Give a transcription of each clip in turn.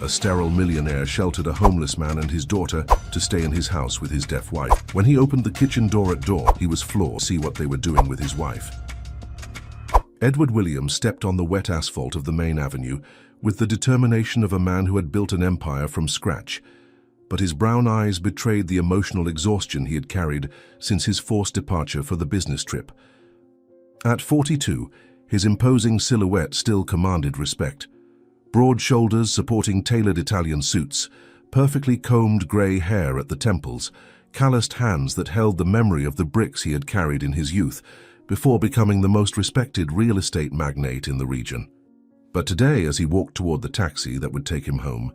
A sterile millionaire sheltered a homeless man and his daughter to stay in his house with his deaf wife. When he opened the kitchen door at dawn, he was floored to see what they were doing with his wife. Edward Williams stepped on the wet asphalt of the main avenue with the determination of a man who had built an empire from scratch. But his brown eyes betrayed the emotional exhaustion he had carried since his forced departure for the business trip. At 42, his imposing silhouette still commanded respect. Broad shoulders supporting tailored Italian suits, perfectly combed grey hair at the temples, calloused hands that held the memory of the bricks he had carried in his youth before becoming the most respected real estate magnate in the region. But today, as he walked toward the taxi that would take him home,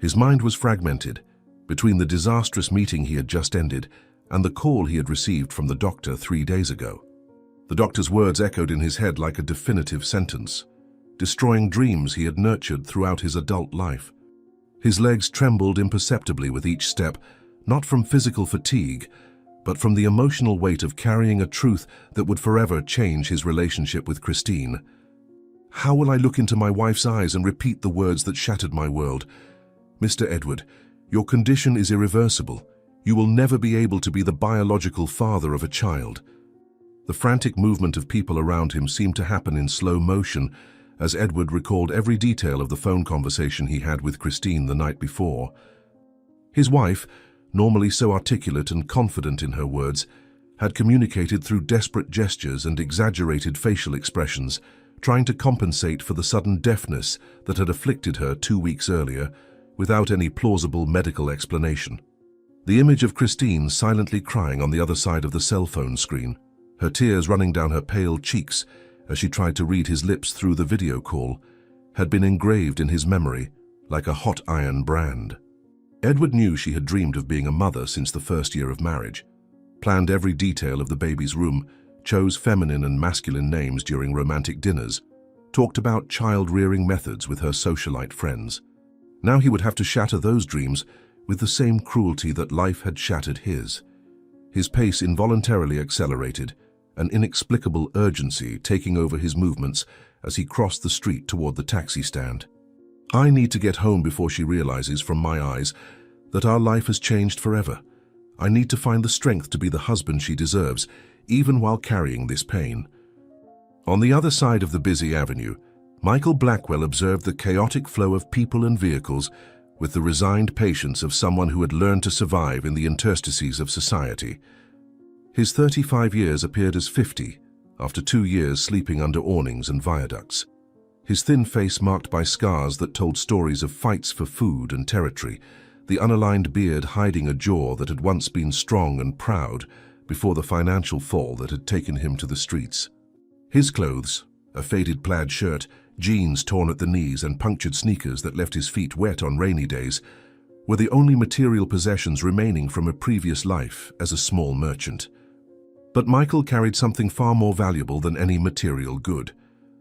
his mind was fragmented between the disastrous meeting he had just ended and the call he had received from the doctor 3 days ago. The doctor's words echoed in his head like a definitive sentence, destroying dreams he had nurtured throughout his adult life. His legs trembled imperceptibly with each step, not from physical fatigue, but from the emotional weight of carrying a truth that would forever change his relationship with Christine. How will I look into my wife's eyes and repeat the words that shattered my world? Mr. Edward, your condition is irreversible. You will never be able to be the biological father of a child. The frantic movement of people around him seemed to happen in slow motion as Edward recalled every detail of the phone conversation he had with Christine the night before. His wife, normally so articulate and confident in her words, had communicated through desperate gestures and exaggerated facial expressions, trying to compensate for the sudden deafness that had afflicted her 2 weeks earlier, without any plausible medical explanation. The image of Christine silently crying on the other side of the cell phone screen, her tears running down her pale cheeks as she tried to read his lips through the video call, had been engraved in his memory like a hot iron brand. Edward knew she had dreamed of being a mother since the first year of marriage, planned every detail of the baby's room, chose feminine and masculine names during romantic dinners, talked about child-rearing methods with her socialite friends. Now he would have to shatter those dreams with the same cruelty that life had shattered his. His pace involuntarily accelerated, an inexplicable urgency taking over his movements as he crossed the street toward the taxi stand. I need to get home before she realizes from my eyes that our life has changed forever. I need to find the strength to be the husband she deserves, even while carrying this pain. On the other side of the busy avenue, Michael Blackwell observed the chaotic flow of people and vehicles with the resigned patience of someone who had learned to survive in the interstices of society. His 35 years appeared as 50 after 2 years sleeping under awnings and viaducts. His thin face marked by scars that told stories of fights for food and territory, the unaligned beard hiding a jaw that had once been strong and proud before the financial fall that had taken him to the streets. His clothes, a faded plaid shirt, jeans torn at the knees and punctured sneakers that left his feet wet on rainy days, were the only material possessions remaining from a previous life as a small merchant. But Michael carried something far more valuable than any material good.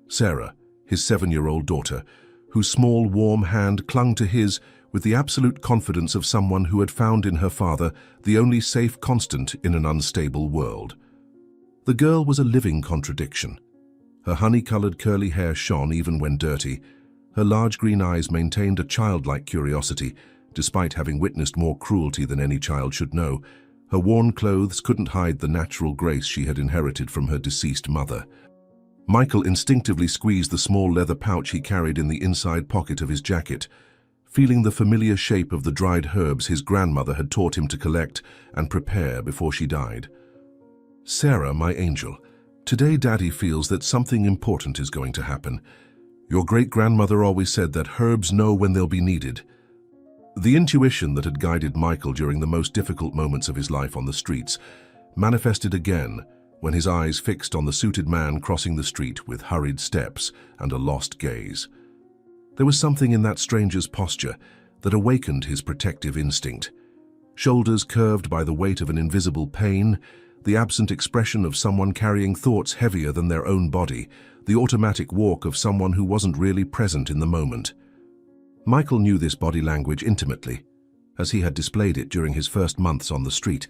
Sarah, his 7-year-old daughter, whose small, warm hand clung to his with the absolute confidence of someone who had found in her father the only safe constant in an unstable world. The girl was a living contradiction. Her honey-colored curly hair shone even when dirty. Her large green eyes maintained a childlike curiosity, despite having witnessed more cruelty than any child should know. Her worn clothes couldn't hide the natural grace she had inherited from her deceased mother. Michael instinctively squeezed the small leather pouch he carried in the inside pocket of his jacket, feeling the familiar shape of the dried herbs his grandmother had taught him to collect and prepare before she died. Sarah, my angel, today Daddy feels that something important is going to happen. Your great-grandmother always said that herbs know when they'll be needed. The intuition that had guided Michael during the most difficult moments of his life on the streets manifested again when his eyes fixed on the suited man crossing the street with hurried steps and a lost gaze. There was something in that stranger's posture that awakened his protective instinct. Shoulders curved by the weight of an invisible pain, the absent expression of someone carrying thoughts heavier than their own body, the automatic walk of someone who wasn't really present in the moment. Michael knew this body language intimately, as he had displayed it during his first months on the street,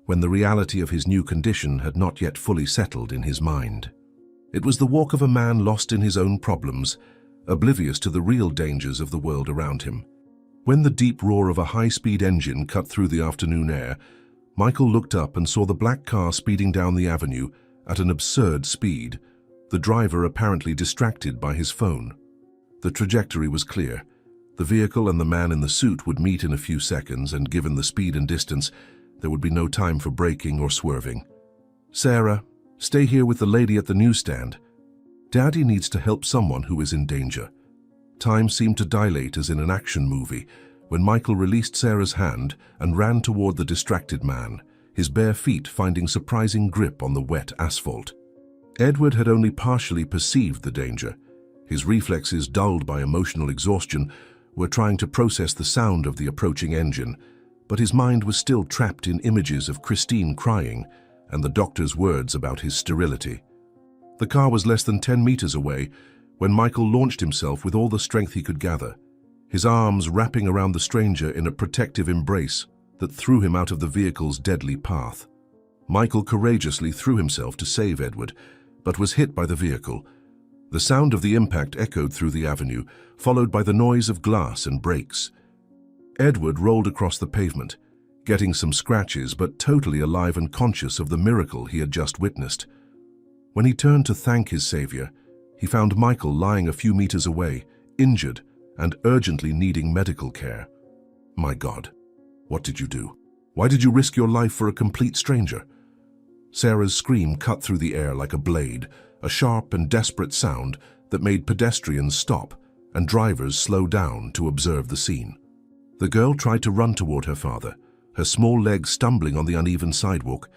when the reality of his new condition had not yet fully settled in his mind. It was the walk of a man lost in his own problems, oblivious to the real dangers of the world around him. When the deep roar of a high-speed engine cut through the afternoon air, Michael looked up and saw the black car speeding down the avenue at an absurd speed, the driver apparently distracted by his phone. The trajectory was clear. The vehicle and the man in the suit would meet in a few seconds, and given the speed and distance, there would be no time for braking or swerving. "Sarah, stay here with the lady at the newsstand. Daddy needs to help someone who is in danger." Time seemed to dilate as in an action movie when Michael released Sarah's hand and ran toward the distracted man, his bare feet finding surprising grip on the wet asphalt. Edward had only partially perceived the danger. His reflexes, dulled by emotional exhaustion, were trying to process the sound of the approaching engine, but his mind was still trapped in images of Christine crying and the doctor's words about his sterility. The car was less than 10 meters away when Michael launched himself with all the strength he could gather, his arms wrapping around the stranger in a protective embrace that threw him out of the vehicle's deadly path. Michael courageously threw himself to save Edward, but was hit by the vehicle. The sound of the impact echoed through the avenue, followed by the noise of glass and brakes. Edward rolled across the pavement, getting some scratches but totally alive and conscious of the miracle he had just witnessed. When he turned to thank his savior, he found Michael lying a few meters away, injured and urgently needing medical care. "My God, what did you do? Why did you risk your life for a complete stranger?" Sarah's scream cut through the air like a blade, a sharp and desperate sound that made pedestrians stop and drivers slow down to observe the scene. The girl tried to run toward her father, her small legs stumbling on the uneven sidewalk,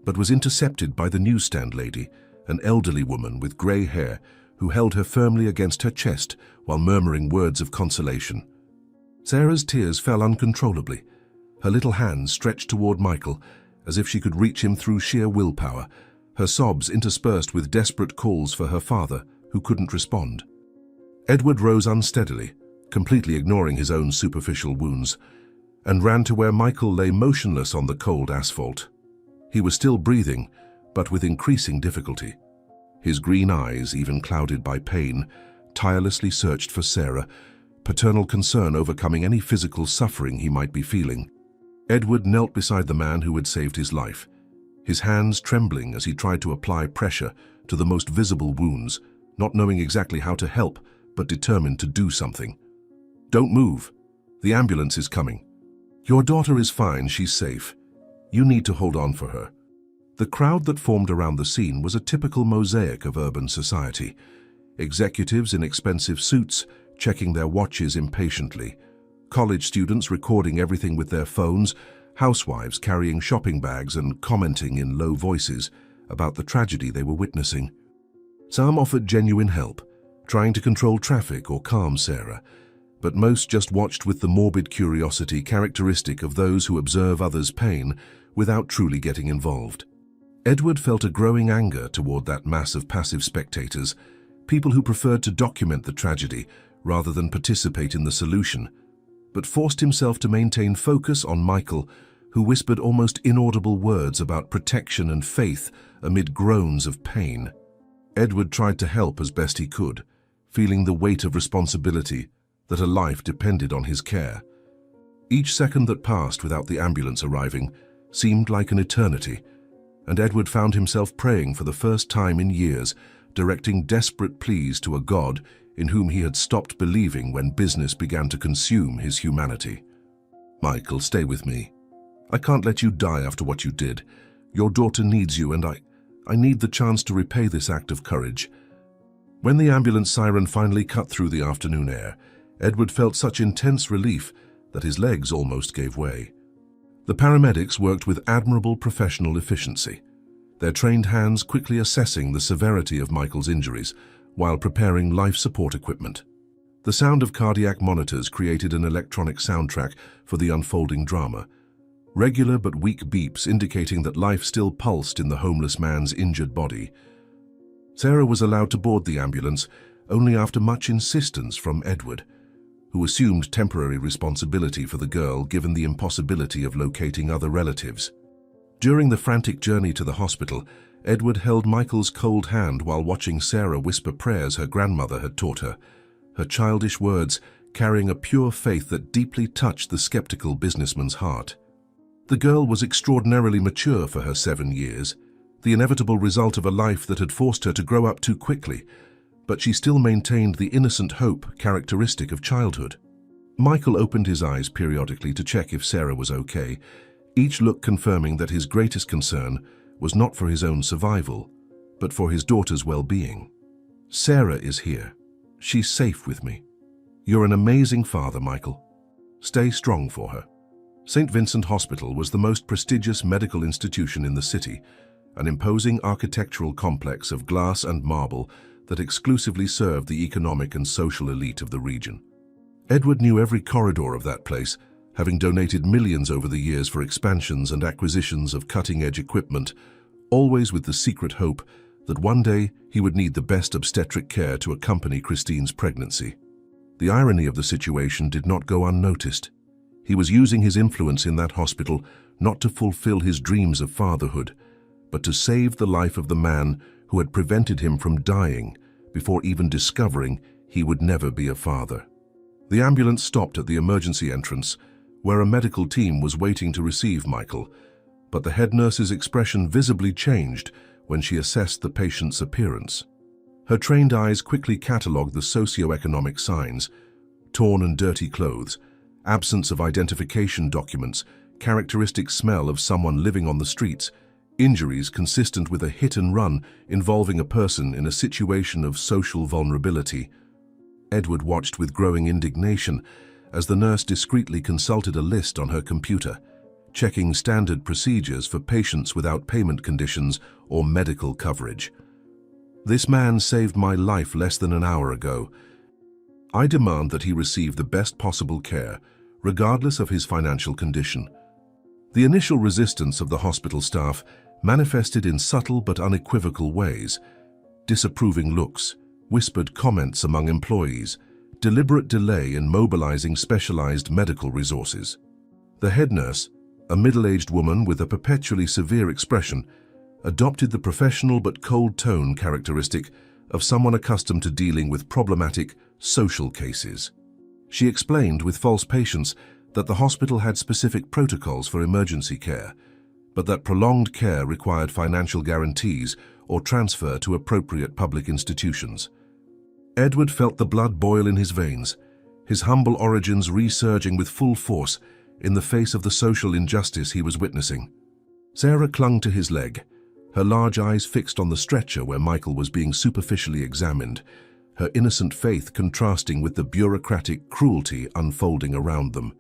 but was intercepted by the newsstand lady, an elderly woman with gray hair who held her firmly against her chest while murmuring words of consolation. Sarah's tears fell uncontrollably. Her little hands stretched toward Michael as if she could reach him through sheer willpower, her sobs interspersed with desperate calls for her father, who couldn't respond. Edward rose unsteadily, completely ignoring his own superficial wounds, and ran to where Michael lay motionless on the cold asphalt. He was still breathing, but with increasing difficulty. His green eyes, even clouded by pain, tirelessly searched for Sarah, paternal concern overcoming any physical suffering he might be feeling. Edward knelt beside the man who had saved his life, his hands trembling as he tried to apply pressure to the most visible wounds, not knowing exactly how to help, but determined to do something. "Don't move. The ambulance is coming. Your daughter is fine, she's safe. You need to hold on for her." The crowd that formed around the scene was a typical mosaic of urban society. Executives in expensive suits checking their watches impatiently, college students recording everything with their phones, housewives carrying shopping bags and commenting in low voices about the tragedy they were witnessing. Some offered genuine help, trying to control traffic or calm Sarah, but most just watched with the morbid curiosity characteristic of those who observe others' pain without truly getting involved. Edward felt a growing anger toward that mass of passive spectators, people who preferred to document the tragedy rather than participate in the solution, but forced himself to maintain focus on Michael, who whispered almost inaudible words about protection and faith amid groans of pain. Edward tried to help as best he could, feeling the weight of responsibility that a life depended on his care. Each second that passed without the ambulance arriving seemed like an eternity, and Edward found himself praying for the first time in years, directing desperate pleas to a God in whom he had stopped believing when business began to consume his humanity. "Michael, stay with me. I can't let you die after what you did. Your daughter needs you, and I need the chance to repay this act of courage." When the ambulance siren finally cut through the afternoon air, Edward felt such intense relief that his legs almost gave way. The paramedics worked with admirable professional efficiency, their trained hands quickly assessing the severity of Michael's injuries while preparing life support equipment. The sound of cardiac monitors created an electronic soundtrack for the unfolding drama, regular but weak beeps indicating that life still pulsed in the homeless man's injured body. Sarah was allowed to board the ambulance only after much insistence from Edward, who assumed temporary responsibility for the girl given the impossibility of locating other relatives. During the frantic journey to the hospital, Edward held Michael's cold hand while watching Sarah whisper prayers her grandmother had taught her, her childish words carrying a pure faith that deeply touched the skeptical businessman's heart. The girl was extraordinarily mature for her 7 years, the inevitable result of a life that had forced her to grow up too quickly, but she still maintained the innocent hope characteristic of childhood. Michael opened his eyes periodically to check if Sarah was okay, each look confirming that his greatest concern was not for his own survival, but for his daughter's well-being. "Sarah is here. She's safe with me. You're an amazing father, Michael. Stay strong for her." St. Vincent Hospital was the most prestigious medical institution in the city, an imposing architectural complex of glass and marble that exclusively served the economic and social elite of the region. Edward knew every corridor of that place, having donated millions over the years for expansions and acquisitions of cutting-edge equipment, always with the secret hope that one day he would need the best obstetric care to accompany Christine's pregnancy. The irony of the situation did not go unnoticed. He was using his influence in that hospital not to fulfill his dreams of fatherhood, but to save the life of the man who had prevented him from dying before even discovering he would never be a father. The ambulance stopped at the emergency entrance, where a medical team was waiting to receive Michael, but the head nurse's expression visibly changed when she assessed the patient's appearance. Her trained eyes quickly catalogued the socio-economic signs: torn and dirty clothes, absence of identification documents, characteristic smell of someone living on the streets, injuries consistent with a hit-and-run involving a person in a situation of social vulnerability. Edward watched with growing indignation as the nurse discreetly consulted a list on her computer, checking standard procedures for patients without payment conditions or medical coverage. "This man saved my life less than an hour ago. I demand that he receive the best possible care, regardless of his financial condition." The initial resistance of the hospital staff manifested in subtle but unequivocal ways: disapproving looks, whispered comments among employees, deliberate delay in mobilizing specialized medical resources. The head nurse, a middle-aged woman with a perpetually severe expression, adopted the professional but cold tone characteristic of someone accustomed to dealing with problematic social cases. She explained with false patience that the hospital had specific protocols for emergency care, but that prolonged care required financial guarantees or transfer to appropriate public institutions. Edward felt the blood boil in his veins, his humble origins resurging with full force in the face of the social injustice he was witnessing. Sarah clung to his leg, her large eyes fixed on the stretcher where Michael was being superficially examined, her innocent faith contrasting with the bureaucratic cruelty unfolding around them.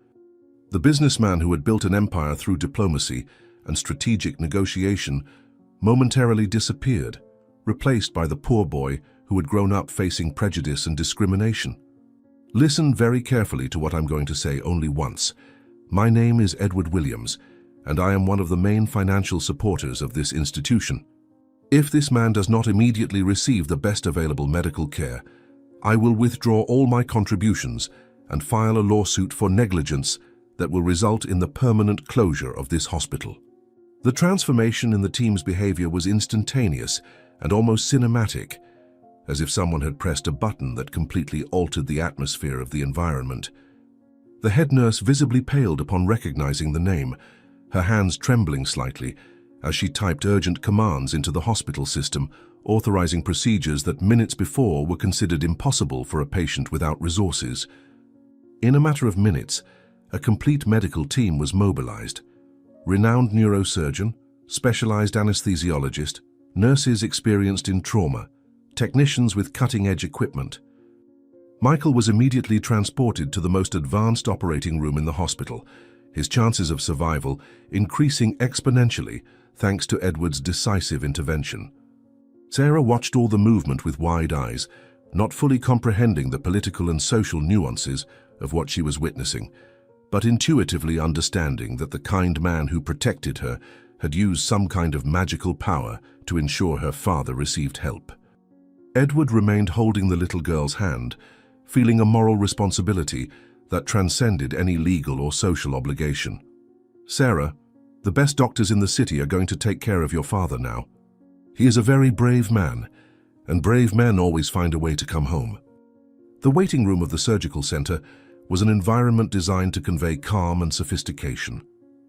The businessman who had built an empire through diplomacy and strategic negotiation momentarily disappeared, replaced by the poor boy who had grown up facing prejudice and discrimination. Listen very carefully to what I'm going to say only once. My name is Edward Williams, and I am one of the main financial supporters of this institution. If this man does not immediately receive the best available medical care, I will withdraw all my contributions and file a lawsuit for negligence that will result in the permanent closure of this hospital. The transformation in the team's behavior was instantaneous and almost cinematic, as if someone had pressed a button that completely altered the atmosphere of the environment. The head nurse visibly paled upon recognizing the name, her hands trembling slightly as she typed urgent commands into the hospital system, authorizing procedures that minutes before were considered impossible for a patient without resources. In a matter of minutes, a complete medical team was mobilized. Renowned neurosurgeon, specialized anesthesiologist, nurses experienced in trauma, technicians with cutting-edge equipment. Michael was immediately transported to the most advanced operating room in the hospital, his chances of survival increasing exponentially thanks to Edward's decisive intervention. Sarah watched all the movement with wide eyes, not fully comprehending the political and social nuances of what she was witnessing, but intuitively understanding that the kind man who protected her had used some kind of magical power to ensure her father received help. Edward remained holding the little girl's hand, feeling a moral responsibility that transcended any legal or social obligation. "Sarah, the best doctors in the city are going to take care of your father now. He is a very brave man, and brave men always find a way to come home." The waiting room of the surgical center was an environment designed to convey calm and sophistication,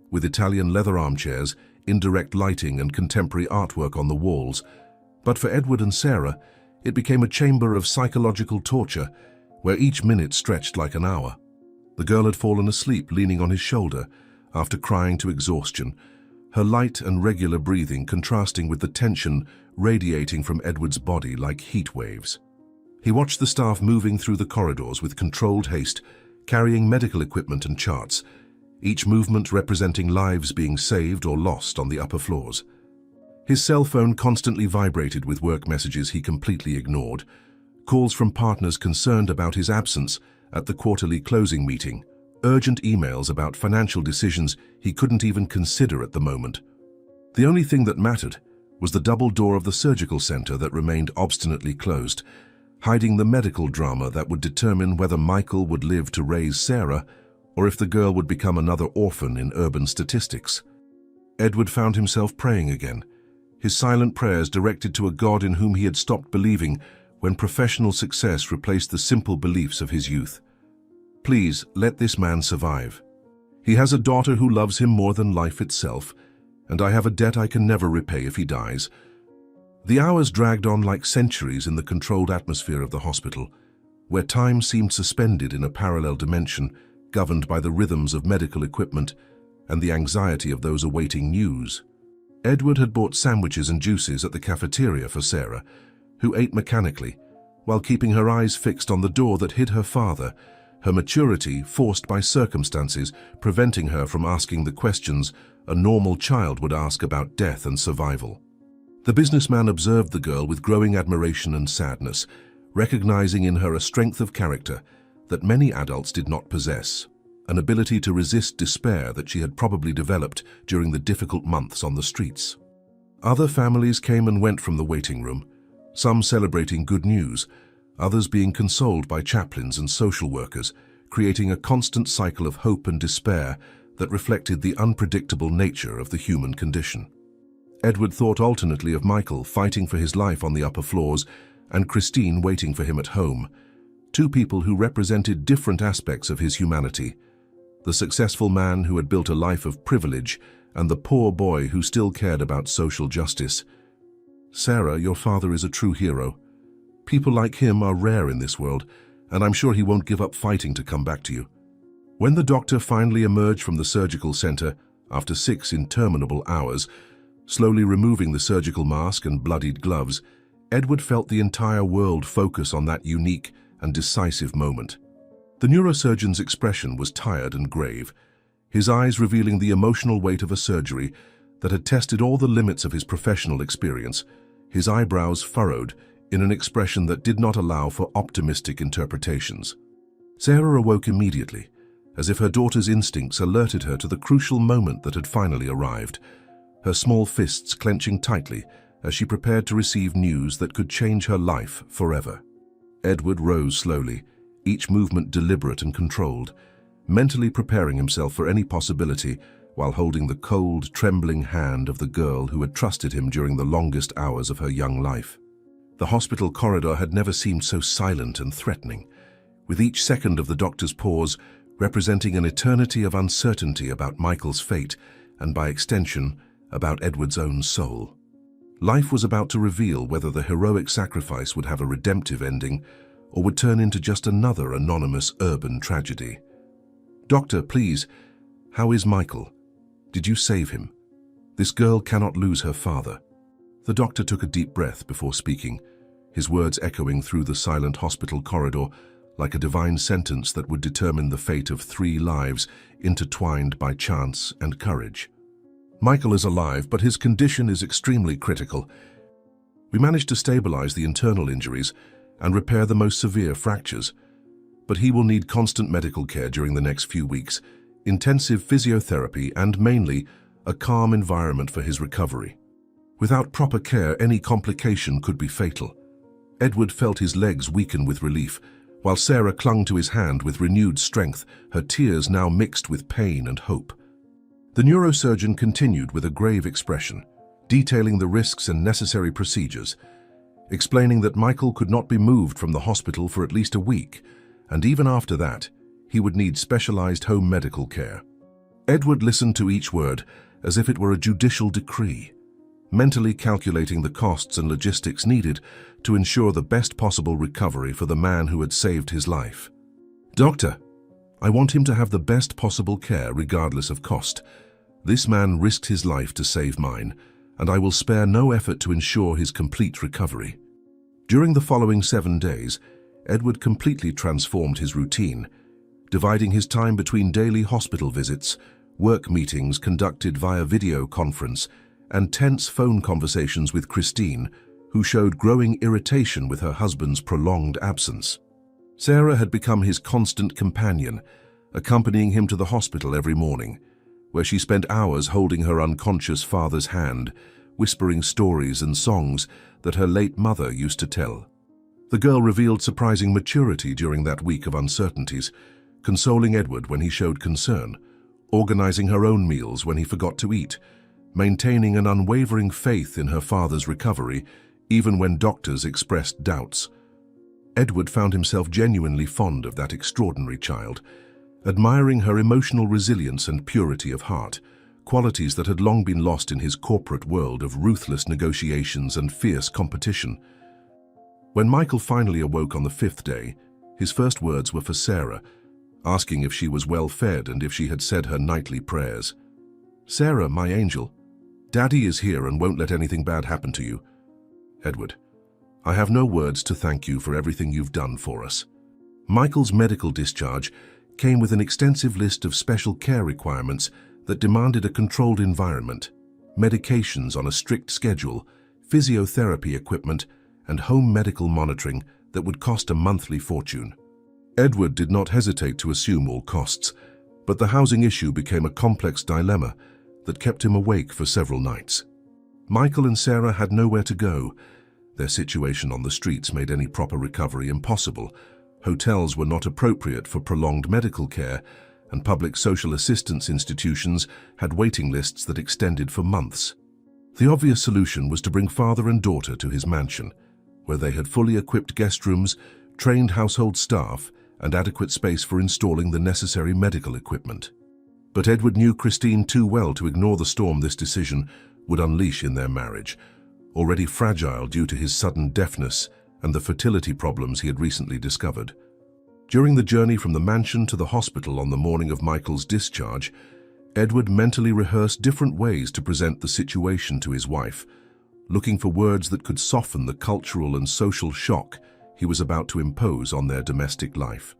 with Italian leather armchairs, indirect lighting and contemporary artwork on the walls. But for Edward and Sarah, it became a chamber of psychological torture, where each minute stretched like an hour. The girl had fallen asleep leaning on his shoulder after crying to exhaustion, her light and regular breathing contrasting with the tension radiating from Edward's body like heat waves. He watched the staff moving through the corridors with controlled haste, carrying medical equipment and charts, each movement representing lives being saved or lost on the upper floors. His cell phone constantly vibrated with work messages he completely ignored, calls from partners concerned about his absence at the quarterly closing meeting, urgent emails about financial decisions he couldn't even consider at the moment. The only thing that mattered was the double door of the surgical center that remained obstinately closed, hiding the medical drama that would determine whether Michael would live to raise Sarah or if the girl would become another orphan in urban statistics. Edward found himself praying again, his silent prayers directed to a God in whom he had stopped believing when professional success replaced the simple beliefs of his youth. Please, let this man survive. He has a daughter who loves him more than life itself, and I have a debt I can never repay if he dies. The hours dragged on like centuries in the controlled atmosphere of the hospital, where time seemed suspended in a parallel dimension, governed by the rhythms of medical equipment and the anxiety of those awaiting news. Edward had bought sandwiches and juices at the cafeteria for Sarah, who ate mechanically, while keeping her eyes fixed on the door that hid her father, her maturity forced by circumstances preventing her from asking the questions a normal child would ask about death and survival. The businessman observed the girl with growing admiration and sadness, recognizing in her a strength of character that many adults did not possess, an ability to resist despair that she had probably developed during the difficult months on the streets. Other families came and went from the waiting room, some celebrating good news, others being consoled by chaplains and social workers, creating a constant cycle of hope and despair that reflected the unpredictable nature of the human condition. Edward thought alternately of Michael fighting for his life on the upper floors and Christine waiting for him at home, two people who represented different aspects of his humanity, the successful man who had built a life of privilege and the poor boy who still cared about social justice. Sarah, your father is a true hero. People like him are rare in this world, and I'm sure he won't give up fighting to come back to you. When the doctor finally emerged from the surgical center, after 6 interminable hours, slowly removing the surgical mask and bloodied gloves, Edward felt the entire world focus on that unique and decisive moment. The neurosurgeon's expression was tired and grave, his eyes revealing the emotional weight of a surgery that had tested all the limits of his professional experience, his eyebrows furrowed in an expression that did not allow for optimistic interpretations. Sarah awoke immediately, as if her daughter's instincts alerted her to the crucial moment that had finally arrived, her small fists clenching tightly as she prepared to receive news that could change her life forever. Edward rose slowly, each movement deliberate and controlled, mentally preparing himself for any possibility while holding the cold, trembling hand of the girl who had trusted him during the longest hours of her young life. The hospital corridor had never seemed so silent and threatening, with each second of the doctor's pause representing an eternity of uncertainty about Michael's fate and, by extension, about Edward's own soul. Life was about to reveal whether the heroic sacrifice would have a redemptive ending or would turn into just another anonymous urban tragedy. Doctor, please, how is Michael? Did you save him? This girl cannot lose her father. The doctor took a deep breath before speaking, his words echoing through the silent hospital corridor like a divine sentence that would determine the fate of 3 lives intertwined by chance and courage. Michael is alive, but his condition is extremely critical. We managed to stabilize the internal injuries and repair the most severe fractures, but he will need constant medical care during the next few weeks, intensive physiotherapy, and mainly a calm environment for his recovery. Without proper care, any complication could be fatal. Edward felt his legs weaken with relief, while Sarah clung to his hand with renewed strength, her tears now mixed with pain and hope. The neurosurgeon continued with a grave expression, detailing the risks and necessary procedures. explaining that Michael could not be moved from the hospital for at least a week, and even after that, he would need specialized home medical care. Edward listened to each word as if it were a judicial decree, mentally calculating the costs and logistics needed to ensure the best possible recovery for the man who had saved his life. "Doctor, I want him to have the best possible care regardless of cost. This man risked his life to save mine, and I will spare no effort to ensure his complete recovery." During the following 7 days, Edward completely transformed his routine, dividing his time between daily hospital visits, work meetings conducted via video conference, and tense phone conversations with Christine, who showed growing irritation with her husband's prolonged absence. Sarah had become his constant companion, accompanying him to the hospital every morning, where she spent hours holding her unconscious father's hand, whispering stories and songs that her late mother used to tell. The girl revealed surprising maturity during that week of uncertainties, consoling Edward when he showed concern, organizing her own meals when he forgot to eat, maintaining an unwavering faith in her father's recovery, even when doctors expressed doubts. Edward found himself genuinely fond of that extraordinary child, admiring her emotional resilience and purity of heart, qualities that had long been lost in his corporate world of ruthless negotiations and fierce competition. When Michael finally awoke on the 5th day, his first words were for Sarah, asking if she was well fed and if she had said her nightly prayers. "Sarah, my angel, Daddy is here and won't let anything bad happen to you." "Edward, I have no words to thank you for everything you've done for us." Michael's medical discharge came with an extensive list of special care requirements that demanded a controlled environment, medications on a strict schedule, physiotherapy equipment, and home medical monitoring that would cost a monthly fortune. Edward did not hesitate to assume all costs, but the housing issue became a complex dilemma that kept him awake for several nights. Michael and Sarah had nowhere to go. Their situation on the streets made any proper recovery impossible. Hotels were not appropriate for prolonged medical care, and public social assistance institutions had waiting lists that extended for months. The obvious solution was to bring father and daughter to his mansion, where they had fully equipped guest rooms, trained household staff, and adequate space for installing the necessary medical equipment. But Edward knew Christine too well to ignore the storm this decision would unleash in their marriage, already fragile due to his sudden deafness and the fertility problems he had recently discovered. During the journey from the mansion to the hospital on the morning of Michael's discharge, Edward mentally rehearsed different ways to present the situation to his wife, looking for words that could soften the cultural and social shock he was about to impose on their domestic life.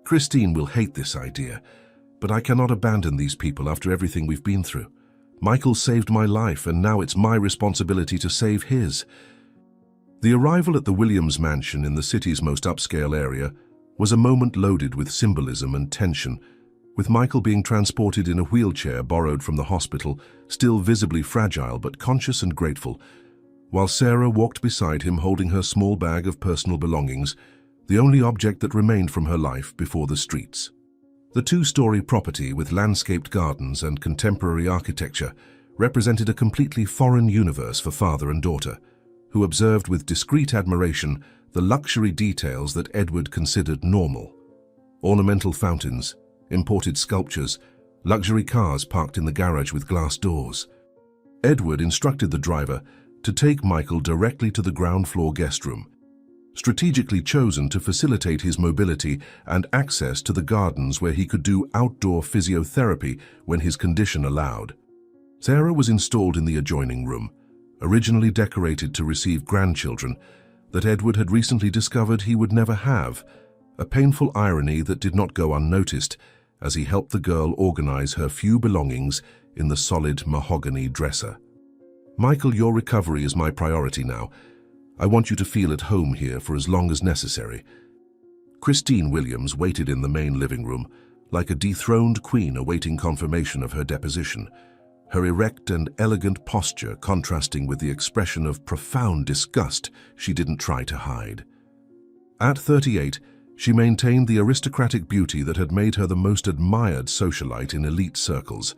"Christine will hate this idea, but I cannot abandon these people after everything we've been through. Michael saved my life, and now it's my responsibility to save his." The arrival at the Williams mansion in the city's most upscale area was a moment loaded with symbolism and tension, with Michael being transported in a wheelchair borrowed from the hospital, still visibly fragile but conscious and grateful, while Sarah walked beside him holding her small bag of personal belongings, the only object that remained from her life before the streets. The 2-story property with landscaped gardens and contemporary architecture represented a completely foreign universe for father and daughter, who observed with discreet admiration the luxury details that Edward considered normal. Ornamental fountains, imported sculptures, luxury cars parked in the garage with glass doors. Edward instructed the driver to take Michael directly to the ground floor guest room, strategically chosen to facilitate his mobility and access to the gardens where he could do outdoor physiotherapy when his condition allowed. Sarah was installed in the adjoining room, originally decorated to receive grandchildren that Edward had recently discovered he would never have, a painful irony that did not go unnoticed as he helped the girl organize her few belongings in the solid mahogany dresser. "Michael, your recovery is my priority now. I want you to feel at home here for as long as necessary." Christine Williams waited in the main living room, like a dethroned queen awaiting confirmation of her deposition, her erect and elegant posture contrasting with the expression of profound disgust she didn't try to hide. At 38, she maintained the aristocratic beauty that had made her the most admired socialite in elite circles.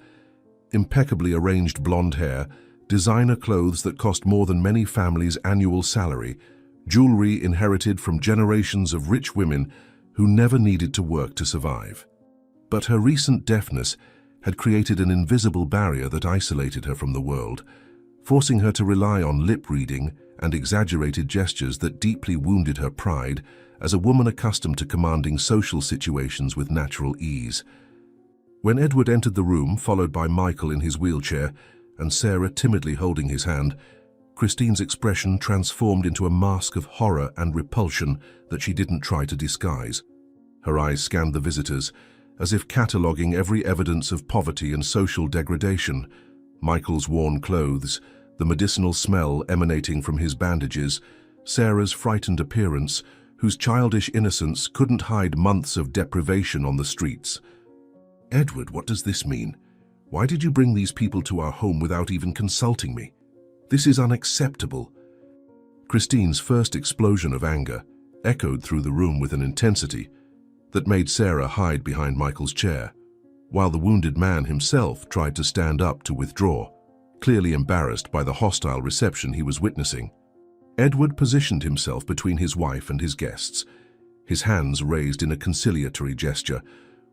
Impeccably arranged blonde hair, designer clothes that cost more than many families' annual salary, jewelry inherited from generations of rich women who never needed to work to survive. But her recent deafness had created an invisible barrier that isolated her from the world, forcing her to rely on lip reading and exaggerated gestures that deeply wounded her pride as a woman accustomed to commanding social situations with natural ease. When Edward entered the room, followed by Michael in his wheelchair and Sarah timidly holding his hand, Christine's expression transformed into a mask of horror and repulsion that she didn't try to disguise. Her eyes scanned the visitors, as if cataloguing every evidence of poverty and social degradation. Michael's worn clothes, the medicinal smell emanating from his bandages, Sarah's frightened appearance, whose childish innocence couldn't hide months of deprivation on the streets. "Edward, what does this mean? Why did you bring these people to our home without even consulting me? This is unacceptable." Christine's first explosion of anger echoed through the room with an intensity that made Sarah hide behind Michael's chair, while the wounded man himself tried to stand up to withdraw, clearly embarrassed by the hostile reception he was witnessing. Edward positioned himself between his wife and his guests, his hands raised in a conciliatory gesture,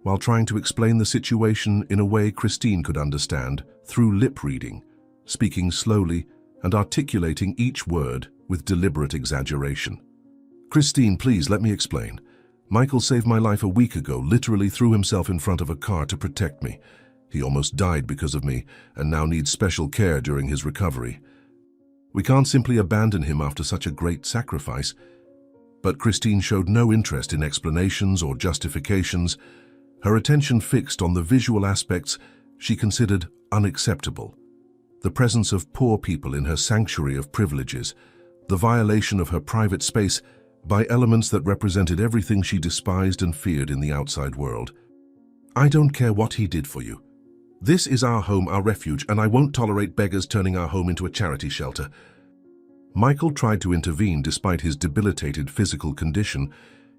while trying to explain the situation in a way Christine could understand through lip reading, speaking slowly and articulating each word with deliberate exaggeration. "Christine, please let me explain. Michael saved my life a week ago, literally threw himself in front of a car to protect me. He almost died because of me and now needs special care during his recovery. We can't simply abandon him after such a great sacrifice." But Christine showed no interest in explanations or justifications, her attention fixed on the visual aspects she considered unacceptable. The presence of poor people in her sanctuary of privileges, the violation of her private space by elements that represented everything she despised and feared in the outside world. "I don't care what he did for you. This is our home, our refuge, and I won't tolerate beggars turning our home into a charity shelter." Michael tried to intervene despite his debilitated physical condition,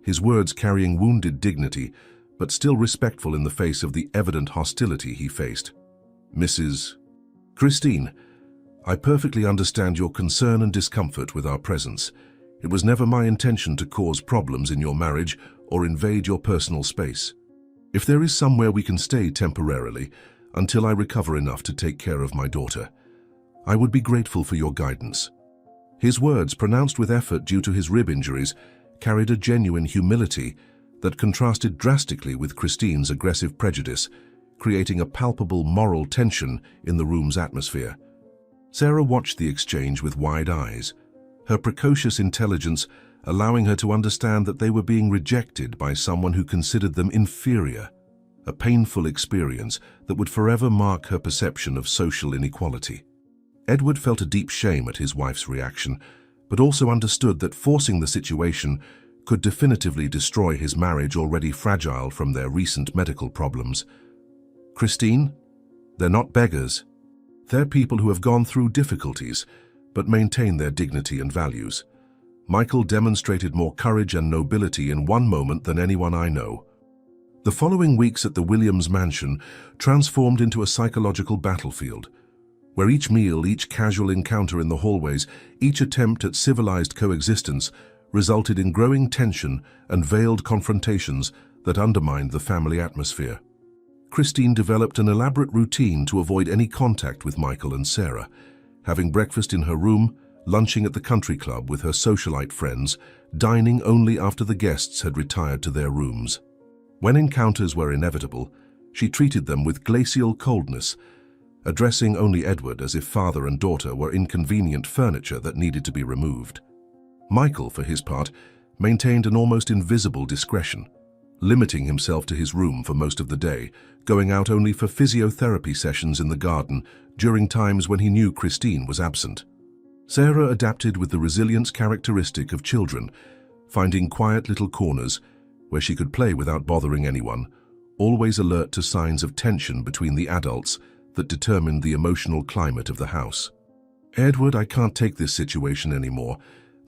his words carrying wounded dignity, but still respectful in the face of the evident hostility he faced. "Mrs. Christine, I perfectly understand your concern and discomfort with our presence. It was never my intention to cause problems in your marriage or invade your personal space. If there is somewhere we can stay temporarily until I recover enough to take care of my daughter, I would be grateful for your guidance." His words, pronounced with effort due to his rib injuries, carried a genuine humility that contrasted drastically with Christine's aggressive prejudice, creating a palpable moral tension in the room's atmosphere. Sarah watched the exchange with wide eyes, her precocious intelligence allowing her to understand that they were being rejected by someone who considered them inferior, a painful experience that would forever mark her perception of social inequality. Edward felt a deep shame at his wife's reaction, but also understood that forcing the situation could definitively destroy his marriage, already fragile from their recent medical problems. "Christine, they're not beggars. They're people who have gone through difficulties, but maintain their dignity and values. Michael demonstrated more courage and nobility in one moment than anyone I know." The following weeks at the Williams mansion transformed into a psychological battlefield, where each meal, each casual encounter in the hallways, each attempt at civilized coexistence resulted in growing tension and veiled confrontations that undermined the family atmosphere. Christine developed an elaborate routine to avoid any contact with Michael and Sarah, having breakfast in her room, lunching at the country club with her socialite friends, dining only after the guests had retired to their rooms. When encounters were inevitable, she treated them with glacial coldness, addressing only Edward as if father and daughter were inconvenient furniture that needed to be removed. Michael, for his part, maintained an almost invisible discretion, limiting himself to his room for most of the day, going out only for physiotherapy sessions in the garden during times when he knew Christine was absent. Sarah adapted with the resilience characteristic of children, finding quiet little corners where she could play without bothering anyone, always alert to signs of tension between the adults that determined the emotional climate of the house. "Edward, I can't take this situation anymore.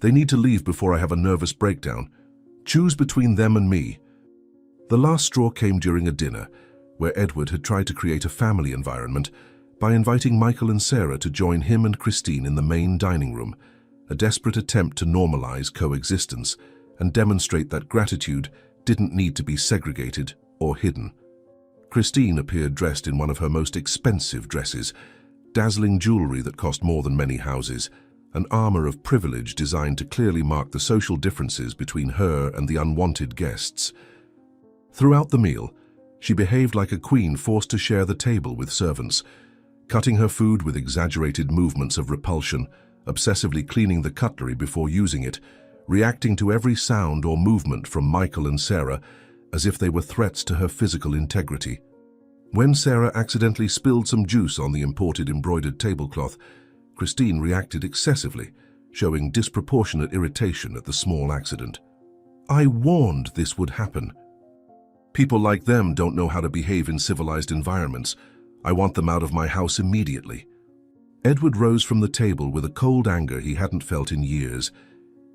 They need to leave before I have a nervous breakdown. Choose between them and me." The last straw came during a dinner, where Edward had tried to create a family environment by inviting Michael and Sarah to join him and Christine in the main dining room, a desperate attempt to normalize coexistence and demonstrate that gratitude didn't need to be segregated or hidden. Christine appeared dressed in one of her most expensive dresses, dazzling jewelry that cost more than many houses, an armor of privilege designed to clearly mark the social differences between her and the unwanted guests. Throughout the meal, she behaved like a queen forced to share the table with servants, cutting her food with exaggerated movements of repulsion, obsessively cleaning the cutlery before using it, reacting to every sound or movement from Michael and Sarah as if they were threats to her physical integrity. When Sarah accidentally spilled some juice on the imported embroidered tablecloth, Christine reacted excessively, showing disproportionate irritation at the small accident. "I warned this would happen. People like them don't know how to behave in civilized environments. I want them out of my house immediately." Edward rose from the table with a cold anger he hadn't felt in years,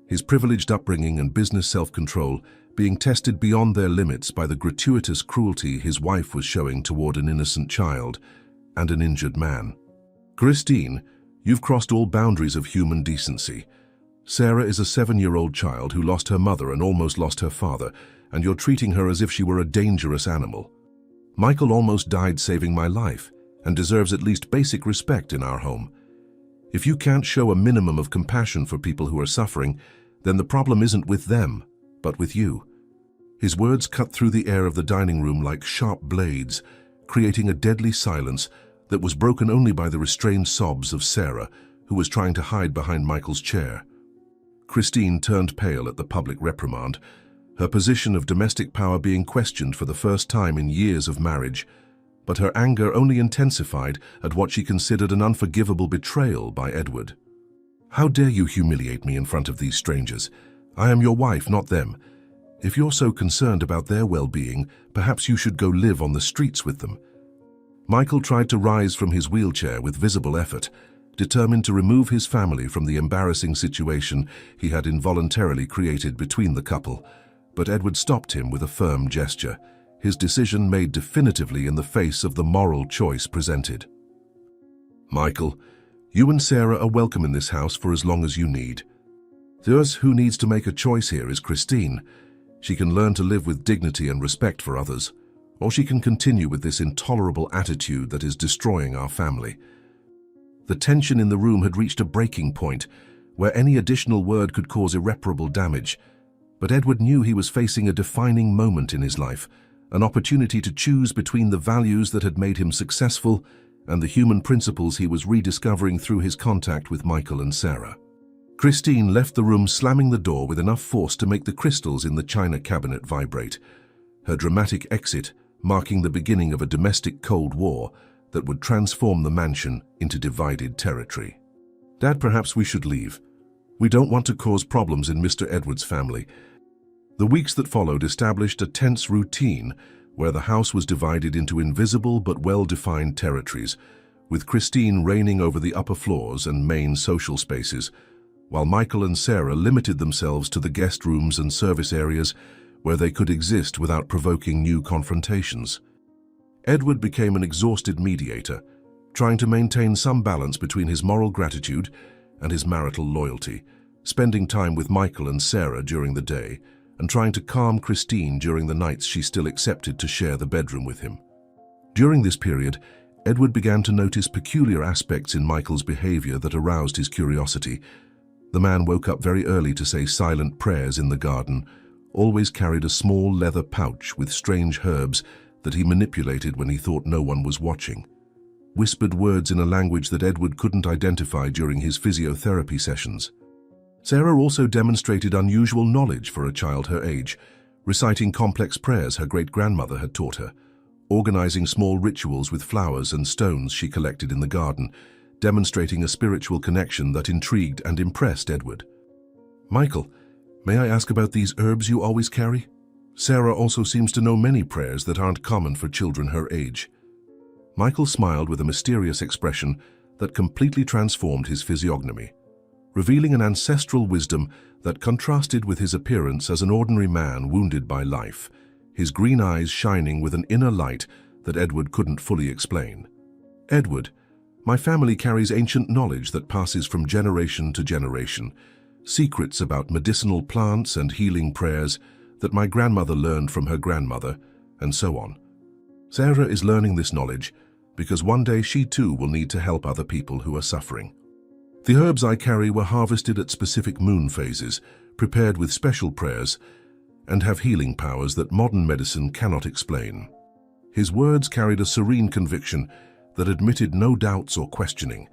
his privileged upbringing and business self-control being tested beyond their limits by the gratuitous cruelty his wife was showing toward an innocent child and an injured man. "Christine, you've crossed all boundaries of human decency. Sarah is a 7-year-old child who lost her mother and almost lost her father, and you're treating her as if she were a dangerous animal. Michael almost died saving my life and deserves at least basic respect in our home. If you can't show a minimum of compassion for people who are suffering, then the problem isn't with them, but with you." His words cut through the air of the dining room like sharp blades, creating a deadly silence that was broken only by the restrained sobs of Sarah, who was trying to hide behind Michael's chair. Christine turned pale at the public reprimand, her position of domestic power being questioned for the first time in years of marriage, but her anger only intensified at what she considered an unforgivable betrayal by Edward. "How dare you humiliate me in front of these strangers? I am your wife, not them. If you're so concerned about their well-being, perhaps you should go live on the streets with them." Michael tried to rise from his wheelchair with visible effort, determined to remove his family from the embarrassing situation he had involuntarily created between the couple, but Edward stopped him with a firm gesture, his decision made definitively in the face of the moral choice presented. "Michael, you and Sarah are welcome in this house for as long as you need. Thus, who needs to make a choice here is Christine. She can learn to live with dignity and respect for others, or she can continue with this intolerable attitude that is destroying our family." The tension in the room had reached a breaking point, where any additional word could cause irreparable damage. But Edward knew he was facing a defining moment in his life, an opportunity to choose between the values that had made him successful and the human principles he was rediscovering through his contact with Michael and Sarah. Christine left the room slamming the door with enough force to make the crystals in the china cabinet vibrate, her dramatic exit marking the beginning of a domestic Cold War that would transform the mansion into divided territory. "Dad, perhaps we should leave. We don't want to cause problems in Mr. Edward's family." The weeks that followed established a tense routine where the house was divided into invisible but well-defined territories, with Christine reigning over the upper floors and main social spaces, while Michael and Sarah limited themselves to the guest rooms and service areas where they could exist without provoking new confrontations. Edward became an exhausted mediator, trying to maintain some balance between his moral gratitude and his marital loyalty, spending time with Michael and Sarah during the day, and trying to calm Christine during the nights she still accepted to share the bedroom with him. During this period, Edward began to notice peculiar aspects in Michael's behavior that aroused his curiosity. The man woke up very early to say silent prayers in the garden, always carried a small leather pouch with strange herbs that he manipulated when he thought no one was watching, whispered words in a language that Edward couldn't identify during his physiotherapy sessions. Sarah also demonstrated unusual knowledge for a child her age, reciting complex prayers her great-grandmother had taught her, organizing small rituals with flowers and stones she collected in the garden, demonstrating a spiritual connection that intrigued and impressed Edward. "Michael, may I ask about these herbs you always carry? Sarah also seems to know many prayers that aren't common for children her age." Michael smiled with a mysterious expression that completely transformed his physiognomy, revealing an ancestral wisdom that contrasted with his appearance as an ordinary man wounded by life, his green eyes shining with an inner light that Edward couldn't fully explain. "Edward, My family carries ancient knowledge that passes from generation to generation, secrets about medicinal plants and healing prayers that my grandmother learned from her grandmother, and so on. Sarah is learning this knowledge because one day she too will need to help other people who are suffering. The herbs I carry were harvested at specific moon phases, prepared with special prayers, and have healing powers that modern medicine cannot explain. His words carried a serene conviction that admitted no doubts or questioning,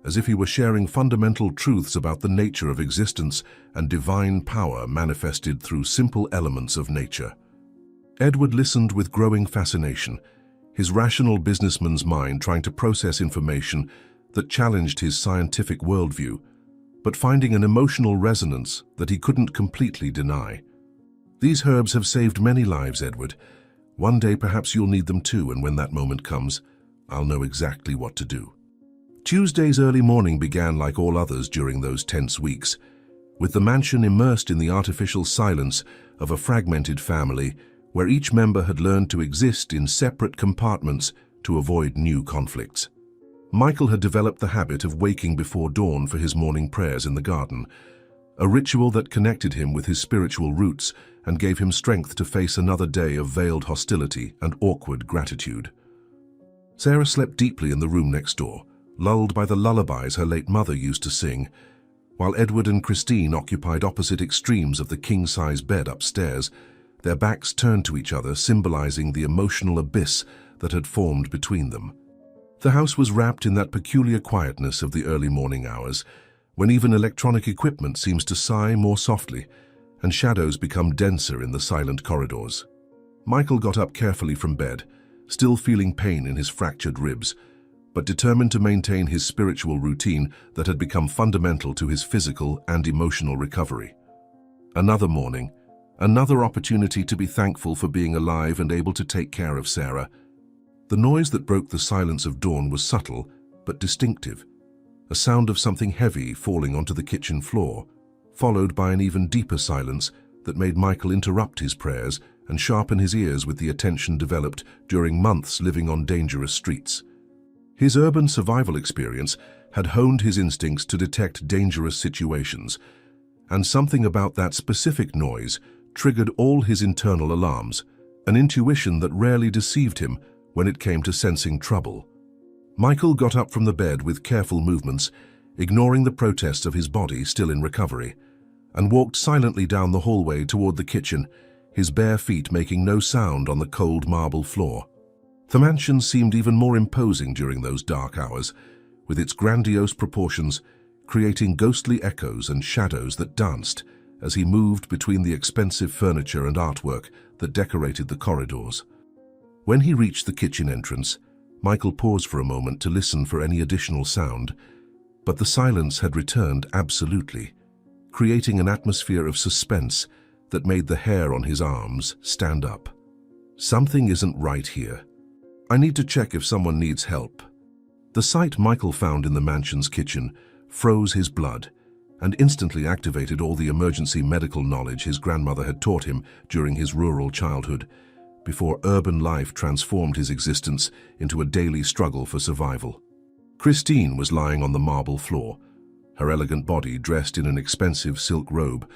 as if he were sharing fundamental truths about the nature of existence and divine power manifested through simple elements of nature. Edward listened with growing fascination, his rational businessman's mind trying to process information that challenged his scientific worldview, but finding an emotional resonance that he couldn't completely deny. These herbs have saved many lives, Edward. One day perhaps you'll need them too, and when that moment comes, I'll know exactly what to do. Tuesday's early morning began like all others during those tense weeks, with the mansion immersed in the artificial silence of a fragmented family where each member had learned to exist in separate compartments to avoid new conflicts. Michael had developed the habit of waking before dawn for his morning prayers in the garden, a ritual that connected him with his spiritual roots and gave him strength to face another day of veiled hostility and awkward gratitude. Sarah slept deeply in the room next door, lulled by the lullabies her late mother used to sing, while Edward and Christine occupied opposite extremes of the king-size bed upstairs, their backs turned to each other, symbolizing the emotional abyss that had formed between them. The house was wrapped in that peculiar quietness of the early morning hours, when even electronic equipment seems to sigh more softly, and shadows become denser in the silent corridors. Michael got up carefully from bed, still feeling pain in his fractured ribs, but determined to maintain his spiritual routine that had become fundamental to his physical and emotional recovery. Another morning, another opportunity to be thankful for being alive and able to take care of Sarah. The noise that broke the silence of dawn was subtle but distinctive, a sound of something heavy falling onto the kitchen floor, followed by an even deeper silence that made Michael interrupt his prayers and sharpen his ears with the attention developed during months living on dangerous streets. His urban survival experience had honed his instincts to detect dangerous situations, and something about that specific noise triggered all his internal alarms, an intuition that rarely deceived him when it came to sensing trouble. Michael got up from the bed with careful movements, ignoring the protests of his body still in recovery, and walked silently down the hallway toward the kitchen, his bare feet making no sound on the cold marble floor. The mansion seemed even more imposing during those dark hours, with its grandiose proportions creating ghostly echoes and shadows that danced as he moved between the expensive furniture and artwork that decorated the corridors. When he reached the kitchen entrance, Michael paused for a moment to listen for any additional sound, but the silence had returned absolutely, creating an atmosphere of suspense that made the hair on his arms stand up. Something isn't right here. I need to check if someone needs help. The sight Michael found in the mansion's kitchen froze his blood and instantly activated all the emergency medical knowledge his grandmother had taught him during his rural childhood, before urban life transformed his existence into a daily struggle for survival. Christine was lying on the marble floor, her elegant body dressed in an expensive silk robe,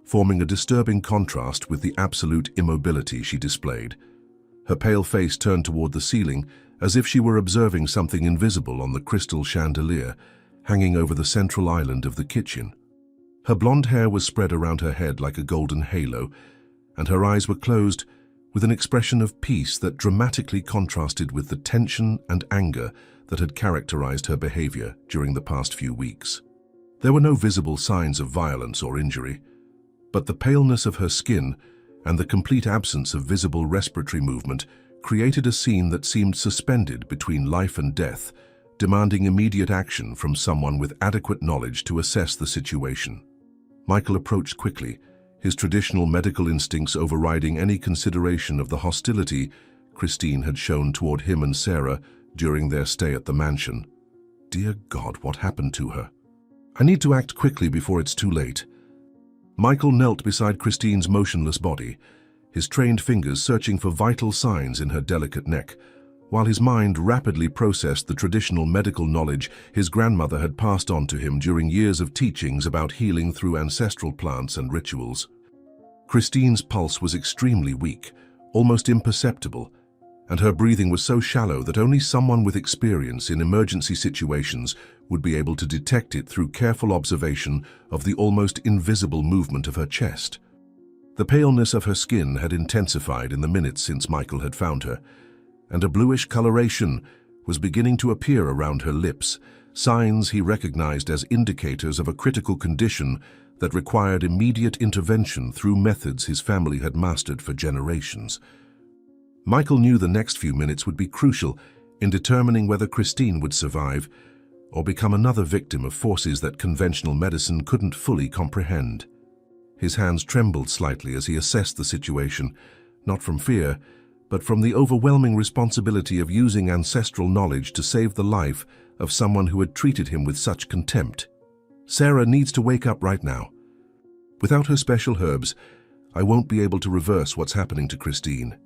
forming a disturbing contrast with the absolute immobility she displayed. Her pale face turned toward the ceiling as if she were observing something invisible on the crystal chandelier hanging over the central island of the kitchen. Her blonde hair was spread around her head like a golden halo, and her eyes were closed with an expression of peace that dramatically contrasted with the tension and anger that had characterized her behavior during the past few weeks. There were no visible signs of violence or injury, but the paleness of her skin and the complete absence of visible respiratory movement created a scene that seemed suspended between life and death, demanding immediate action from someone with adequate knowledge to assess the situation. Michael approached quickly, his traditional medical instincts overriding any consideration of the hostility Christine had shown toward him and Sarah during their stay at the mansion. Dear God, what happened to her? I need to act quickly before it's too late. Michael knelt beside Christine's motionless body, his trained fingers searching for vital signs in her delicate neck, while his mind rapidly processed the traditional medical knowledge his grandmother had passed on to him during years of teachings about healing through ancestral plants and rituals. Christine's pulse was extremely weak, almost imperceptible, and her breathing was so shallow that only someone with experience in emergency situations would be able to detect it through careful observation of the almost invisible movement of her chest. The paleness of her skin had intensified in the minutes since Michael had found her, and a bluish coloration was beginning to appear around her lips, signs he recognized as indicators of a critical condition that required immediate intervention through methods his family had mastered for generations. Michael knew the next few minutes would be crucial in determining whether Christine would survive or become another victim of forces that conventional medicine couldn't fully comprehend. His hands trembled slightly as he assessed the situation, not from fear, but from the overwhelming responsibility of using ancestral knowledge to save the life of someone who had treated him with such contempt. Sarah needs to wake up right now. Without her special herbs, I won't be able to reverse what's happening to Christine.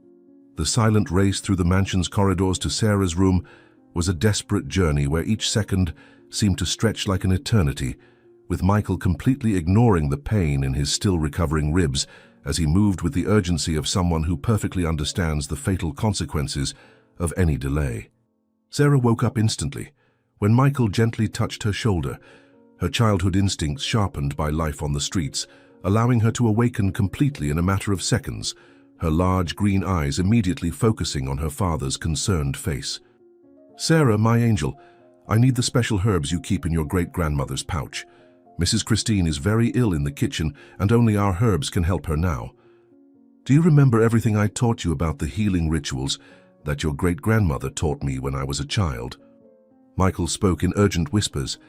The silent race through the mansion's corridors to Sarah's room was a desperate journey where each second seemed to stretch like an eternity, with Michael completely ignoring the pain in his still recovering ribs as he moved with the urgency of someone who perfectly understands the fatal consequences of any delay. Sarah woke up instantly when Michael gently touched her shoulder, her childhood instincts sharpened by life on the streets, allowing her to awaken completely in a matter of seconds, her large green eyes immediately focusing on her father's concerned face. "Sarah, my angel, I need the special herbs you keep in your great-grandmother's pouch. Mrs. Christine is very ill in the kitchen, and only our herbs can help her now. Do you remember everything I taught you about the healing rituals that your great-grandmother taught me when I was a child?" Michael spoke in urgent whispers,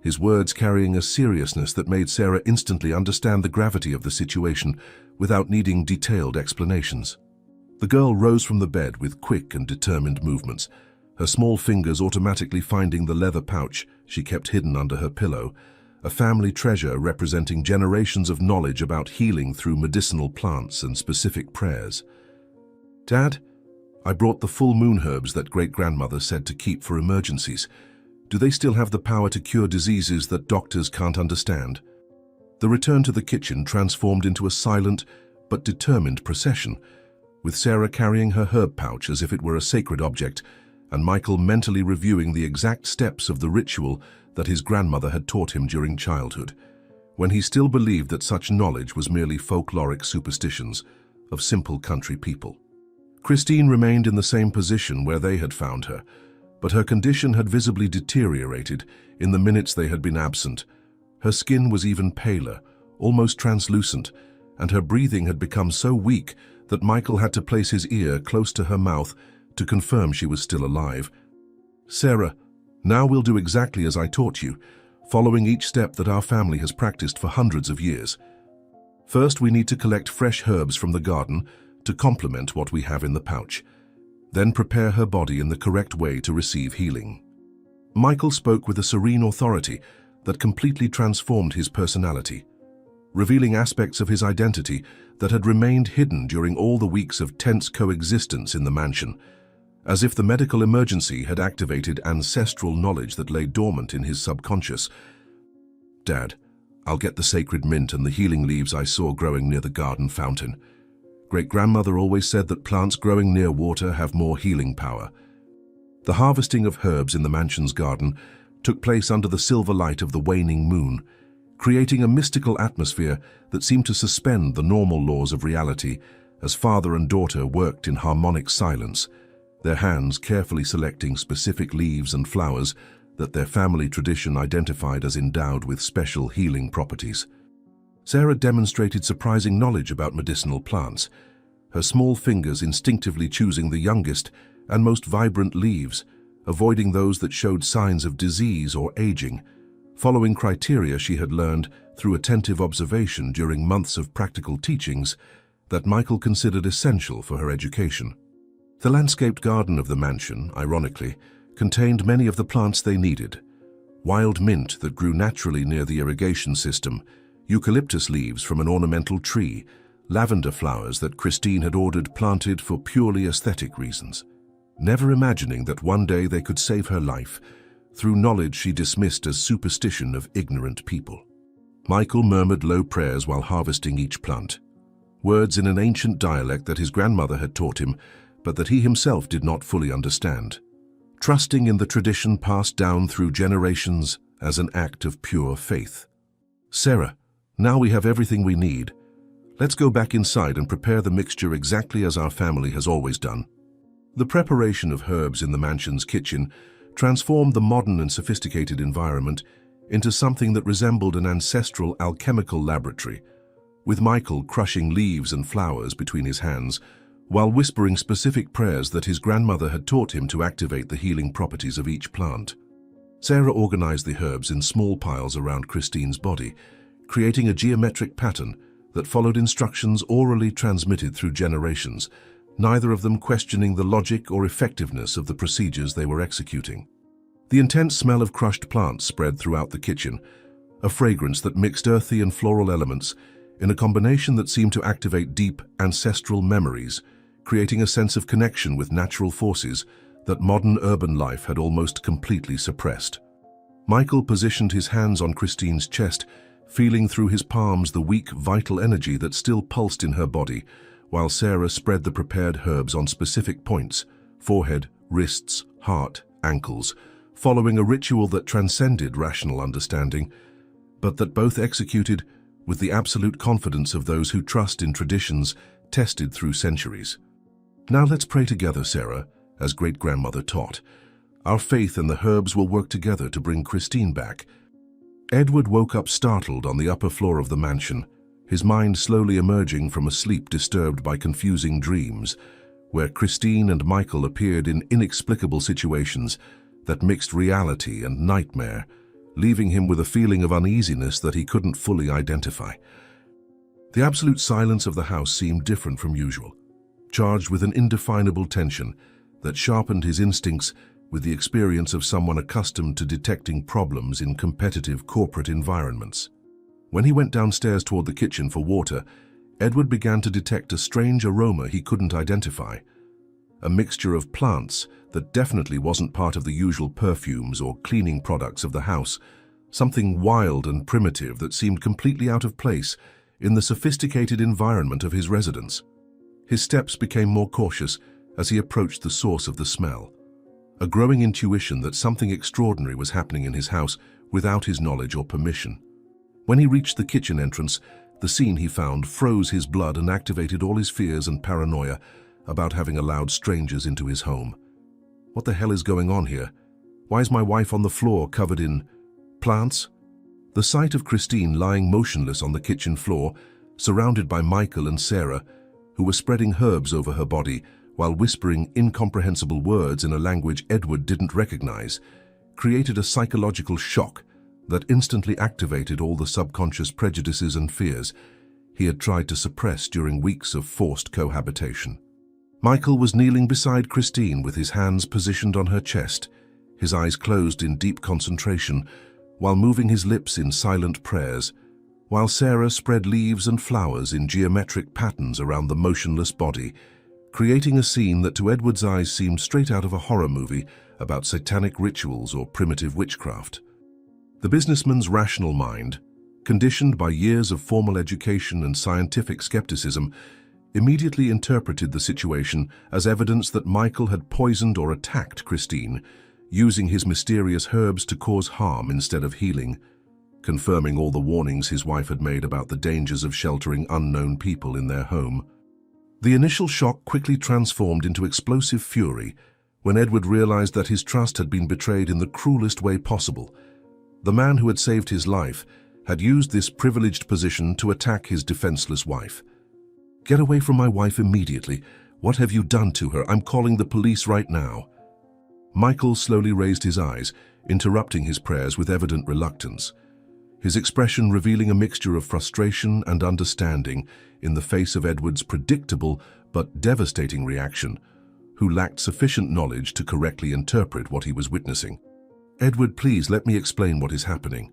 his words carrying a seriousness that made Sarah instantly understand the gravity of the situation without needing detailed explanations. The girl rose from the bed with quick and determined movements, her small fingers automatically finding the leather pouch she kept hidden under her pillow, a family treasure representing generations of knowledge about healing through medicinal plants and specific prayers. "Dad, I brought the full moon herbs that great-grandmother said to keep for emergencies. Do they still have the power to cure diseases that doctors can't understand?" The return to the kitchen transformed into a silent but determined procession, with Sarah carrying her herb pouch as if it were a sacred object, and Michael mentally reviewing the exact steps of the ritual that his grandmother had taught him during childhood, when he still believed that such knowledge was merely folkloric superstitions of simple country people. Christine remained in the same position where they had found her, but her condition had visibly deteriorated in the minutes they had been absent. Her skin was even paler, almost translucent, and her breathing had become so weak that Michael had to place his ear close to her mouth to confirm she was still alive. "Sarah, now we'll do exactly as I taught you, following each step that our family has practiced for hundreds of years. First, we need to collect fresh herbs from the garden to complement what we have in the pouch. Then prepare her body in the correct way to receive healing." Michael spoke with a serene authority that completely transformed his personality, revealing aspects of his identity that had remained hidden during all the weeks of tense coexistence in the mansion, as if the medical emergency had activated ancestral knowledge that lay dormant in his subconscious. "Dad, I'll get the sacred mint and the healing leaves I saw growing near the garden fountain. Great-grandmother always said that plants growing near water have more healing power." The harvesting of herbs in the mansion's garden took place under the silver light of the waning moon, creating a mystical atmosphere that seemed to suspend the normal laws of reality as father and daughter worked in harmonic silence, their hands carefully selecting specific leaves and flowers that their family tradition identified as endowed with special healing properties. Sarah demonstrated surprising knowledge about medicinal plants, her small fingers instinctively choosing the youngest and most vibrant leaves, avoiding those that showed signs of disease or aging, following criteria she had learned through attentive observation during months of practical teachings that Michael considered essential for her education. The landscaped garden of the mansion, ironically, contained many of the plants they needed: wild mint that grew naturally near the irrigation system, eucalyptus leaves from an ornamental tree, lavender flowers that Christine had ordered planted for purely aesthetic reasons. never imagining that one day they could save her life through knowledge she dismissed as superstition of ignorant people. Michael murmured low prayers while harvesting each plant, words in an ancient dialect that his grandmother had taught him, but that he himself did not fully understand, trusting in the tradition passed down through generations as an act of pure faith. "Sarah, now we have everything we need. Let's go back inside and prepare the mixture exactly as our family has always done." The preparation of herbs in the mansion's kitchen transformed the modern and sophisticated environment into something that resembled an ancestral alchemical laboratory, with Michael crushing leaves and flowers between his hands, while whispering specific prayers that his grandmother had taught him to activate the healing properties of each plant. Sarah organized the herbs in small piles around Christine's body, creating a geometric pattern that followed instructions orally transmitted through generations, neither of them questioning the logic or effectiveness of the procedures they were executing. The intense smell of crushed plants spread throughout the kitchen, a fragrance that mixed earthy and floral elements in a combination that seemed to activate deep ancestral memories, creating a sense of connection with natural forces that modern urban life had almost completely suppressed. Michael positioned his hands on Christine's chest, feeling through his palms the weak, vital energy that still pulsed in her body, while Sarah spread the prepared herbs on specific points: forehead, wrists, heart, ankles, following a ritual that transcended rational understanding, but that both executed with the absolute confidence of those who trust in traditions tested through centuries. "Now let's pray together, Sarah, as great-grandmother taught. Our faith and the herbs will work together to bring Christine back." Edward woke up startled on the upper floor of the mansion, his mind slowly emerging from a sleep disturbed by confusing dreams, where Christine and Michael appeared in inexplicable situations that mixed reality and nightmare, leaving him with a feeling of uneasiness that he couldn't fully identify. The absolute silence of the house seemed different from usual, charged with an indefinable tension that sharpened his instincts with the experience of someone accustomed to detecting problems in competitive corporate environments. When he went downstairs toward the kitchen for water, Edward began to detect a strange aroma he couldn't identify, a mixture of plants that definitely wasn't part of the usual perfumes or cleaning products of the house, something wild and primitive that seemed completely out of place in the sophisticated environment of his residence. His steps became more cautious as he approached the source of the smell, a growing intuition that something extraordinary was happening in his house without his knowledge or permission. When he reached the kitchen entrance, the scene he found froze his blood and activated all his fears and paranoia about having allowed strangers into his home. What the hell is going on here? Why is my wife on the floor covered in plants? The sight of Christine lying motionless on the kitchen floor, surrounded by Michael and Sarah, who were spreading herbs over her body while whispering incomprehensible words in a language Edward didn't recognize, created a psychological shock that instantly activated all the subconscious prejudices and fears he had tried to suppress during weeks of forced cohabitation. Michael was kneeling beside Christine with his hands positioned on her chest, his eyes closed in deep concentration, while moving his lips in silent prayers, while Sarah spread leaves and flowers in geometric patterns around the motionless body, creating a scene that to Edward's eyes seemed straight out of a horror movie about satanic rituals or primitive witchcraft. The businessman's rational mind, conditioned by years of formal education and scientific skepticism, immediately interpreted the situation as evidence that Michael had poisoned or attacked Christine, using his mysterious herbs to cause harm instead of healing, confirming all the warnings his wife had made about the dangers of sheltering unknown people in their home. The initial shock quickly transformed into explosive fury when Edward realized that his trust had been betrayed in the cruelest way possible. The man who had saved his life had used this privileged position to attack his defenseless wife. "Get away from my wife immediately. What have you done to her? I'm calling the police right now." Michael slowly raised his eyes, interrupting his prayers with evident reluctance, his expression revealing a mixture of frustration and understanding in the face of Edward's predictable but devastating reaction, who lacked sufficient knowledge to correctly interpret what he was witnessing. "Edward, please let me explain what is happening.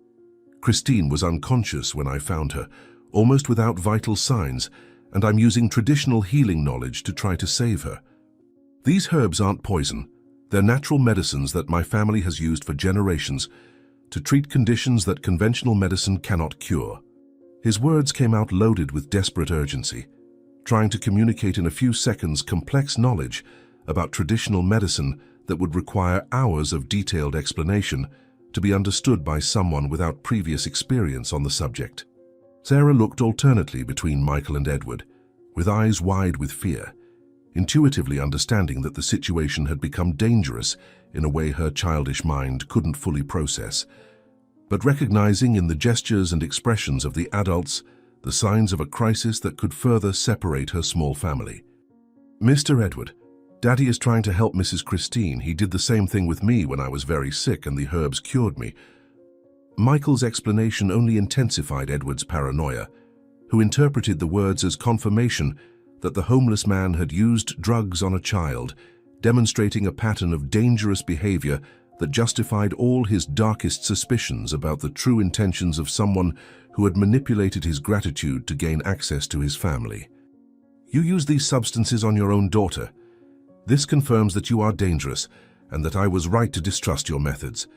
Christine was unconscious when I found her, almost without vital signs, and I'm using traditional healing knowledge to try to save her." These herbs aren't poison. They're natural medicines that my family has used for generations to treat conditions that conventional medicine cannot cure. His words came out loaded with desperate urgency, trying to communicate in a few seconds complex knowledge about traditional medicine that would require hours of detailed explanation to be understood by someone without previous experience on the subject. Sarah looked alternately between Michael and Edward, with eyes wide with fear, intuitively understanding that the situation had become dangerous in a way her childish mind couldn't fully process, but recognizing in the gestures and expressions of the adults the signs of a crisis that could further separate her small family. "Mr. Edward, Daddy is trying to help Mrs. Christine. He did the same thing with me when I was very sick and the herbs cured me." Michael's explanation only intensified Edward's paranoia, who interpreted the words as confirmation that the homeless man had used drugs on a child, demonstrating a pattern of dangerous behavior that justified all his darkest suspicions about the true intentions of someone who had manipulated his gratitude to gain access to his family. "You use these substances on your own daughter. This confirms that you are dangerous and that I was right to distrust your methods.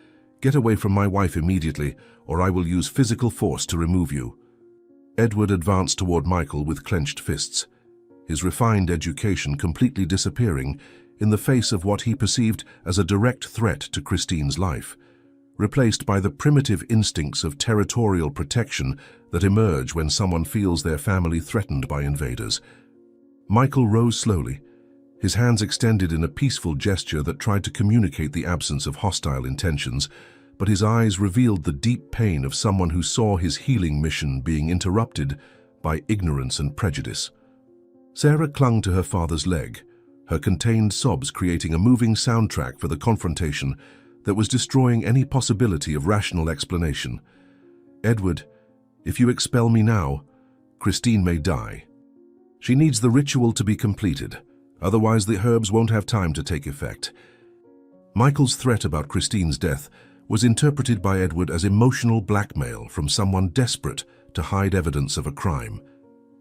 Get away from my wife immediately, or I will use physical force to remove you." Edward advanced toward Michael with clenched fists, his refined education completely disappearing in the face of what he perceived as a direct threat to Christine's life, replaced by the primitive instincts of territorial protection that emerge when someone feels their family threatened by invaders. Michael rose slowly, his hands extended in a peaceful gesture that tried to communicate the absence of hostile intentions, but his eyes revealed the deep pain of someone who saw his healing mission being interrupted by ignorance and prejudice. Sarah clung to her father's leg, her contained sobs creating a moving soundtrack for the confrontation that was destroying any possibility of rational explanation. "Edward, if you expel me now, Christine may die. She needs the ritual to be completed, otherwise the herbs won't have time to take effect." Michael's threat about Christine's death was interpreted by Edward as emotional blackmail from someone desperate to hide evidence of a crime,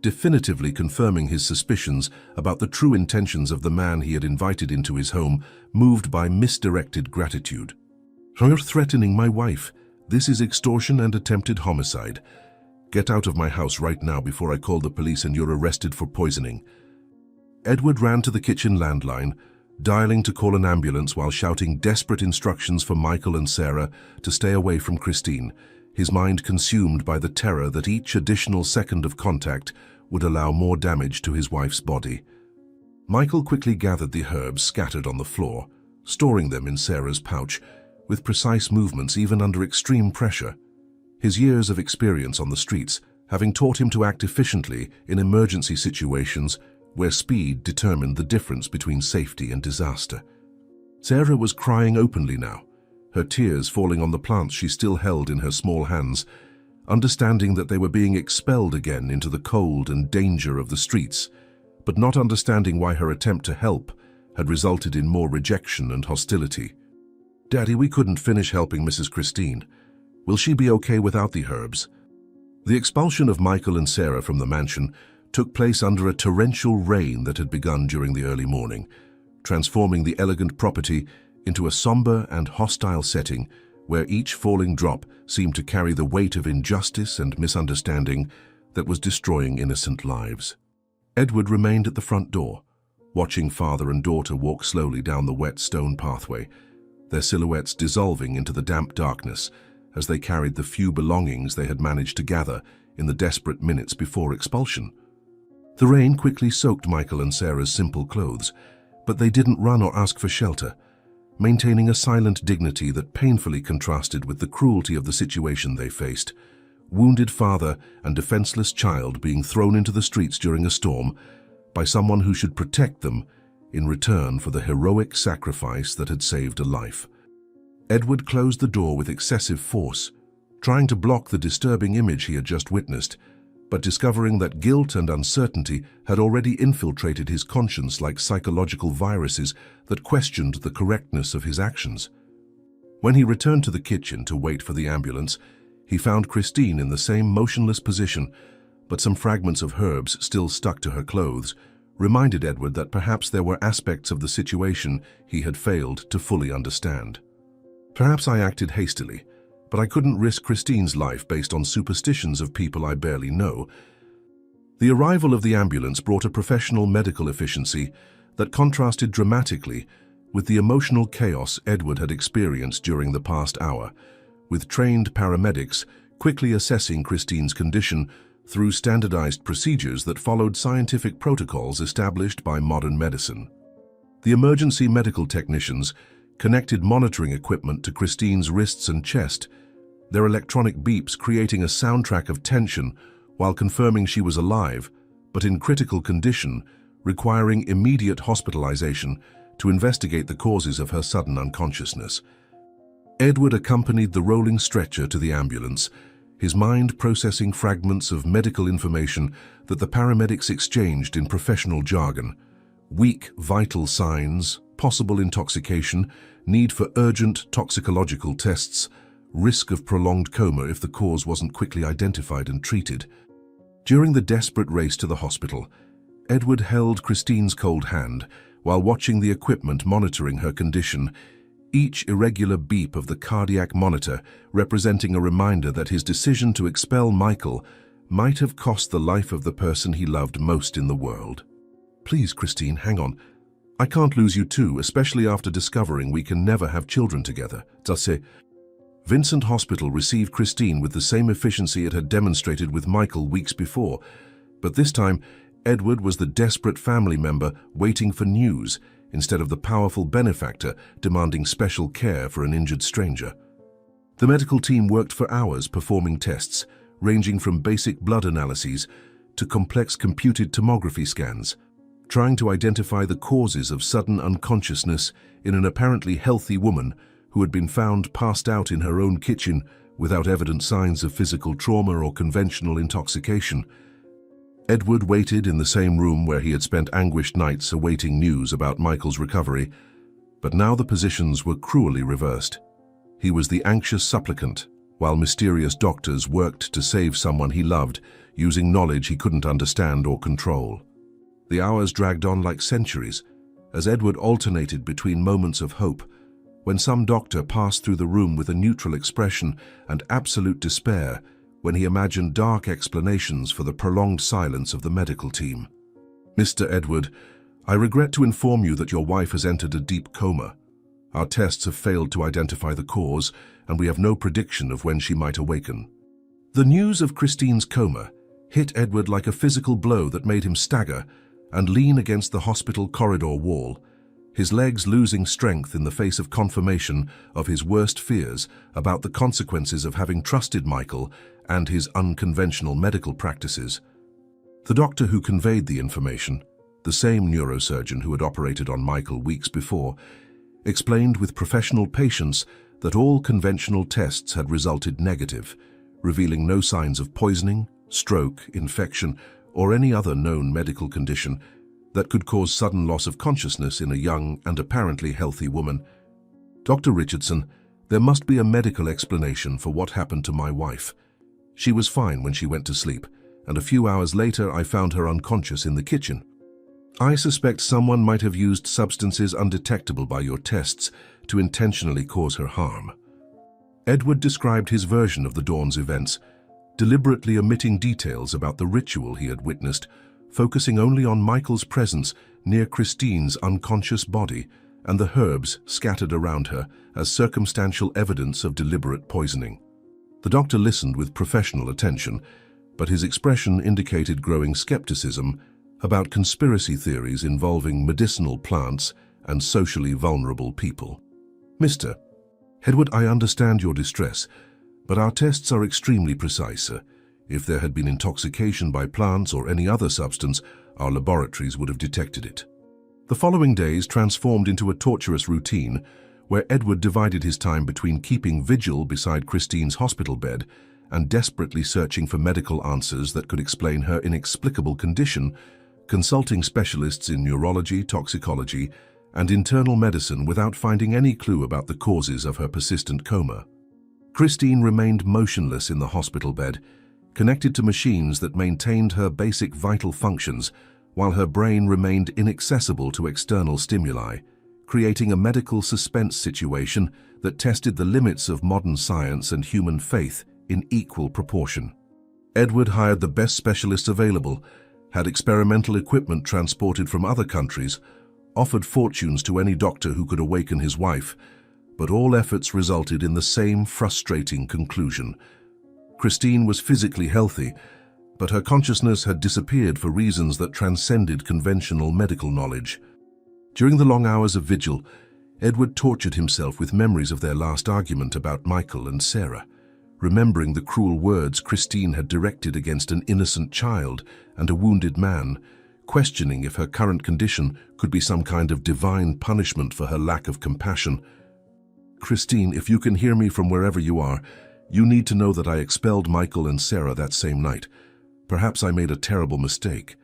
definitively confirming his suspicions about the true intentions of the man he had invited into his home, moved by misdirected gratitude. "You're threatening my wife. This is extortion and attempted homicide. Get out of my house right now before I call the police and you're arrested for poisoning." Edward ran to the kitchen landline, dialing to call an ambulance while shouting desperate instructions for Michael and Sarah to stay away from Christine, his mind consumed by the terror that each additional second of contact would allow more damage to his wife's body. Michael quickly gathered the herbs scattered on the floor, storing them in Sarah's pouch, with precise movements even under extreme pressure. His years of experience on the streets having taught him to act efficiently in emergency situations where speed determined the difference between safety and disaster. Sarah was crying openly now, her tears falling on the plants she still held in her small hands, understanding that they were being expelled again into the cold and danger of the streets, but not understanding why her attempt to help had resulted in more rejection and hostility. "Daddy, we couldn't finish helping Mrs. Christine. Will she be okay without the herbs?" The expulsion of Michael and Sarah from the mansion took place under a torrential rain that had begun during the early morning, transforming the elegant property into a somber and hostile setting where each falling drop seemed to carry the weight of injustice and misunderstanding that was destroying innocent lives. Edward remained at the front door, watching father and daughter walk slowly down the wet stone pathway, their silhouettes dissolving into the damp darkness as they carried the few belongings they had managed to gather in the desperate minutes before expulsion. The rain quickly soaked Michael and Sarah's simple clothes, but they didn't run or ask for shelter, maintaining a silent dignity that painfully contrasted with the cruelty of the situation they faced. Wounded father and defenseless child being thrown into the streets during a storm by someone who should protect them in return for the heroic sacrifice that had saved a life. Edward closed the door with excessive force, trying to block the disturbing image he had just witnessed, but discovering that guilt and uncertainty had already infiltrated his conscience like psychological viruses that questioned the correctness of his actions. When he returned to the kitchen to wait for the ambulance, he found Christine in the same motionless position, but some fragments of herbs still stuck to her clothes, reminded Edward that perhaps there were aspects of the situation he had failed to fully understand. Perhaps I acted hastily, but I couldn't risk Christine's life based on superstitions of people I barely know. The arrival of the ambulance brought a professional medical efficiency that contrasted dramatically with the emotional chaos Edward had experienced during the past hour, with trained paramedics quickly assessing Christine's condition through standardized procedures that followed scientific protocols established by modern medicine. The emergency medical technicians connected monitoring equipment to Christine's wrists and chest, their electronic beeps creating a soundtrack of tension while confirming she was alive, but in critical condition, requiring immediate hospitalization to investigate the causes of her sudden unconsciousness. Edward accompanied the rolling stretcher to the ambulance, his mind processing fragments of medical information that the paramedics exchanged in professional jargon. Weak vital signs, possible intoxication, need for urgent toxicological tests, risk of prolonged coma if the cause wasn't quickly identified and treated. During the desperate race to the hospital, Edward held Christine's cold hand while watching the equipment monitoring her condition, each irregular beep of the cardiac monitor representing a reminder that his decision to expel Michael might have cost the life of the person he loved most in the world. "Please, Christine, hang on. I can't lose you too, especially after discovering we can never have children together." Vincent Hospital received Christine with the same efficiency it had demonstrated with Michael weeks before, but this time Edward was the desperate family member waiting for news instead of the powerful benefactor demanding special care for an injured stranger. The medical team worked for hours performing tests, ranging from basic blood analyses to complex computed tomography scans, trying to identify the causes of sudden unconsciousness in an apparently healthy woman who had been found passed out in her own kitchen without evident signs of physical trauma or conventional intoxication. Edward waited in the same room where he had spent anguished nights awaiting news about Michael's recovery, but now the positions were cruelly reversed. He was the anxious supplicant, while mysterious doctors worked to save someone he loved using knowledge he couldn't understand or control. The hours dragged on like centuries, as Edward alternated between moments of hope, when some doctor passed through the room with a neutral expression, and absolute despair when he imagined dark explanations for the prolonged silence of the medical team. "Mr. Edward, I regret to inform you that your wife has entered a deep coma. Our tests have failed to identify the cause, and we have no prediction of when she might awaken." The news of Christine's coma hit Edward like a physical blow that made him stagger and lean against the hospital corridor wall, his legs losing strength in the face of confirmation of his worst fears about the consequences of having trusted Michael and his unconventional medical practices. The doctor who conveyed the information, the same neurosurgeon who had operated on Michael weeks before, explained with professional patience that all conventional tests had resulted negative, revealing no signs of poisoning, stroke, infection, or any other known medical condition that could cause sudden loss of consciousness in a young and apparently healthy woman. "Dr. Richardson, there must be a medical explanation for what happened to my wife. She was fine when she went to sleep, and a few hours later I found her unconscious in the kitchen. I suspect someone might have used substances undetectable by your tests to intentionally cause her harm." Edward described his version of the dawn's events, deliberately omitting details about the ritual he had witnessed, focusing only on Michael's presence near Christine's unconscious body and the herbs scattered around her as circumstantial evidence of deliberate poisoning. The doctor listened with professional attention, but his expression indicated growing skepticism about conspiracy theories involving medicinal plants and socially vulnerable people. "Mr. Edward, I understand your distress, but our tests are extremely precise. If there had been intoxication by plants or any other substance, our laboratories would have detected it." The following days transformed into a torturous routine where Edward divided his time between keeping vigil beside Christine's hospital bed and desperately searching for medical answers that could explain her inexplicable condition, consulting specialists in neurology, toxicology, and internal medicine without finding any clue about the causes of her persistent coma. Christine remained motionless in the hospital bed, connected to machines that maintained her basic vital functions, while her brain remained inaccessible to external stimuli, creating a medical suspense situation that tested the limits of modern science and human faith in equal proportion. Edward hired the best specialists available, had experimental equipment transported from other countries, offered fortunes to any doctor who could awaken his wife, but all efforts resulted in the same frustrating conclusion. Christine was physically healthy, but her consciousness had disappeared for reasons that transcended conventional medical knowledge. During the long hours of vigil, Edward tortured himself with memories of their last argument about Michael and Sarah, remembering the cruel words Christine had directed against an innocent child and a wounded man, questioning if her current condition could be some kind of divine punishment for her lack of compassion. "Christine, if you can hear me from wherever you are, you need to know that I expelled Michael and Sarah that same night. Perhaps I made a terrible mistake."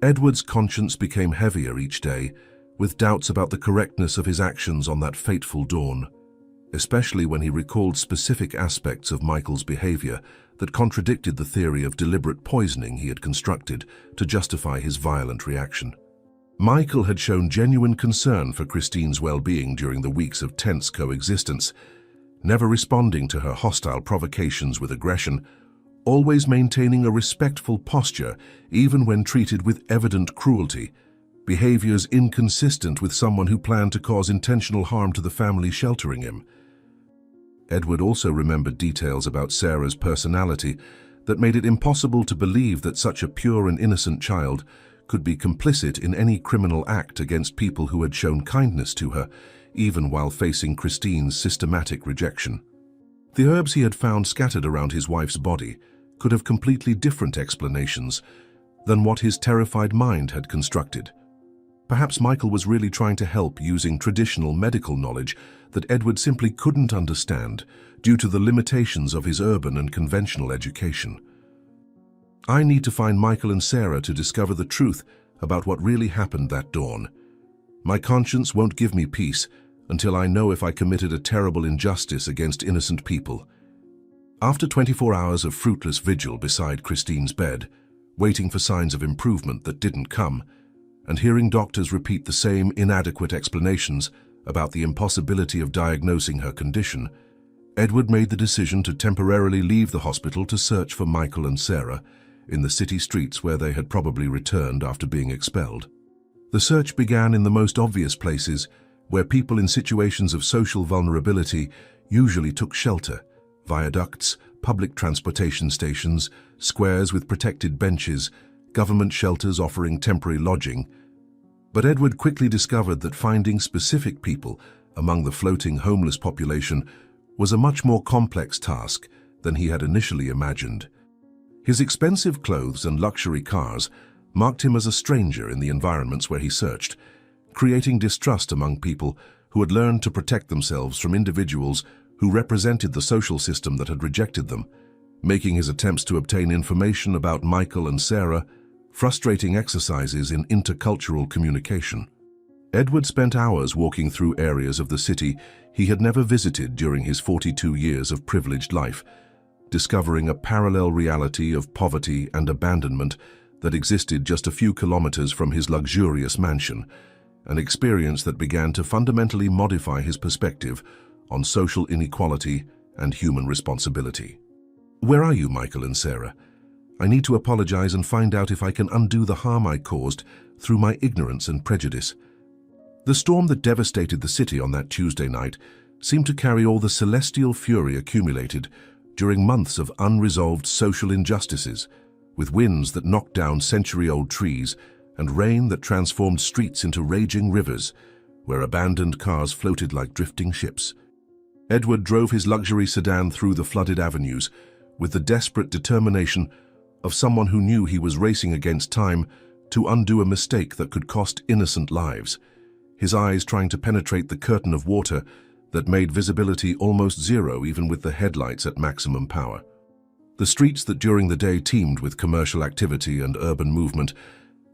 Edward's conscience became heavier each day, with doubts about the correctness of his actions on that fateful dawn, especially when he recalled specific aspects of Michael's behavior that contradicted the theory of deliberate poisoning he had constructed to justify his violent reaction. Michael had shown genuine concern for Christine's well-being during the weeks of tense coexistence, never responding to her hostile provocations with aggression, always maintaining a respectful posture even when treated with evident cruelty, behaviors inconsistent with someone who planned to cause intentional harm to the family sheltering him. Edward also remembered details about Sarah's personality that made it impossible to believe that such a pure and innocent child could be complicit in any criminal act against people who had shown kindness to her, even while facing Christine's systematic rejection. The herbs he had found scattered around his wife's body could have completely different explanations than what his terrified mind had constructed. Perhaps Michael was really trying to help using traditional medical knowledge that Edward simply couldn't understand due to the limitations of his urban and conventional education. "I need to find Michael and Sarah to discover the truth about what really happened that dawn. My conscience won't give me peace until I know if I committed a terrible injustice against innocent people." After 24 hours of fruitless vigil beside Christine's bed, waiting for signs of improvement that didn't come, and hearing doctors repeat the same inadequate explanations about the impossibility of diagnosing her condition, Edward made the decision to temporarily leave the hospital to search for Michael and Sarah in the city streets where they had probably returned after being expelled. The search began in the most obvious places where people in situations of social vulnerability usually took shelter: viaducts, public transportation stations, squares with protected benches, government shelters offering temporary lodging. But Edward quickly discovered that finding specific people among the floating homeless population was a much more complex task than he had initially imagined. His expensive clothes and luxury cars marked him as a stranger in the environments where he searched, creating distrust among people who had learned to protect themselves from individuals who represented the social system that had rejected them, making his attempts to obtain information about Michael and Sarah frustrating exercises in intercultural communication. Edward spent hours walking through areas of the city he had never visited during his 42 years of privileged life, discovering a parallel reality of poverty and abandonment that existed just a few kilometers from his luxurious mansion, an experience that began to fundamentally modify his perspective on social inequality and human responsibility. "Where are you, Michael and Sarah? I need to apologize and find out if I can undo the harm I caused through my ignorance and prejudice." The storm that devastated the city on that Tuesday night seemed to carry all the celestial fury accumulated during months of unresolved social injustices, with winds that knocked down century-old trees and rain that transformed streets into raging rivers, where abandoned cars floated like drifting ships. Edward drove his luxury sedan through the flooded avenues with the desperate determination of someone who knew he was racing against time to undo a mistake that could cost innocent lives, his eyes trying to penetrate the curtain of water that made visibility almost zero even with the headlights at maximum power. The streets that during the day teemed with commercial activity and urban movement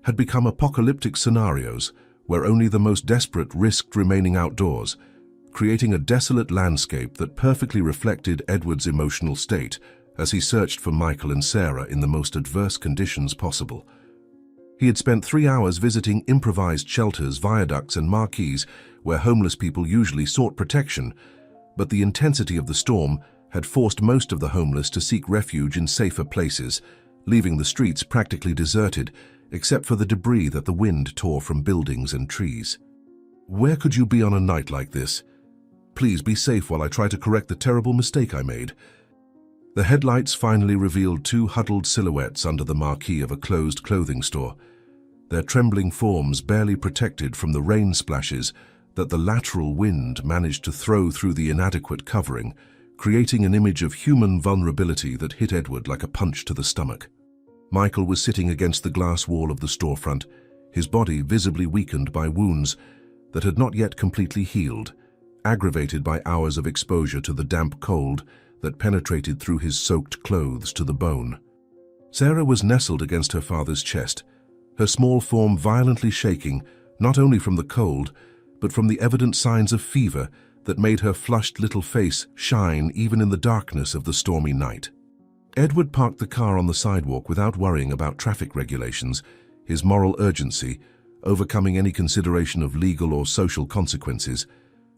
had become apocalyptic scenarios where only the most desperate risked remaining outdoors, creating a desolate landscape that perfectly reflected Edward's emotional state as he searched for Michael and Sarah in the most adverse conditions possible. He had spent 3 hours visiting improvised shelters, viaducts and marquees where homeless people usually sought protection, but the intensity of the storm had forced most of the homeless to seek refuge in safer places, leaving the streets practically deserted, except for the debris that the wind tore from buildings and trees. "Where could you be on a night like this? Please be safe while I try to correct the terrible mistake I made." The headlights finally revealed 2 huddled silhouettes under the marquee of a closed clothing store, their trembling forms barely protected from the rain splashes that the lateral wind managed to throw through the inadequate covering, creating an image of human vulnerability that hit Edward like a punch to the stomach. Michael was sitting against the glass wall of the storefront, his body visibly weakened by wounds that had not yet completely healed, aggravated by hours of exposure to the damp cold that penetrated through his soaked clothes to the bone. Sarah was nestled against her father's chest, her small form violently shaking, not only from the cold, but from the evident signs of fever that made her flushed little face shine even in the darkness of the stormy night. Edward parked the car on the sidewalk without worrying about traffic regulations, his moral urgency overcoming any consideration of legal or social consequences,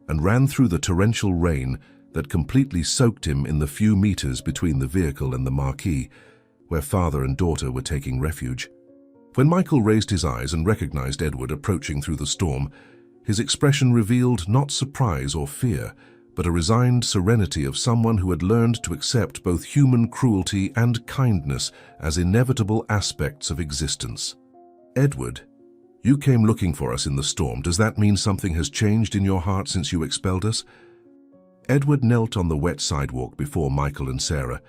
and ran through the torrential rain that completely soaked him in the few meters between the vehicle and the marquee, where father and daughter were taking refuge. When Michael raised his eyes and recognized Edward approaching through the storm, his expression revealed not surprise or fear, but a resigned serenity of someone who had learned to accept both human cruelty and kindness as inevitable aspects of existence. "Edward, you came looking for us in the storm. Does that mean something has changed in your heart since you expelled us?" Edward knelt on the wet sidewalk before Michael and Sarah,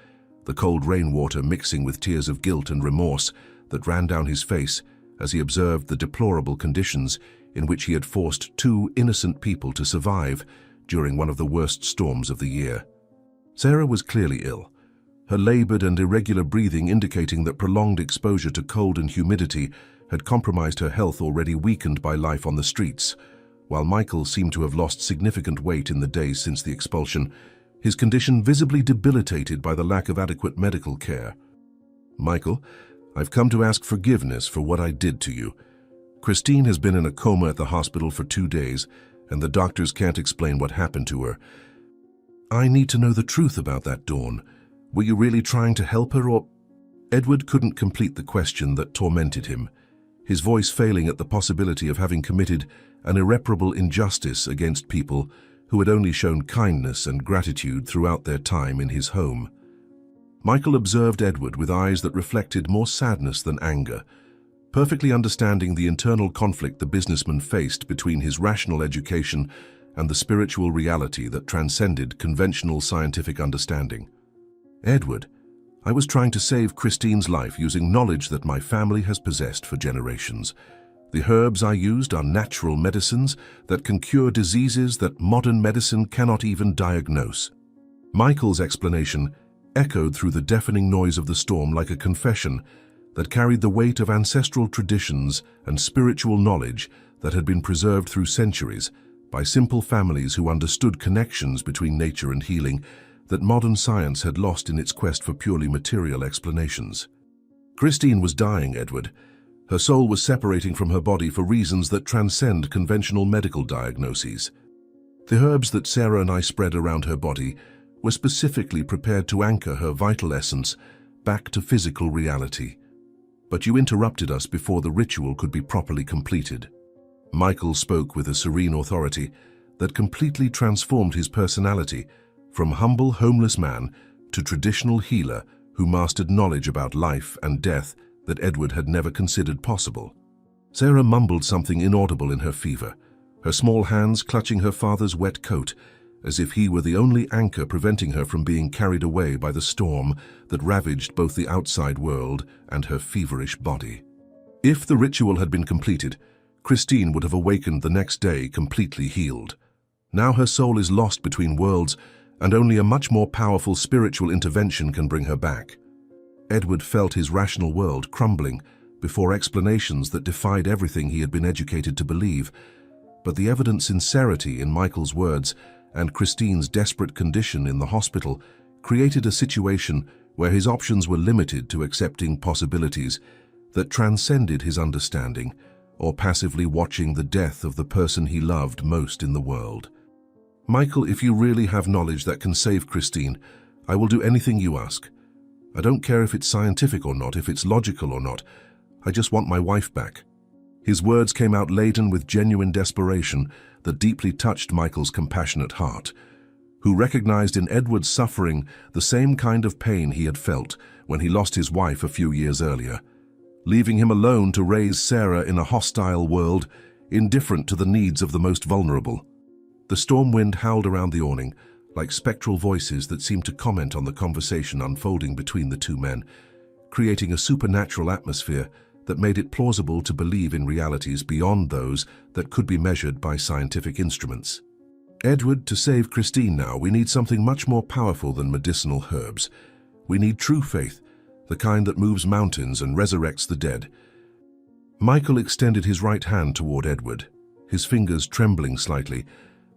the cold rainwater mixing with tears of guilt and remorse that ran down his face as he observed the deplorable conditions in which he had forced 2 innocent people to survive during one of the worst storms of the year. Sarah was clearly ill, her labored and irregular breathing indicating that prolonged exposure to cold and humidity had compromised her health already weakened by life on the streets, while Michael seemed to have lost significant weight in the days since the expulsion, his condition visibly debilitated by the lack of adequate medical care. "Michael, I've come to ask forgiveness for what I did to you. Christine has been in a coma at the hospital for 2 days, and the doctors can't explain what happened to her. I need to know the truth about that, Dawn. Were you really trying to help her, or—" Edward couldn't complete the question that tormented him, his voice failing at the possibility of having committed an irreparable injustice against people who had only shown kindness and gratitude throughout their time in his home. Michael observed Edward with eyes that reflected more sadness than anger, perfectly understanding the internal conflict the businessman faced between his rational education and the spiritual reality that transcended conventional scientific understanding. "Edward, I was trying to save Christine's life using knowledge that my family has possessed for generations. The herbs I used are natural medicines that can cure diseases that modern medicine cannot even diagnose." Michael's explanation echoed through the deafening noise of the storm like a confession that carried the weight of ancestral traditions and spiritual knowledge that had been preserved through centuries by simple families who understood connections between nature and healing that modern science had lost in its quest for purely material explanations. "Christine was dying, Edward. Her soul was separating from her body for reasons that transcend conventional medical diagnoses. The herbs that Sarah and I spread around her body were specifically prepared to anchor her vital essence back to physical reality. But you interrupted us before the ritual could be properly completed." Michael spoke with a serene authority that completely transformed his personality from humble homeless man to traditional healer who mastered knowledge about life and death that Edward had never considered possible. Sarah mumbled something inaudible in her fever, her small hands clutching her father's wet coat, as if he were the only anchor preventing her from being carried away by the storm that ravaged both the outside world and her feverish body. If the ritual had been completed, Christine would have awakened the next day completely healed. Now her soul is lost between worlds, and only a much more powerful spiritual intervention can bring her back. Edward felt his rational world crumbling before explanations that defied everything he had been educated to believe, but the evident sincerity in Michael's words and Christine's desperate condition in the hospital created a situation where his options were limited to accepting possibilities that transcended his understanding, or passively watching the death of the person he loved most in the world. "Michael, if you really have knowledge that can save Christine, I will do anything you ask. I don't care if it's scientific or not, if it's logical or not. I just want my wife back." His words came out laden with genuine desperation that deeply touched Michael's compassionate heart, who recognized in Edward's suffering the same kind of pain he had felt when he lost his wife a few years earlier, leaving him alone to raise Sarah in a hostile world, indifferent to the needs of the most vulnerable. The storm wind howled around the awning, like spectral voices that seemed to comment on the conversation unfolding between the two men, creating a supernatural atmosphere that made it plausible to believe in realities beyond those that could be measured by scientific instruments. "Edward, to save Christine now, we need something much more powerful than medicinal herbs. We need true faith, the kind that moves mountains and resurrects the dead." Michael extended his right hand toward Edward, his fingers trembling slightly,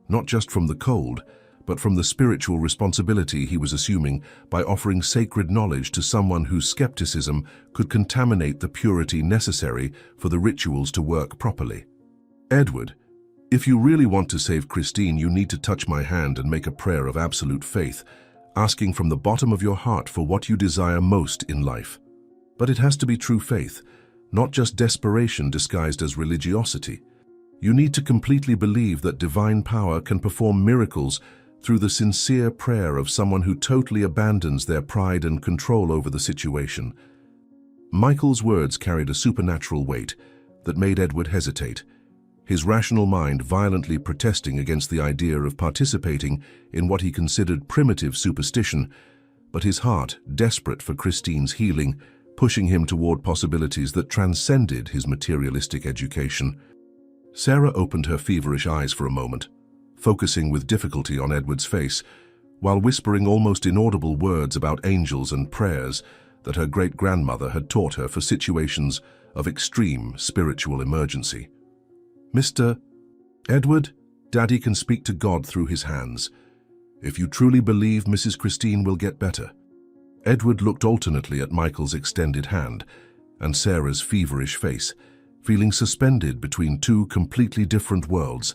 not just from the cold, but from the spiritual responsibility he was assuming by offering sacred knowledge to someone whose skepticism could contaminate the purity necessary for the rituals to work properly. "Edward, if you really want to save Christine, you need to touch my hand and make a prayer of absolute faith, asking from the bottom of your heart for what you desire most in life. But it has to be true faith, not just desperation disguised as religiosity. You need to completely believe that divine power can perform miracles through the sincere prayer of someone who totally abandons their pride and control over the situation." Michael's words carried a supernatural weight that made Edward hesitate, his rational mind violently protesting against the idea of participating in what he considered primitive superstition, but his heart, desperate for Christine's healing, pushing him toward possibilities that transcended his materialistic education. Sarah opened her feverish eyes for a moment, focusing with difficulty on Edward's face, while whispering almost inaudible words about angels and prayers that her great-grandmother had taught her for situations of extreme spiritual emergency. "Mr. Edward, Daddy can speak to God through his hands. If you truly believe Mrs. Christine will get better." Edward looked alternately at Michael's extended hand and Sarah's feverish face, feeling suspended between two completely different worlds,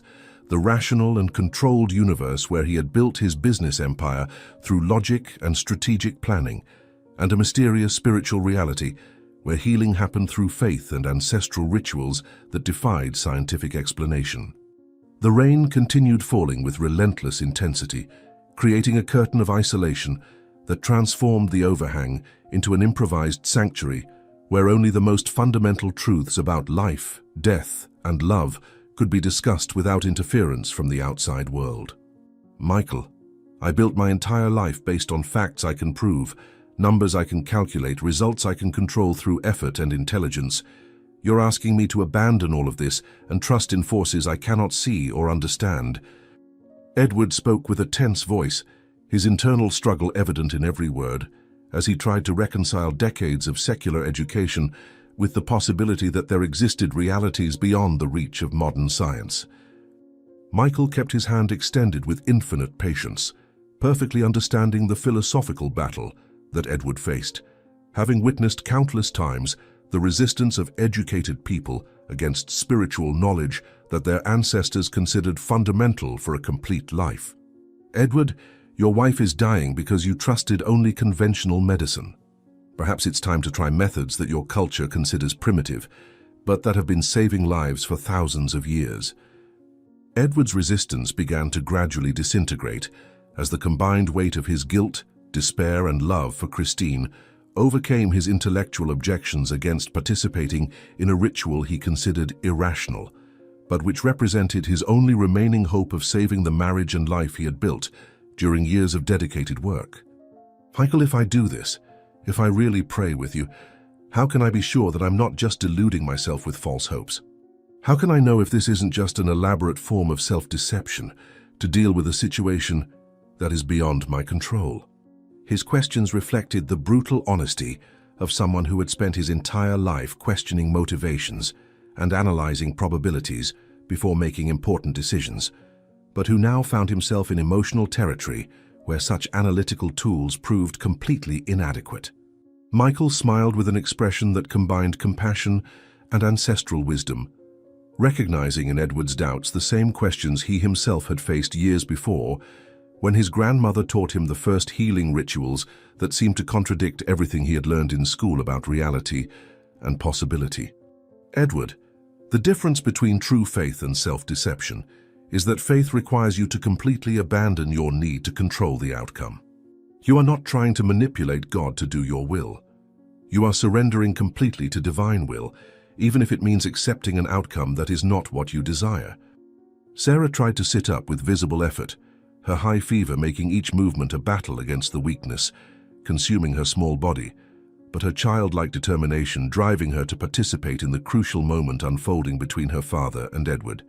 the rational and controlled universe where he had built his business empire through logic and strategic planning, and a mysterious spiritual reality where healing happened through faith and ancestral rituals that defied scientific explanation. The rain continued falling with relentless intensity, creating a curtain of isolation that transformed the overhang into an improvised sanctuary where only the most fundamental truths about life, death, and love could be discussed without interference from the outside world. "Michael, I built my entire life based on facts I can prove, numbers I can calculate, results I can control through effort and intelligence. You're asking me to abandon all of this and trust in forces I cannot see or understand." Edward spoke with a tense voice, his internal struggle evident in every word, as he tried to reconcile decades of secular education with the possibility that there existed realities beyond the reach of modern science. Michael kept his hand extended with infinite patience, perfectly understanding the philosophical battle that Edward faced, having witnessed countless times the resistance of educated people against spiritual knowledge that their ancestors considered fundamental for a complete life. "Edward, your wife is dying because you trusted only conventional medicine. Perhaps it's time to try methods that your culture considers primitive, but that have been saving lives for thousands of years." Edward's resistance began to gradually disintegrate as the combined weight of his guilt, despair, and love for Christine overcame his intellectual objections against participating in a ritual he considered irrational, but which represented his only remaining hope of saving the marriage and life he had built during years of dedicated work. "Michael, if I do this, if I really pray with you, how can I be sure that I'm not just deluding myself with false hopes? How can I know if this isn't just an elaborate form of self-deception to deal with a situation that is beyond my control?" His questions reflected the brutal honesty of someone who had spent his entire life questioning motivations and analyzing probabilities before making important decisions, but who now found himself in emotional territory where such analytical tools proved completely inadequate. Michael smiled with an expression that combined compassion and ancestral wisdom, recognizing in Edward's doubts the same questions he himself had faced years before when his grandmother taught him the first healing rituals that seemed to contradict everything he had learned in school about reality and possibility. Edward, the difference between true faith and self-deception is that faith requires you to completely abandon your need to control the outcome. You are not trying to manipulate God to do your will. You are surrendering completely to divine will, even if it means accepting an outcome that is not what you desire. Sarah tried to sit up with visible effort, her high fever making each movement a battle against the weakness, consuming her small body, but her childlike determination driving her to participate in the crucial moment unfolding between her father and Edward.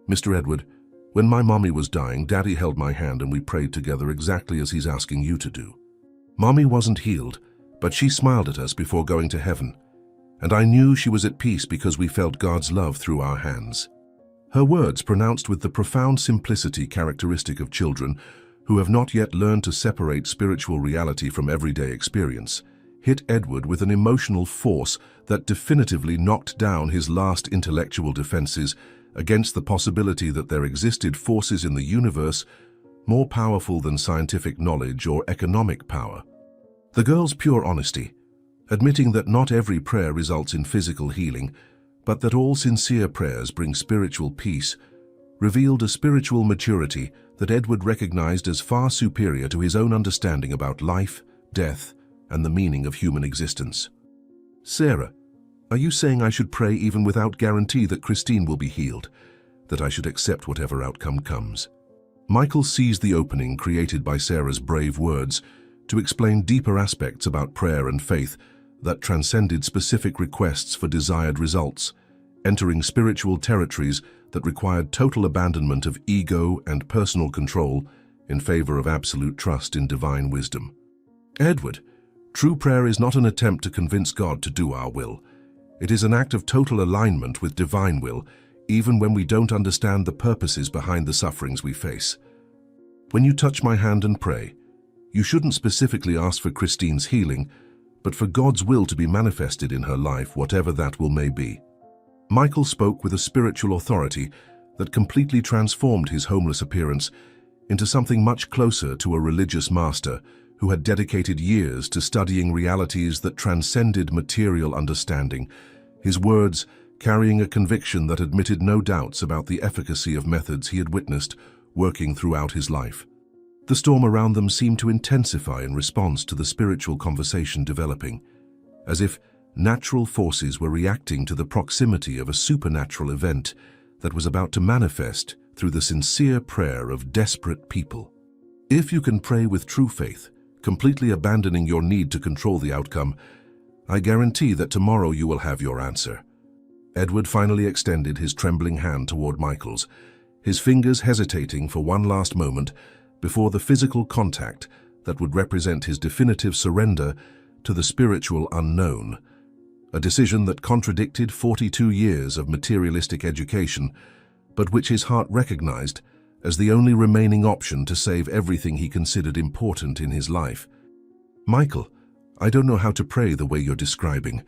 "Mr. Edward, when my mommy was dying, Daddy held my hand and we prayed together exactly as he's asking you to do. Mommy wasn't healed, but she smiled at us before going to heaven, and I knew she was at peace because we felt God's love through our hands." Her words, pronounced with the profound simplicity characteristic of children who have not yet learned to separate spiritual reality from everyday experience, hit Edward with an emotional force that definitively knocked down his last intellectual defenses against the possibility that there existed forces in the universe more powerful than scientific knowledge or economic power. The girl's pure honesty, admitting that not every prayer results in physical healing, but that all sincere prayers bring spiritual peace, revealed a spiritual maturity that Edward recognized as far superior to his own understanding about life, death, and the meaning of human existence. "Sarah, are you saying I should pray even without guarantee that Christine will be healed, that I should accept whatever outcome comes?" Michael seized the opening created by Sarah's brave words to explain deeper aspects about prayer and faith that transcended specific requests for desired results, entering spiritual territories that required total abandonment of ego and personal control in favor of absolute trust in divine wisdom. "Edward, true prayer is not an attempt to convince God to do our will. It is an act of total alignment with divine will, even when we don't understand the purposes behind the sufferings we face. When you touch my hand and pray, you shouldn't specifically ask for Christine's healing, but for God's will to be manifested in her life, whatever that will may be." Michael spoke with a spiritual authority that completely transformed his homeless appearance into something much closer to a religious master who had dedicated years to studying realities that transcended material understanding, his words carrying a conviction that admitted no doubts about the efficacy of methods he had witnessed working throughout his life. The storm around them seemed to intensify in response to the spiritual conversation developing, as if natural forces were reacting to the proximity of a supernatural event that was about to manifest through the sincere prayer of desperate people. If you can pray with true faith, completely abandoning your need to control the outcome, I guarantee that tomorrow you will have your answer. Edward finally extended his trembling hand toward Michael's, his fingers hesitating for one last moment before the physical contact that would represent his definitive surrender to the spiritual unknown, a decision that contradicted 42 years of materialistic education, but which his heart recognized as the only remaining option to save everything he considered important in his life. "Michael, I don't know how to pray the way you're describing.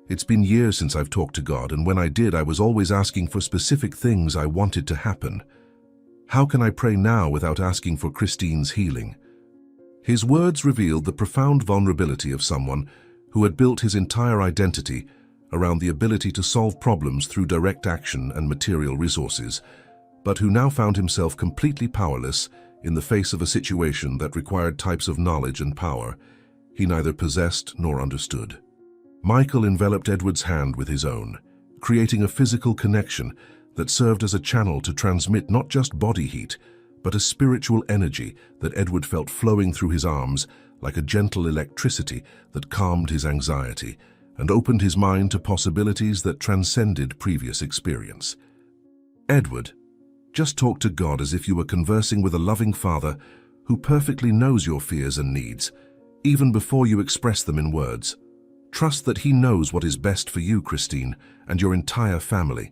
It's been years since I've talked to God, and when I did, I was always asking for specific things I wanted to happen. How can I pray now without asking for Christine's healing?" His words revealed the profound vulnerability of someone who had built his entire identity around the ability to solve problems through direct action and material resources, but who now found himself completely powerless in the face of a situation that required types of knowledge and power he neither possessed nor understood. Michael enveloped Edward's hand with his own, creating a physical connection that served as a channel to transmit not just body heat, but a spiritual energy that Edward felt flowing through his arms like a gentle electricity that calmed his anxiety and opened his mind to possibilities that transcended previous experience. "Edward, just talk to God as if you were conversing with a loving father who perfectly knows your fears and needs, even before you express them in words. Trust that he knows what is best for you, Christine, and your entire family."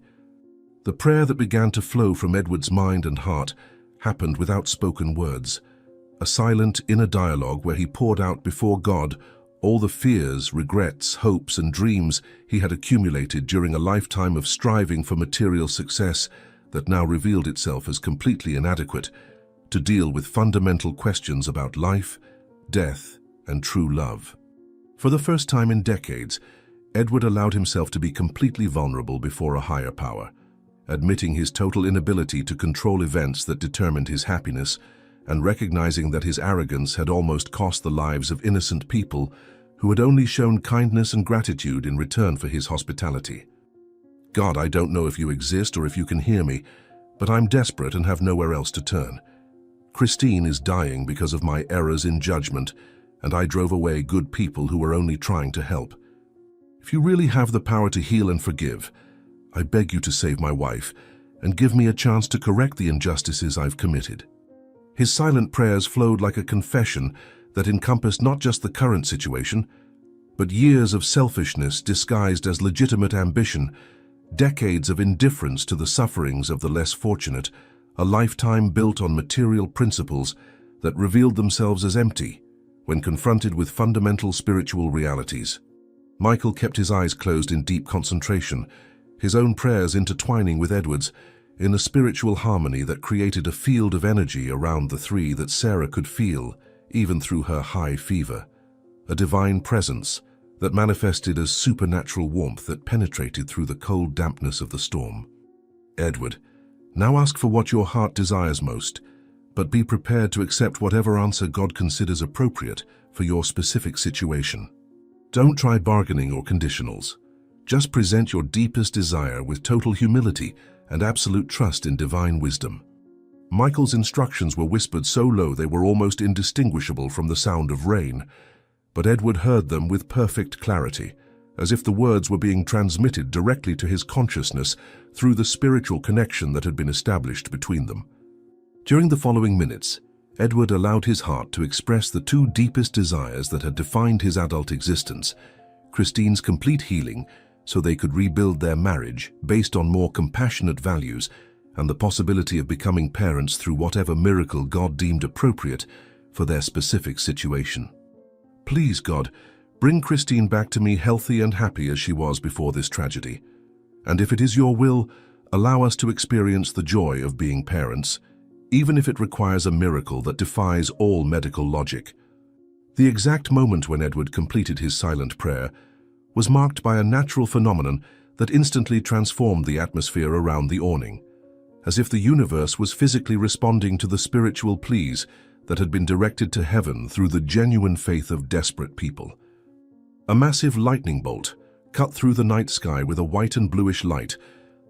The prayer that began to flow from Edward's mind and heart happened without spoken words, a silent inner dialogue where he poured out before God all the fears, regrets, hopes, and dreams he had accumulated during a lifetime of striving for material success that now revealed itself as completely inadequate to deal with fundamental questions about life, death, and true love. For the first time in decades, Edward allowed himself to be completely vulnerable before a higher power, admitting his total inability to control events that determined his happiness and recognizing that his arrogance had almost cost the lives of innocent people who had only shown kindness and gratitude in return for his hospitality. God, I don't know if you exist or if you can hear me, but I'm desperate and have nowhere else to turn. Christine is dying because of my errors in judgment, and I drove away good people who were only trying to help. If you really have the power to heal and forgive, I beg you to save my wife and give me a chance to correct the injustices I've committed. His silent prayers flowed like a confession that encompassed not just the current situation, but years of selfishness disguised as legitimate ambition, decades of indifference to the sufferings of the less fortunate, a lifetime built on material principles that revealed themselves as empty when confronted with fundamental spiritual realities. Michael kept his eyes closed in deep concentration, his own prayers intertwining with Edward's, in a spiritual harmony that created a field of energy around the three that Sarah could feel, even through her high fever. A divine presence that manifested as supernatural warmth that penetrated through the cold dampness of the storm. Edward, now ask for what your heart desires most, but be prepared to accept whatever answer God considers appropriate for your specific situation. Don't try bargaining or conditionals. Just present your deepest desire with total humility and absolute trust in divine wisdom. Michael's instructions were whispered so low they were almost indistinguishable from the sound of rain, but Edward heard them with perfect clarity, as if the words were being transmitted directly to his consciousness through the spiritual connection that had been established between them. During the following minutes, Edward allowed his heart to express the two deepest desires that had defined his adult existence: Christine's complete healing so they could rebuild their marriage based on more compassionate values, and the possibility of becoming parents through whatever miracle God deemed appropriate for their specific situation. Please, God, bring Christine back to me healthy and happy as she was before this tragedy. And if it is your will, allow us to experience the joy of being parents, even if it requires a miracle that defies all medical logic. The exact moment when Edward completed his silent prayer was marked by a natural phenomenon that instantly transformed the atmosphere around the awning, as if the universe was physically responding to the spiritual pleas that had been directed to heaven through the genuine faith of desperate people. A massive lightning bolt cut through the night sky with a white and bluish light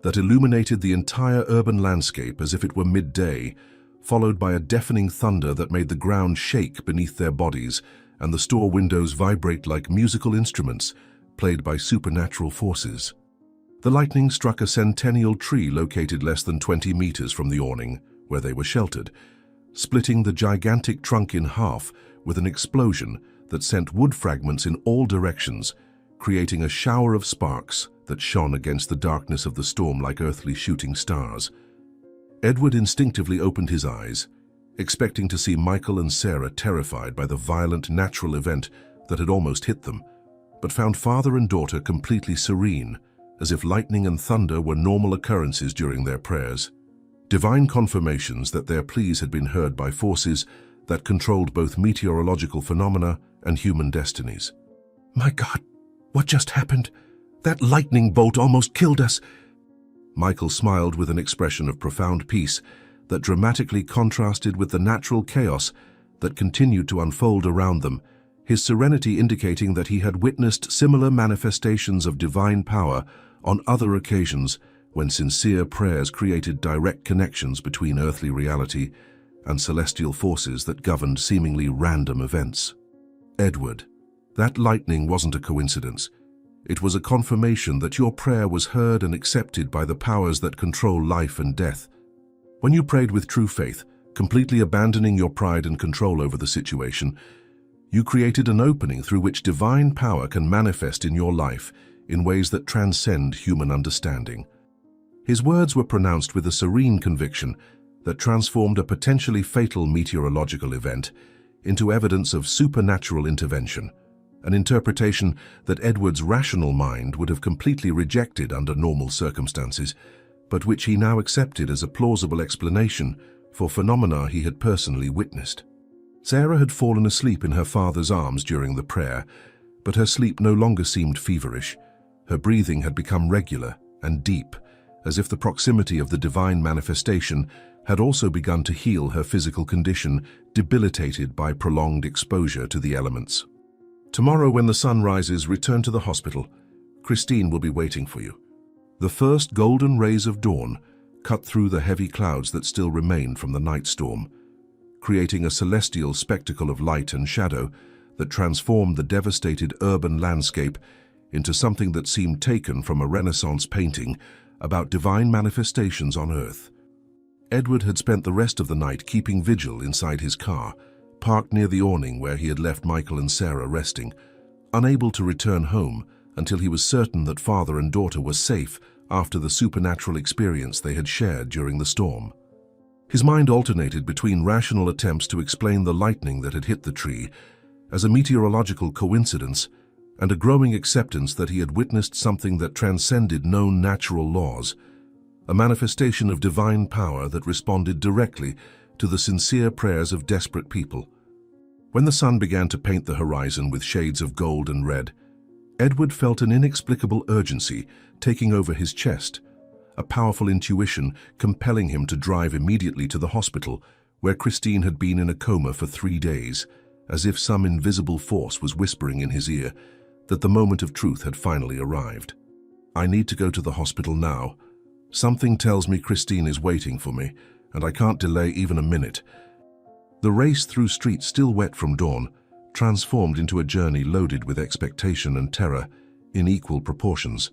that illuminated the entire urban landscape as if it were midday, followed by a deafening thunder that made the ground shake beneath their bodies and the store windows vibrate like musical instruments played by supernatural forces. The lightning struck a centennial tree located less than 20 meters from the awning, where they were sheltered, splitting the gigantic trunk in half with an explosion that sent wood fragments in all directions, creating a shower of sparks that shone against the darkness of the storm like earthly shooting stars. Edward instinctively opened his eyes, expecting to see Michael and Sarah terrified by the violent natural event that had almost hit them, but found father and daughter completely serene, as if lightning and thunder were normal occurrences during their prayers. Divine confirmations that their pleas had been heard by forces that controlled both meteorological phenomena and human destinies. My God, what just happened? That lightning bolt almost killed us. Michael smiled with an expression of profound peace that dramatically contrasted with the natural chaos that continued to unfold around them, his serenity indicating that he had witnessed similar manifestations of divine power on other occasions when sincere prayers created direct connections between earthly reality and celestial forces that governed seemingly random events. Edward, that lightning wasn't a coincidence. It was a confirmation that your prayer was heard and accepted by the powers that control life and death. When you prayed with true faith, completely abandoning your pride and control over the situation, you created an opening through which divine power can manifest in your life in ways that transcend human understanding. His words were pronounced with a serene conviction that transformed a potentially fatal meteorological event into evidence of supernatural intervention, an interpretation that Edward's rational mind would have completely rejected under normal circumstances, but which he now accepted as a plausible explanation for phenomena he had personally witnessed. Sarah had fallen asleep in her father's arms during the prayer, but her sleep no longer seemed feverish. Her breathing had become regular and deep, as if the proximity of the divine manifestation had also begun to heal her physical condition, debilitated by prolonged exposure to the elements. "Tomorrow when the sun rises, return to the hospital. Christine will be waiting for you." The first golden rays of dawn cut through the heavy clouds that still remained from the night storm, creating a celestial spectacle of light and shadow that transformed the devastated urban landscape into something that seemed taken from a Renaissance painting about divine manifestations on earth. Edward had spent the rest of the night keeping vigil inside his car, parked near the awning where he had left Michael and Sarah resting, unable to return home until he was certain that father and daughter were safe after the supernatural experience they had shared during the storm. His mind alternated between rational attempts to explain the lightning that had hit the tree as a meteorological coincidence and a growing acceptance that he had witnessed something that transcended known natural laws, a manifestation of divine power that responded directly to the sincere prayers of desperate people. When the sun began to paint the horizon with shades of gold and red, Edward felt an inexplicable urgency taking over his chest, a powerful intuition compelling him to drive immediately to the hospital where Christine had been in a coma for 3 days, as if some invisible force was whispering in his ear that the moment of truth had finally arrived. "I need to go to the hospital now. Something tells me Christine is waiting for me, and I can't delay even a minute." The race through streets still wet from dawn transformed into a journey loaded with expectation and terror in equal proportions,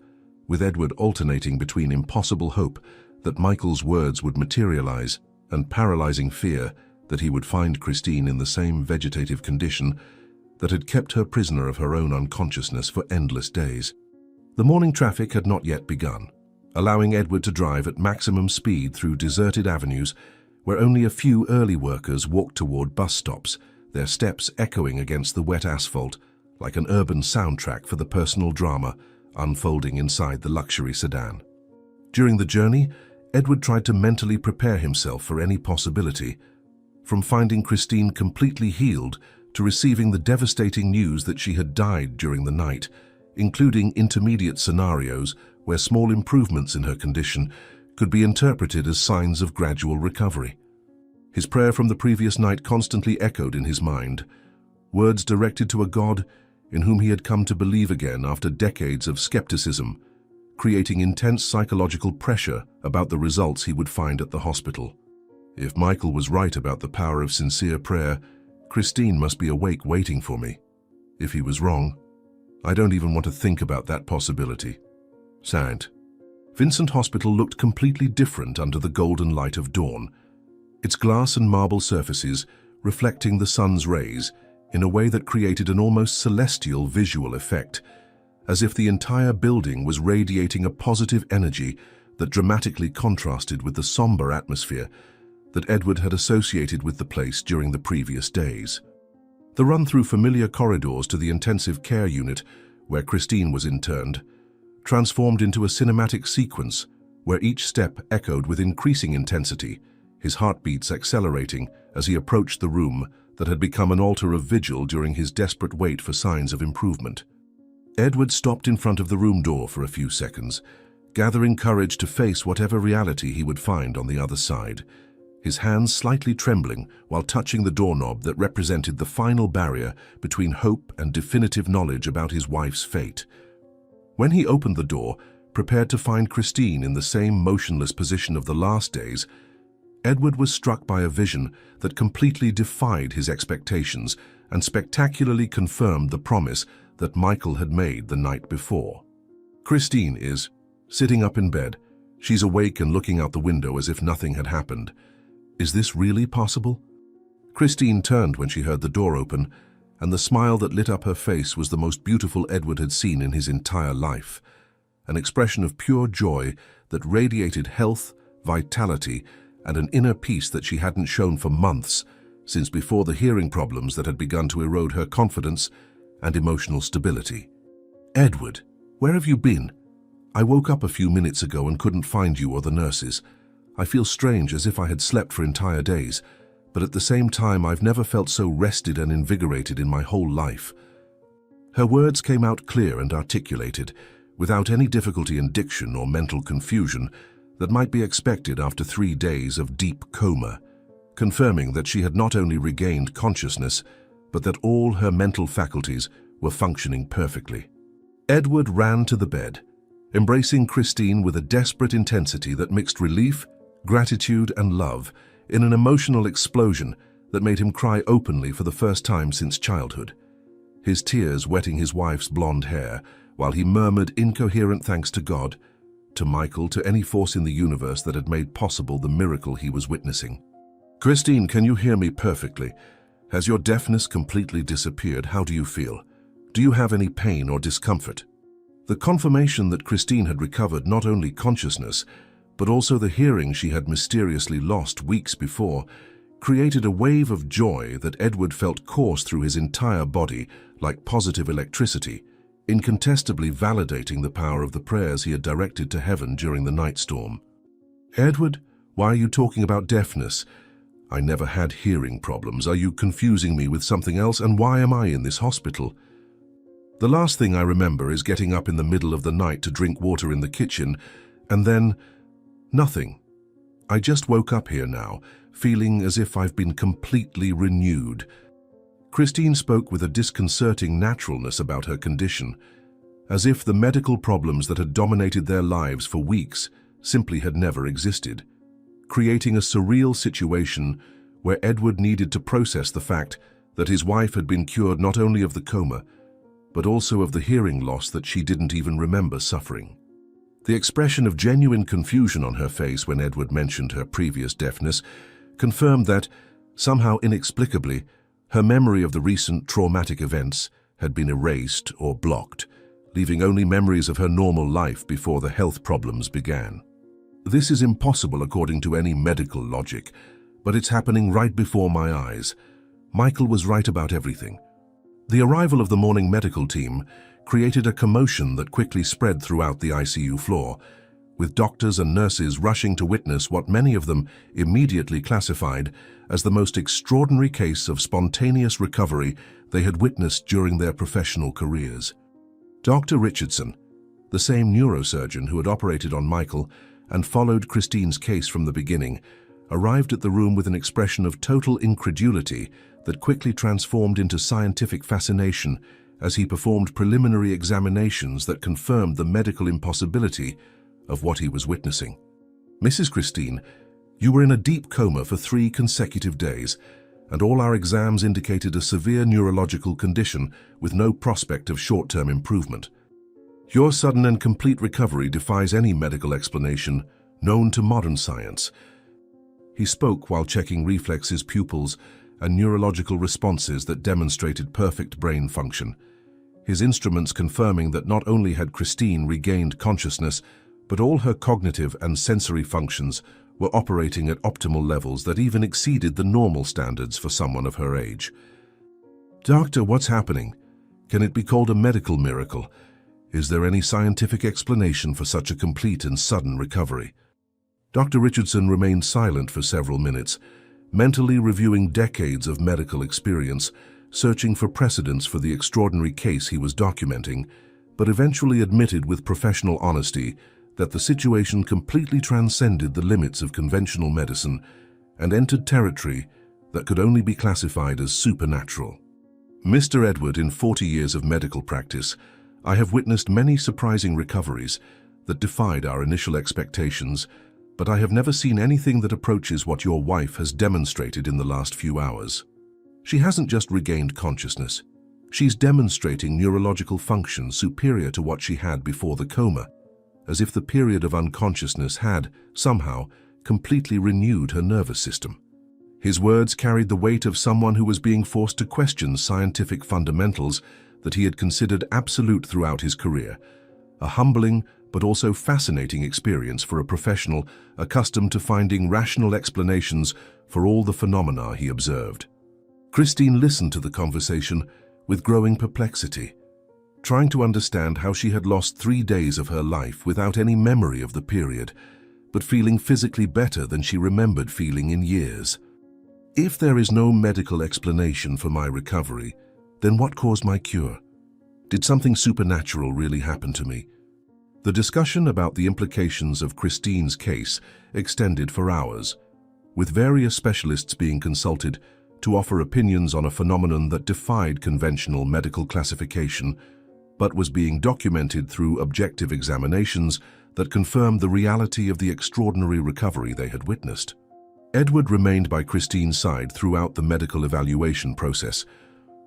with Edward alternating between impossible hope that Michael's words would materialize and paralyzing fear that he would find Christine in the same vegetative condition that had kept her prisoner of her own unconsciousness for endless days. The morning traffic had not yet begun, allowing Edward to drive at maximum speed through deserted avenues where only a few early workers walked toward bus stops, their steps echoing against the wet asphalt like an urban soundtrack for the personal drama unfolding inside the luxury sedan. During the journey, Edward tried to mentally prepare himself for any possibility, from finding Christine completely healed to receiving the devastating news that she had died during the night, including intermediate scenarios where small improvements in her condition could be interpreted as signs of gradual recovery. His prayer from the previous night constantly echoed in his mind, words directed to a God in whom he had come to believe again after decades of skepticism, creating intense psychological pressure about the results he would find at the hospital. If Michael was right about the power of sincere prayer, Christine must be awake waiting for me. If he was wrong, I don't even want to think about that possibility. St. Vincent Hospital looked completely different under the golden light of dawn, its glass and marble surfaces reflecting the sun's rays in a way that created an almost celestial visual effect, as if the entire building was radiating a positive energy that dramatically contrasted with the somber atmosphere that Edward had associated with the place during the previous days. The run through familiar corridors to the intensive care unit, where Christine was interned, transformed into a cinematic sequence where each step echoed with increasing intensity, his heartbeats accelerating as he approached the room that had become an altar of vigil during his desperate wait for signs of improvement. Edward stopped in front of the room door for a few seconds, gathering courage to face whatever reality he would find on the other side, his hands slightly trembling while touching the doorknob that represented the final barrier between hope and definitive knowledge about his wife's fate. When he opened the door, prepared to find Christine in the same motionless position of the last days, Edward was struck by a vision that completely defied his expectations and spectacularly confirmed the promise that Michael had made the night before. Christine is sitting up in bed. She's awake and looking out the window as if nothing had happened. Is this really possible? Christine turned when she heard the door open, and the smile that lit up her face was the most beautiful Edward had seen in his entire life, an expression of pure joy that radiated health, vitality, and an inner peace that she hadn't shown for months, since before the hearing problems that had begun to erode her confidence and emotional stability. "Edward, where have you been? I woke up a few minutes ago and couldn't find you or the nurses. I feel strange, as if I had slept for entire days, but at the same time I've never felt so rested and invigorated in my whole life." Her words came out clear and articulated, without any difficulty in diction or mental confusion that might be expected after 3 days of deep coma, confirming that she had not only regained consciousness, but that all her mental faculties were functioning perfectly. Edward ran to the bed, embracing Christine with a desperate intensity that mixed relief, gratitude, and love in an emotional explosion that made him cry openly for the first time since childhood, his tears wetting his wife's blonde hair while he murmured incoherent thanks to God, to Michael, to any force in the universe that had made possible the miracle he was witnessing. "Christine, can you hear me perfectly? Has your deafness completely disappeared? How do you feel? Do you have any pain or discomfort?" The confirmation that Christine had recovered not only consciousness, but also the hearing she had mysteriously lost weeks before, created a wave of joy that Edward felt course through his entire body like positive electricity, incontestably validating the power of the prayers he had directed to heaven during the night storm. "Edward, why are you talking about deafness? I never had hearing problems. Are you confusing me with something else? And why am I in this hospital?" "The last thing I remember is getting up in the middle of the night to drink water in the kitchen, and then nothing. I just woke up here now, feeling as if I've been completely renewed." Christine spoke with a disconcerting naturalness about her condition, as if the medical problems that had dominated their lives for weeks simply had never existed, creating a surreal situation where Edward needed to process the fact that his wife had been cured not only of the coma, but also of the hearing loss that she didn't even remember suffering. The expression of genuine confusion on her face when Edward mentioned her previous deafness confirmed that, somehow inexplicably, her memory of the recent traumatic events had been erased or blocked, leaving only memories of her normal life before the health problems began. This is impossible according to any medical logic, but it's happening right before my eyes. Michael was right about everything. The arrival of the morning medical team created a commotion that quickly spread throughout the ICU floor, with doctors and nurses rushing to witness what many of them immediately classified as the most extraordinary case of spontaneous recovery they had witnessed during their professional careers. Dr. Richardson, the same neurosurgeon who had operated on Michael and followed Christine's case from the beginning, arrived at the room with an expression of total incredulity that quickly transformed into scientific fascination as he performed preliminary examinations that confirmed the medical impossibility of what he was witnessing. "Mrs. Christine, you were in a deep coma for 3 consecutive days, and all our exams indicated a severe neurological condition with no prospect of short-term improvement. Your sudden and complete recovery defies any medical explanation known to modern science." He spoke while checking reflexes, pupils, and neurological responses that demonstrated perfect brain function, his instruments confirming that not only had Christine regained consciousness, but all her cognitive and sensory functions were operating at optimal levels that even exceeded the normal standards for someone of her age. "Doctor, what's happening? Can it be called a medical miracle? Is there any scientific explanation for such a complete and sudden recovery?" Dr. Richardson remained silent for several minutes, mentally reviewing decades of medical experience, searching for precedents for the extraordinary case he was documenting, but eventually admitted with professional honesty that the situation completely transcended the limits of conventional medicine and entered territory that could only be classified as supernatural. "Mr. Edward, in 40 years of medical practice, I have witnessed many surprising recoveries that defied our initial expectations, but I have never seen anything that approaches what your wife has demonstrated in the last few hours. She hasn't just regained consciousness. She's demonstrating neurological function superior to what she had before the coma, as if the period of unconsciousness had, somehow, completely renewed her nervous system." His words carried the weight of someone who was being forced to question scientific fundamentals that he had considered absolute throughout his career, a humbling but also fascinating experience for a professional accustomed to finding rational explanations for all the phenomena he observed. Christine listened to the conversation with growing perplexity, trying to understand how she had lost 3 days of her life without any memory of the period, but feeling physically better than she remembered feeling in years. If there is no medical explanation for my recovery, then what caused my cure? Did something supernatural really happen to me? The discussion about the implications of Christine's case extended for hours, with various specialists being consulted to offer opinions on a phenomenon that defied conventional medical classification, but was being documented through objective examinations that confirmed the reality of the extraordinary recovery they had witnessed. Edward remained by Christine's side throughout the medical evaluation process,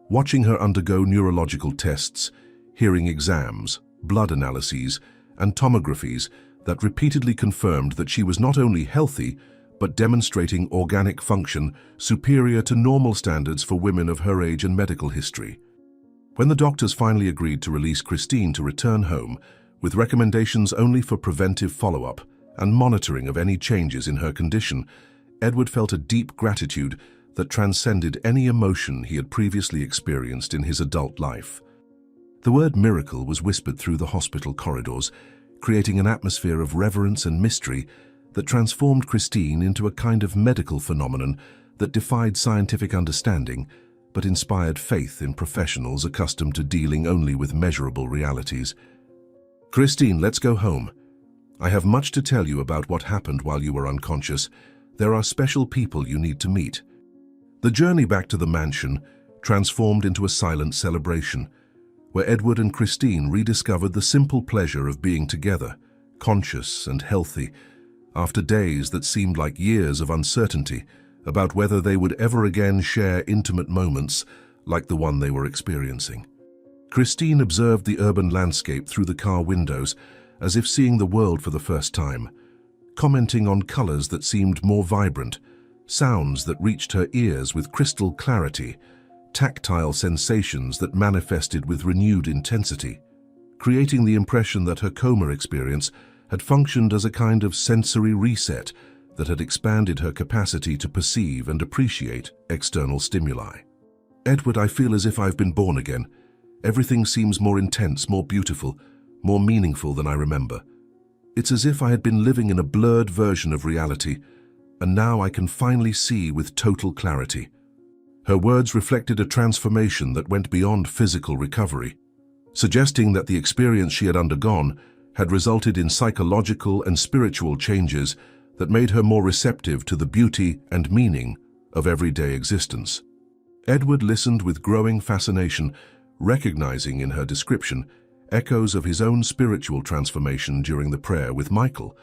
watching her undergo neurological tests, hearing exams, blood analyses, and tomographies that repeatedly confirmed that she was not only healthy, but demonstrating organic function superior to normal standards for women of her age and medical history. When the doctors finally agreed to release Christine to return home, with recommendations only for preventive follow-up and monitoring of any changes in her condition, Edward felt a deep gratitude that transcended any emotion he had previously experienced in his adult life. The word miracle was whispered through the hospital corridors, creating an atmosphere of reverence and mystery that transformed Christine into a kind of medical phenomenon that defied scientific understanding but inspired faith in professionals accustomed to dealing only with measurable realities. "Christine, let's go home. I have much to tell you about what happened while you were unconscious. There are special people you need to meet." The journey back to the mansion transformed into a silent celebration, where Edward and Christine rediscovered the simple pleasure of being together, conscious and healthy, after days that seemed like years of uncertainty about whether they would ever again share intimate moments like the one they were experiencing. Christine observed the urban landscape through the car windows as if seeing the world for the first time, commenting on colors that seemed more vibrant, sounds that reached her ears with crystal clarity, tactile sensations that manifested with renewed intensity, creating the impression that her coma experience had functioned as a kind of sensory reset that had expanded her capacity to perceive and appreciate external stimuli. "Edward, I feel as if I've been born again. Everything seems more intense, more beautiful, more meaningful than I remember. It's as if I had been living in a blurred version of reality, and now I can finally see with total clarity." Her words reflected a transformation that went beyond physical recovery, suggesting that the experience she had undergone had resulted in psychological and spiritual changes that made her more receptive to the beauty and meaning of everyday existence. Edward listened with growing fascination, recognizing in her description echoes of his own spiritual transformation during the prayer with Michael,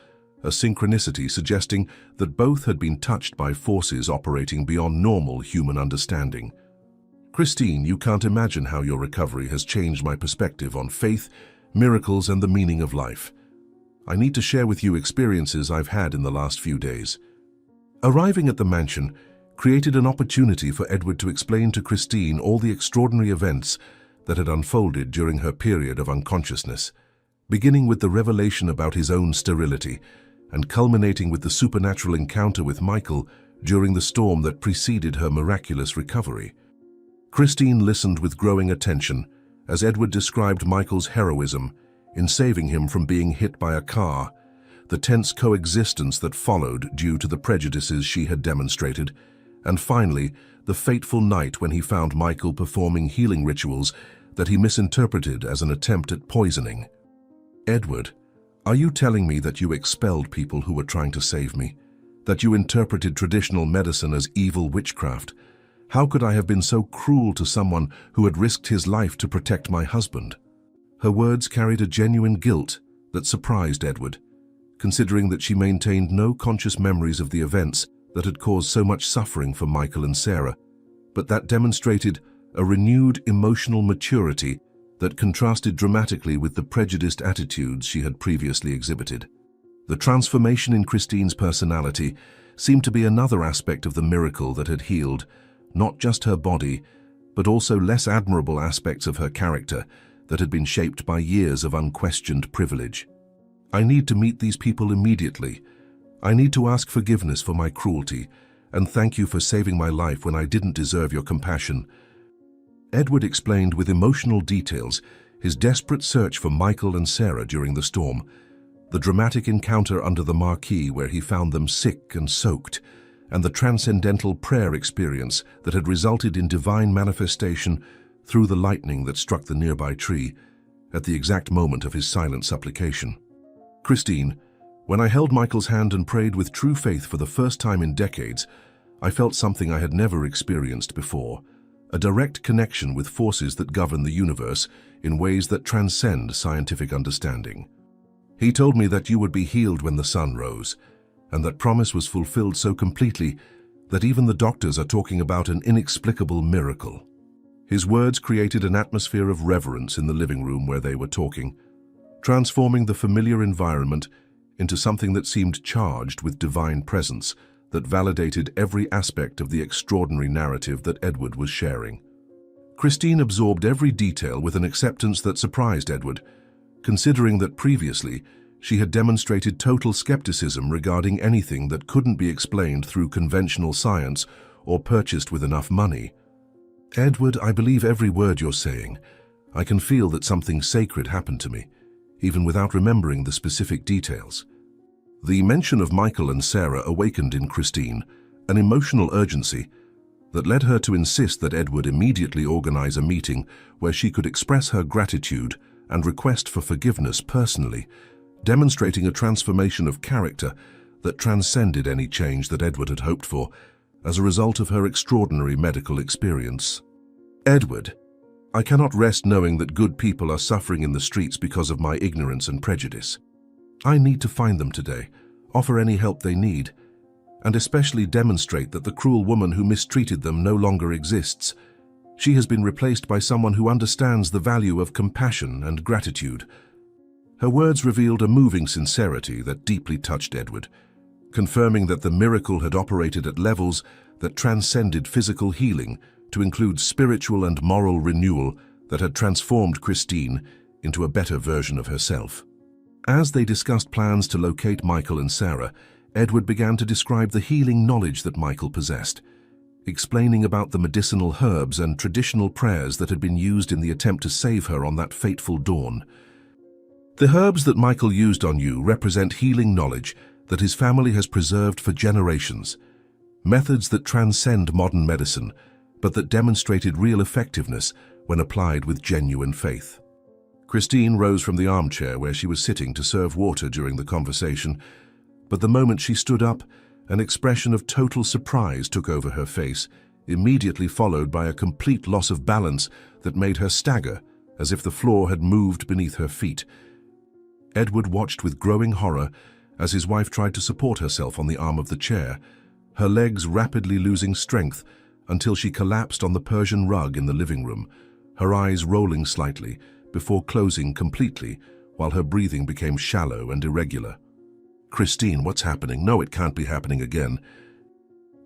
a synchronicity suggesting that both had been touched by forces operating beyond normal human understanding. "Christine, you can't imagine how your recovery has changed my perspective on faith, miracles, and the meaning of life. I need to share with you experiences I've had in the last few days." Arriving at the mansion created an opportunity for Edward to explain to Christine all the extraordinary events that had unfolded during her period of unconsciousness, beginning with the revelation about his own sterility and culminating with the supernatural encounter with Michael during the storm that preceded her miraculous recovery. Christine listened with growing attention as Edward described Michael's heroism in saving him from being hit by a car, the tense coexistence that followed due to the prejudices she had demonstrated, and finally, the fateful night when he found Michael performing healing rituals that he misinterpreted as an attempt at poisoning. "Edward, are you telling me that you expelled people who were trying to save me? That you interpreted traditional medicine as evil witchcraft? How could I have been so cruel to someone who had risked his life to protect my husband?" Her words carried a genuine guilt that surprised Edward, considering that she maintained no conscious memories of the events that had caused so much suffering for Michael and Sarah, but that demonstrated a renewed emotional maturity that contrasted dramatically with the prejudiced attitudes she had previously exhibited. The transformation in Christine's personality seemed to be another aspect of the miracle that had healed not just her body, but also less admirable aspects of her character that had been shaped by years of unquestioned privilege. "I need to meet these people immediately. I need to ask forgiveness for my cruelty, and thank you for saving my life when I didn't deserve your compassion." Edward explained with emotional details his desperate search for Michael and Sarah during the storm, the dramatic encounter under the marquee where he found them sick and soaked, and the transcendental prayer experience that had resulted in divine manifestation through the lightning that struck the nearby tree at the exact moment of his silent supplication. Christine, when I held Michael's hand and prayed with true faith for the first time in decades, I felt something I had never experienced before, a direct connection with forces that govern the universe in ways that transcend scientific understanding. He told me that you would be healed when the sun rose, and that promise was fulfilled so completely that even the doctors are talking about an inexplicable miracle. His words created an atmosphere of reverence in the living room where they were talking, transforming the familiar environment into something that seemed charged with divine presence that validated every aspect of the extraordinary narrative that Edward was sharing. Christine absorbed every detail with an acceptance that surprised Edward, considering that previously she had demonstrated total skepticism regarding anything that couldn't be explained through conventional science or purchased with enough money. Edward, I believe every word you're saying. I can feel that something sacred happened to me, even without remembering the specific details. The mention of Michael and Sarah awakened in Christine an emotional urgency that led her to insist that Edward immediately organize a meeting where she could express her gratitude and request for forgiveness personally, demonstrating a transformation of character that transcended any change that Edward had hoped for as a result of her extraordinary medical experience. Edward, I cannot rest knowing that good people are suffering in the streets because of my ignorance and prejudice. I need to find them today, offer any help they need, and especially demonstrate that the cruel woman who mistreated them no longer exists. She has been replaced by someone who understands the value of compassion and gratitude. Her words revealed a moving sincerity that deeply touched Edward, confirming that the miracle had operated at levels that transcended physical healing to include spiritual and moral renewal that had transformed Christine into a better version of herself. As they discussed plans to locate Michael and Sarah, Edward began to describe the healing knowledge that Michael possessed, explaining about the medicinal herbs and traditional prayers that had been used in the attempt to save her on that fateful dawn. The herbs that Michael used on you represent healing knowledge that his family has preserved for generations, methods that transcend modern medicine, but that demonstrated real effectiveness when applied with genuine faith. Christine rose from the armchair where she was sitting to serve water during the conversation, but the moment she stood up, an expression of total surprise took over her face, immediately followed by a complete loss of balance that made her stagger as if the floor had moved beneath her feet. Edward watched with growing horror as his wife tried to support herself on the arm of the chair, her legs rapidly losing strength until she collapsed on the Persian rug in the living room, her eyes rolling slightly before closing completely while her breathing became shallow and irregular. Christine, what's happening? No, it can't be happening again.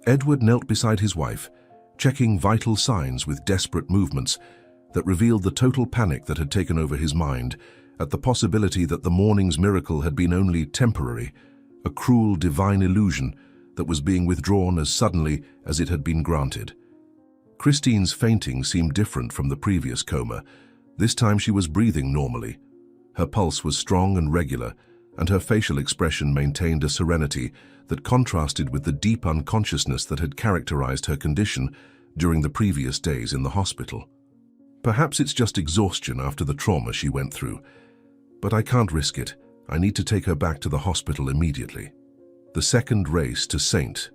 Edward knelt beside his wife, checking vital signs with desperate movements that revealed the total panic that had taken over his mind at the possibility that the morning's miracle had been only temporary, a cruel divine illusion that was being withdrawn as suddenly as it had been granted. Christine's fainting seemed different from the previous coma. This time she was breathing normally. Her pulse was strong and regular, and her facial expression maintained a serenity that contrasted with the deep unconsciousness that had characterized her condition during the previous days in the hospital. Perhaps it's just exhaustion after the trauma she went through, but I can't risk it. I need to take her back to the hospital immediately. The second race to St.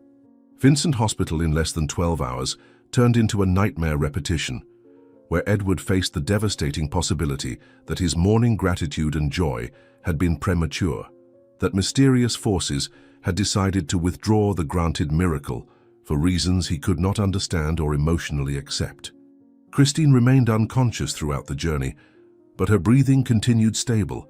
Vincent Hospital in less than 12 hours turned into a nightmare repetition, where Edward faced the devastating possibility that his morning gratitude and joy had been premature, that mysterious forces had decided to withdraw the granted miracle for reasons he could not understand or emotionally accept. Christine remained unconscious throughout the journey, but her breathing continued stable,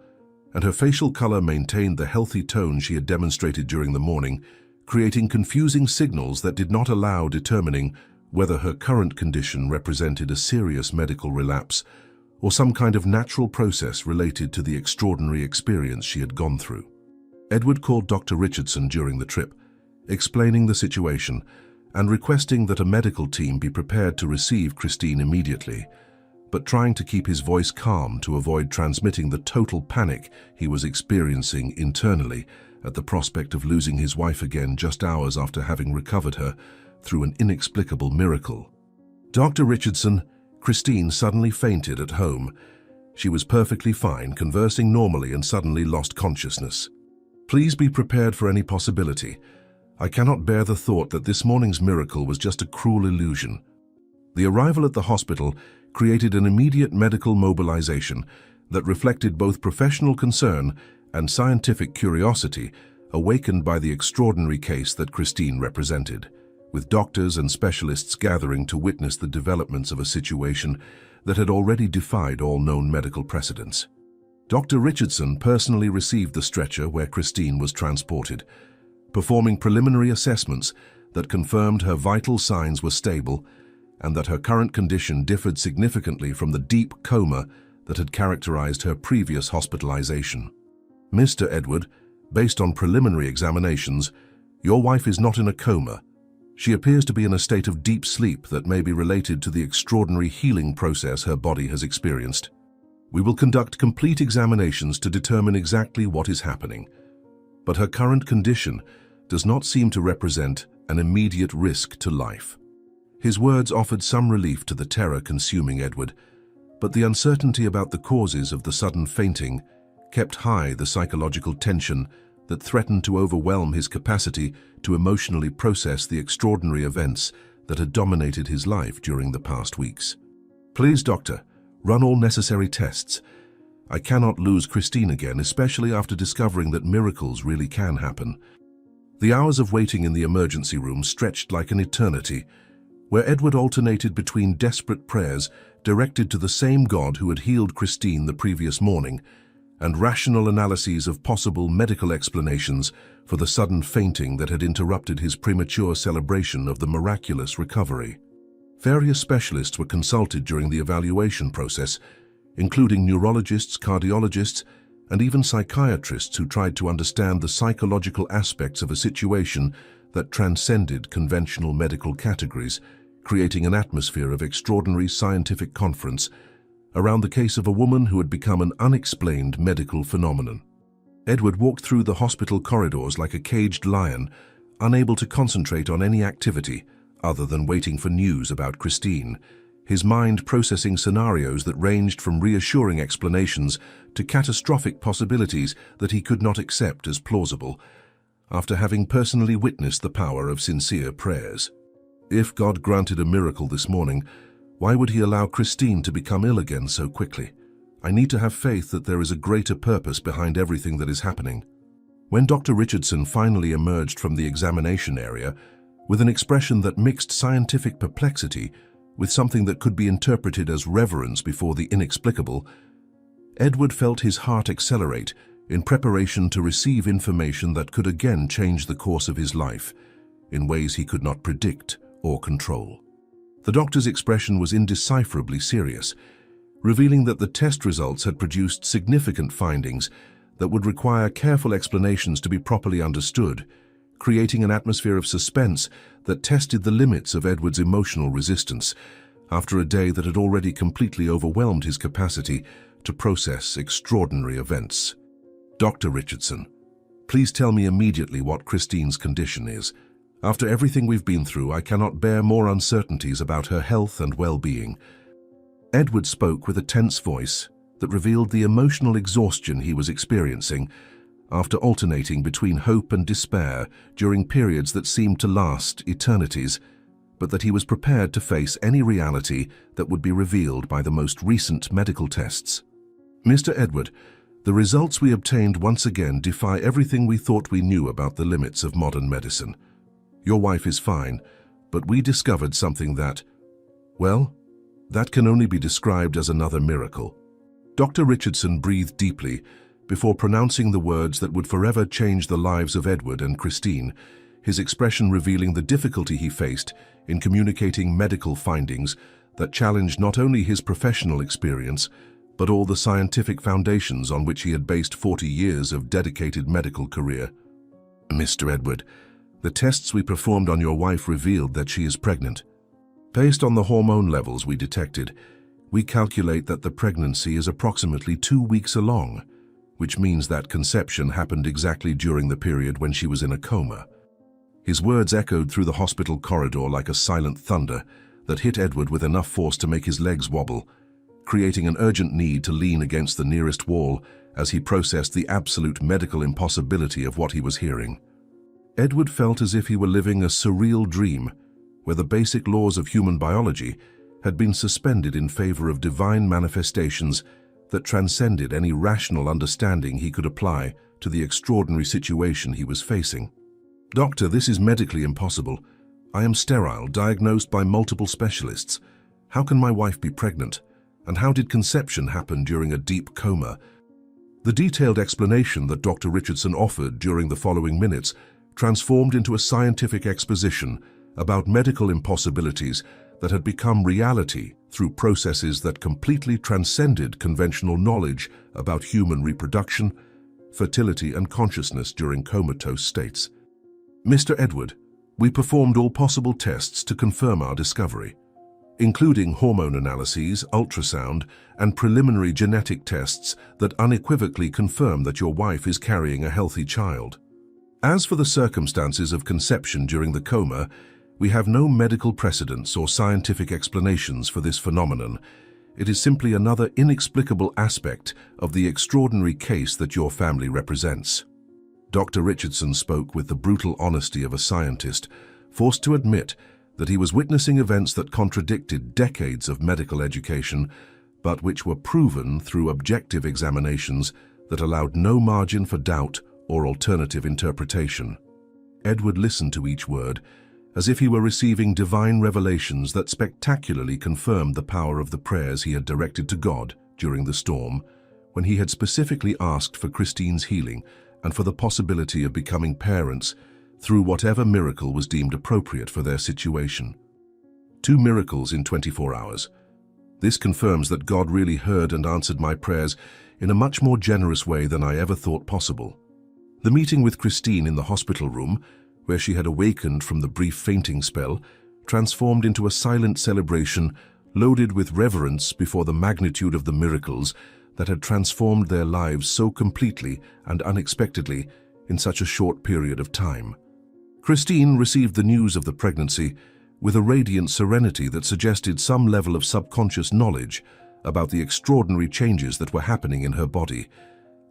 and her facial color maintained the healthy tone she had demonstrated during the morning, creating confusing signals that did not allow determining whether her current condition represented a serious medical relapse or some kind of natural process related to the extraordinary experience she had gone through. Edward called Dr. Richardson during the trip, explaining the situation and requesting that a medical team be prepared to receive Christine immediately, but trying to keep his voice calm to avoid transmitting the total panic he was experiencing internally at the prospect of losing his wife again just hours after having recovered her through an inexplicable miracle. Dr. Richardson, Christine suddenly fainted at home. She was perfectly fine, conversing normally, and suddenly lost consciousness. Please be prepared for any possibility. I cannot bear the thought that this morning's miracle was just a cruel illusion. The arrival at the hospital created an immediate medical mobilization that reflected both professional concern and scientific curiosity awakened by the extraordinary case that Christine represented, with doctors and specialists gathering to witness the developments of a situation that had already defied all known medical precedents. Dr. Richardson personally received the stretcher where Christine was transported, performing preliminary assessments that confirmed her vital signs were stable and that her current condition differed significantly from the deep coma that had characterized her previous hospitalization. Mr. Edward, based on preliminary examinations, your wife is not in a coma. She appears to be in a state of deep sleep that may be related to the extraordinary healing process her body has experienced. We will conduct complete examinations to determine exactly what is happening, but her current condition does not seem to represent an immediate risk to life. His words offered some relief to the terror consuming Edward, but the uncertainty about the causes of the sudden fainting kept high the psychological tension that threatened to overwhelm his capacity to emotionally process the extraordinary events that had dominated his life during the past weeks. Please, doctor, run all necessary tests. I cannot lose Christine again, especially after discovering that miracles really can happen. The hours of waiting in the emergency room stretched like an eternity, where Edward alternated between desperate prayers directed to the same God who had healed Christine the previous morning and rational analyses of possible medical explanations for the sudden fainting that had interrupted his premature celebration of the miraculous recovery. Various specialists were consulted during the evaluation process, including neurologists, cardiologists, and even psychiatrists who tried to understand the psychological aspects of a situation that transcended conventional medical categories, creating an atmosphere of extraordinary scientific conference around the case of a woman who had become an unexplained medical phenomenon. Edward walked through the hospital corridors like a caged lion, unable to concentrate on any activity other than waiting for news about Christine, his mind processing scenarios that ranged from reassuring explanations to catastrophic possibilities that he could not accept as plausible, after having personally witnessed the power of sincere prayers. If God granted a miracle this morning, why would he allow Christine to become ill again so quickly? I need to have faith that there is a greater purpose behind everything that is happening. When Dr. Richardson finally emerged from the examination area, with an expression that mixed scientific perplexity with something that could be interpreted as reverence before the inexplicable, Edward felt his heart accelerate in preparation to receive information that could again change the course of his life in ways he could not predict or control. The doctor's expression was indecipherably serious, revealing that the test results had produced significant findings that would require careful explanations to be properly understood, creating an atmosphere of suspense that tested the limits of Edward's emotional resistance after a day that had already completely overwhelmed his capacity to process extraordinary events. Dr. Richardson, please tell me immediately what Christine's condition is. After everything we've been through, I cannot bear more uncertainties about her health and well-being. Edward spoke with a tense voice that revealed the emotional exhaustion he was experiencing after alternating between hope and despair during periods that seemed to last eternities, but that he was prepared to face any reality that would be revealed by the most recent medical tests. Mr. Edward, the results we obtained once again defy everything we thought we knew about the limits of modern medicine. Your wife is fine, but we discovered something that, well, that can only be described as another miracle. Dr. Richardson breathed deeply before pronouncing the words that would forever change the lives of Edward and Christine, his expression revealing the difficulty he faced in communicating medical findings that challenged not only his professional experience, but all the scientific foundations on which he had based 40 years of dedicated medical career. Mr. Edward, The tests we performed on your wife revealed that she is pregnant. Based on the hormone levels we detected, we calculate that the pregnancy is approximately 2 weeks along, which means that conception happened exactly during the period when she was in a coma. His words echoed through the hospital corridor like a silent thunder that hit Edward with enough force to make his legs wobble, creating an urgent need to lean against the nearest wall as he processed the absolute medical impossibility of what he was hearing. Edward felt as if he were living a surreal dream, where the basic laws of human biology had been suspended in favor of divine manifestations that transcended any rational understanding he could apply to the extraordinary situation he was facing. "Doctor, this is medically impossible. I am sterile, diagnosed by multiple specialists. How can my wife be pregnant? And how did conception happen during a deep coma?" The detailed explanation that Dr. Richardson offered during the following minutes transformed into a scientific exposition about medical impossibilities that had become reality through processes that completely transcended conventional knowledge about human reproduction, fertility, and consciousness during comatose states. "Mr. Edward, we performed all possible tests to confirm our discovery, including hormone analyses, ultrasound, and preliminary genetic tests that unequivocally confirm that your wife is carrying a healthy child. As for the circumstances of conception during the coma, we have no medical precedents or scientific explanations for this phenomenon. It is simply another inexplicable aspect of the extraordinary case that your family represents." Dr. Richardson spoke with the brutal honesty of a scientist, forced to admit that he was witnessing events that contradicted decades of medical education, but which were proven through objective examinations that allowed no margin for doubt or alternative interpretation. Edward listened to each word, as if he were receiving divine revelations that spectacularly confirmed the power of the prayers he had directed to God during the storm, when he had specifically asked for Christine's healing and for the possibility of becoming parents through whatever miracle was deemed appropriate for their situation. 2 miracles in 24 hours. This confirms that God really heard and answered my prayers in a much more generous way than I ever thought possible. The meeting with Christine in the hospital room, where she had awakened from the brief fainting spell, transformed into a silent celebration loaded with reverence before the magnitude of the miracles that had transformed their lives so completely and unexpectedly in such a short period of time. Christine received the news of the pregnancy with a radiant serenity that suggested some level of subconscious knowledge about the extraordinary changes that were happening in her body,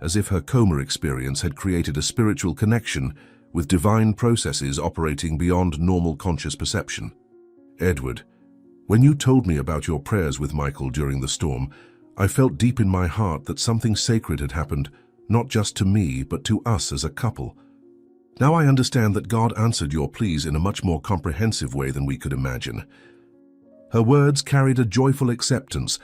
as if her coma experience had created a spiritual connection with divine processes operating beyond normal conscious perception. "Edward, when you told me about your prayers with Michael during the storm, I felt deep in my heart that something sacred had happened, not just to me, but to us as a couple. Now I understand that God answered your pleas in a much more comprehensive way than we could imagine." Her words carried a joyful acceptance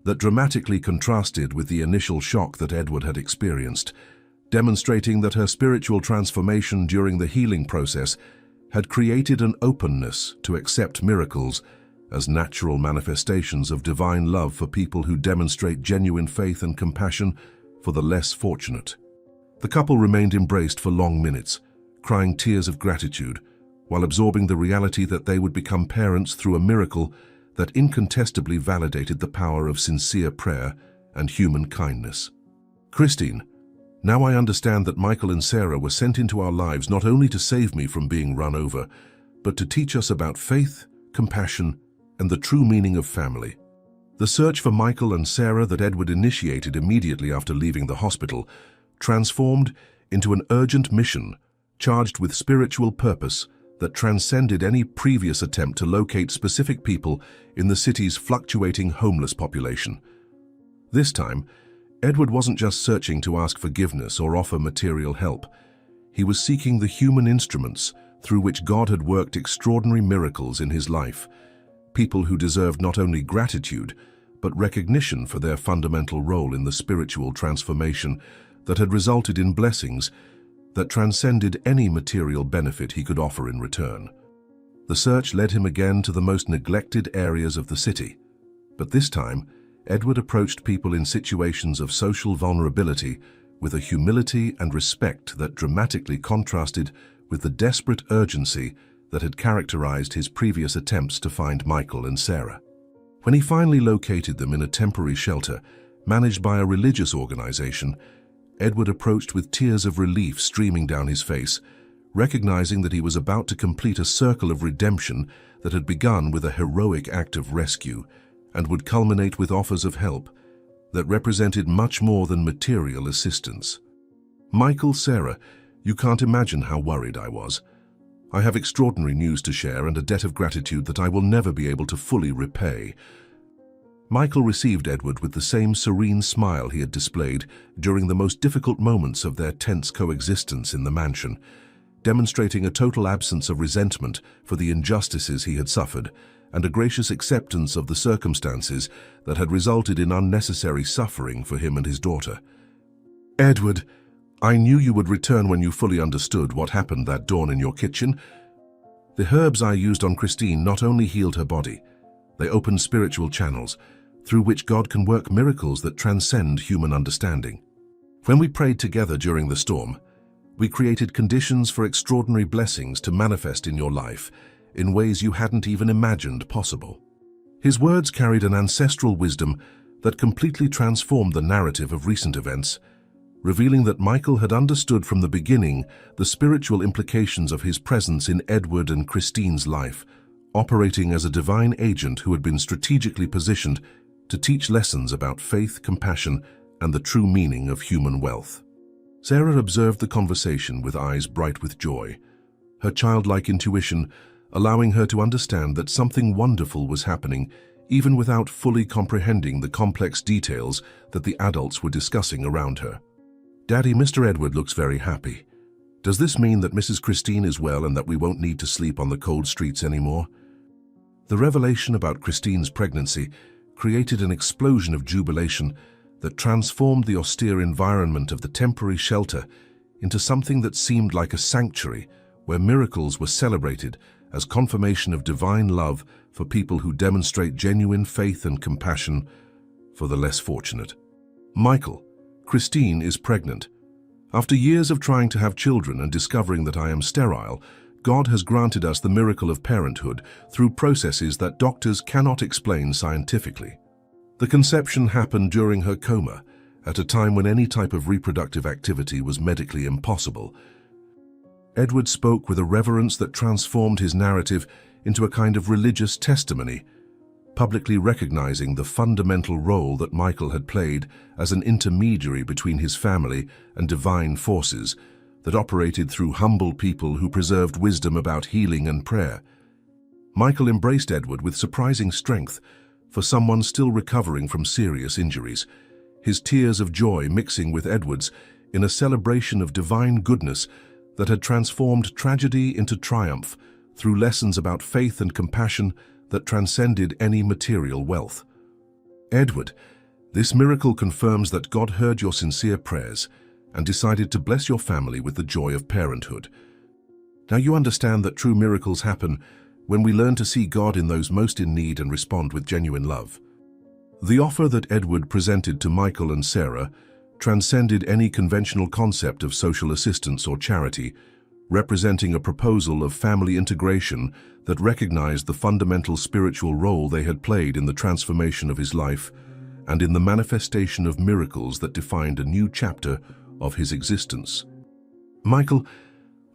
that dramatically contrasted with the initial shock that Edward had experienced, demonstrating that her spiritual transformation during the healing process had created an openness to accept miracles as natural manifestations of divine love for people who demonstrate genuine faith and compassion for the less fortunate. The couple remained embraced for long minutes, crying tears of gratitude, while absorbing the reality that they would become parents through a miracle that incontestably validated the power of sincere prayer and human kindness. "Christine, now I understand that Michael and Sarah were sent into our lives not only to save me from being run over, but to teach us about faith, compassion, and the true meaning of family." The search for Michael and Sarah that Edward initiated immediately after leaving the hospital transformed into an urgent mission charged with spiritual purpose that transcended any previous attempt to locate specific people in the city's fluctuating homeless population. This time, Edward wasn't just searching to ask forgiveness or offer material help. He was seeking the human instruments through which God had worked extraordinary miracles in his life, people who deserved not only gratitude, but recognition for their fundamental role in the spiritual transformation that had resulted in blessings that transcended any material benefit he could offer in return. The search led him again to the most neglected areas of the city, but this time, Edward approached people in situations of social vulnerability with a humility and respect that dramatically contrasted with the desperate urgency that had characterized his previous attempts to find Michael and Sarah. When he finally located them in a temporary shelter managed by a religious organization, Edward approached with tears of relief streaming down his face, recognizing that he was about to complete a circle of redemption that had begun with a heroic act of rescue and would culminate with offers of help that represented much more than material assistance. "Michael, Sarah, you can't imagine how worried I was. I have extraordinary news to share and a debt of gratitude that I will never be able to fully repay." Michael received Edward with the same serene smile he had displayed during the most difficult moments of their tense coexistence in the mansion, demonstrating a total absence of resentment for the injustices he had suffered and a gracious acceptance of the circumstances that had resulted in unnecessary suffering for him and his daughter. "Edward, I knew you would return when you fully understood what happened that dawn in your kitchen. The herbs I used on Christine not only healed her body, they opened spiritual channels through which God can work miracles that transcend human understanding. When we prayed together during the storm, we created conditions for extraordinary blessings to manifest in your life in ways you hadn't even imagined possible." His words carried an ancestral wisdom that completely transformed the narrative of recent events, revealing that Michael had understood from the beginning the spiritual implications of his presence in Edward and Christine's life, operating as a divine agent who had been strategically positioned to teach lessons about faith, compassion, and the true meaning of human wealth. Sarah observed the conversation with eyes bright with joy, her childlike intuition allowing her to understand that something wonderful was happening even without fully comprehending the complex details that the adults were discussing around her. "Daddy, Mr. Edward looks very happy. Does this mean that Mrs. Christine is well and that we won't need to sleep on the cold streets anymore?" The revelation about Christine's pregnancy created an explosion of jubilation that transformed the austere environment of the temporary shelter into something that seemed like a sanctuary where miracles were celebrated as confirmation of divine love for people who demonstrate genuine faith and compassion for the less fortunate. "Michael, Christine is pregnant. After years of trying to have children and discovering that I am sterile, God has granted us the miracle of parenthood through processes that doctors cannot explain scientifically. The conception happened during her coma, at a time when any type of reproductive activity was medically impossible." Edward spoke with a reverence that transformed his narrative into a kind of religious testimony, publicly recognizing the fundamental role that Michael had played as an intermediary between his family and divine forces that operated through humble people who preserved wisdom about healing and prayer. Michael embraced Edward with surprising strength for someone still recovering from serious injuries, his tears of joy mixing with Edward's in a celebration of divine goodness that had transformed tragedy into triumph through lessons about faith and compassion that transcended any material wealth. "Edward, this miracle confirms that God heard your sincere prayers and decided to bless your family with the joy of parenthood. Now you understand that true miracles happen when we learn to see God in those most in need and respond with genuine love." The offer that Edward presented to Michael and Sarah transcended any conventional concept of social assistance or charity, representing a proposal of family integration that recognized the fundamental spiritual role they had played in the transformation of his life and in the manifestation of miracles that defined a new chapter of his existence. "Michael,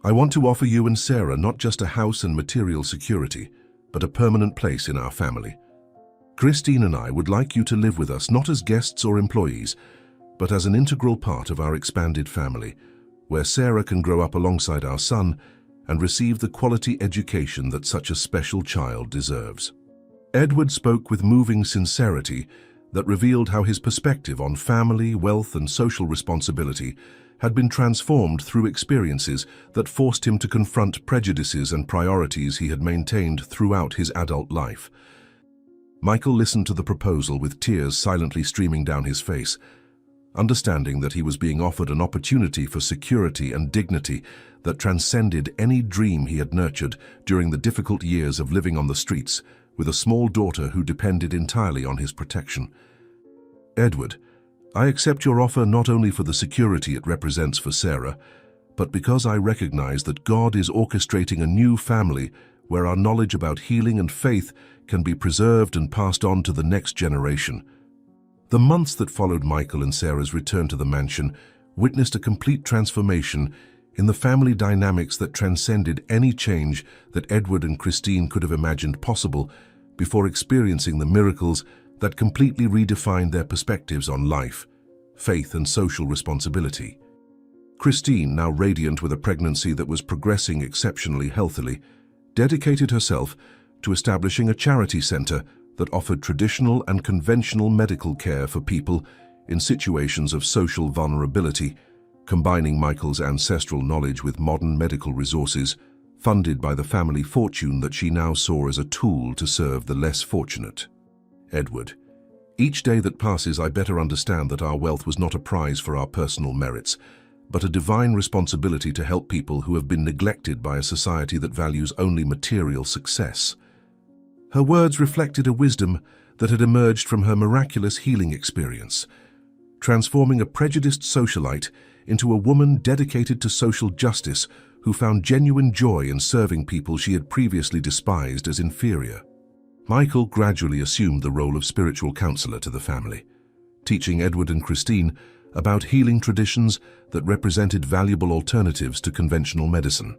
I want to offer you and Sarah not just a house and material security, but a permanent place in our family. Christine and I would like you to live with us not as guests or employees, but as an integral part of our expanded family, where Sarah can grow up alongside our son and receive the quality education that such a special child deserves." Edward spoke with moving sincerity that revealed how his perspective on family, wealth, and social responsibility had been transformed through experiences that forced him to confront prejudices and priorities he had maintained throughout his adult life. Michael listened to the proposal with tears silently streaming down his face, understanding that he was being offered an opportunity for security and dignity that transcended any dream he had nurtured during the difficult years of living on the streets with a small daughter who depended entirely on his protection. "Edward, I accept your offer not only for the security it represents for Sarah, but because I recognize that God is orchestrating a new family where our knowledge about healing and faith can be preserved and passed on to the next generation. The months that followed Michael and Sarah's return to the mansion witnessed a complete transformation in the family dynamics that transcended any change that Edward and Christine could have imagined possible before experiencing the miracles that completely redefined their perspectives on life, faith, and social responsibility. Christine, now radiant with a pregnancy that was progressing exceptionally healthily, dedicated herself to establishing a charity center that offered traditional and conventional medical care for people in situations of social vulnerability, combining Michael's ancestral knowledge with modern medical resources, funded by the family fortune that she now saw as a tool to serve the less fortunate. Edward: each day that passes, I better understand that our wealth was not a prize for our personal merits, but a divine responsibility to help people who have been neglected by a society that values only material success. Her words reflected a wisdom that had emerged from her miraculous healing experience, transforming a prejudiced socialite into a woman dedicated to social justice who found genuine joy in serving people she had previously despised as inferior. Michael gradually assumed the role of spiritual counselor to the family, teaching Edward and Christine about healing traditions that represented valuable alternatives to conventional medicine,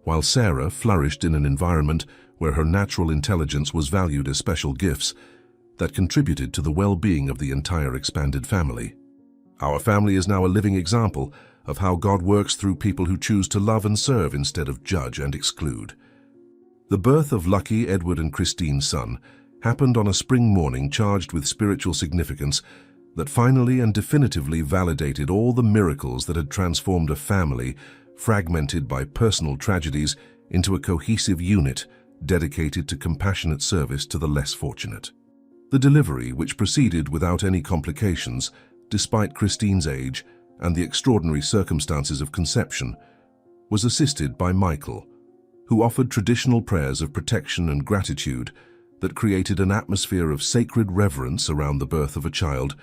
while Sarah flourished in an environment where her natural intelligence was valued as special gifts that contributed to the well-being of the entire expanded family. Our family is now a living example of how God works through people who choose to love and serve instead of judge and exclude. The birth of Lucky, Edward and Christine's son, happened on a spring morning charged with spiritual significance that finally and definitively validated all the miracles that had transformed a family fragmented by personal tragedies into a cohesive unit dedicated to compassionate service to the less fortunate. The delivery, which proceeded without any complications, despite Christine's age and the extraordinary circumstances of conception, was assisted by Michael, who offered traditional prayers of protection and gratitude that created an atmosphere of sacred reverence around the birth of a child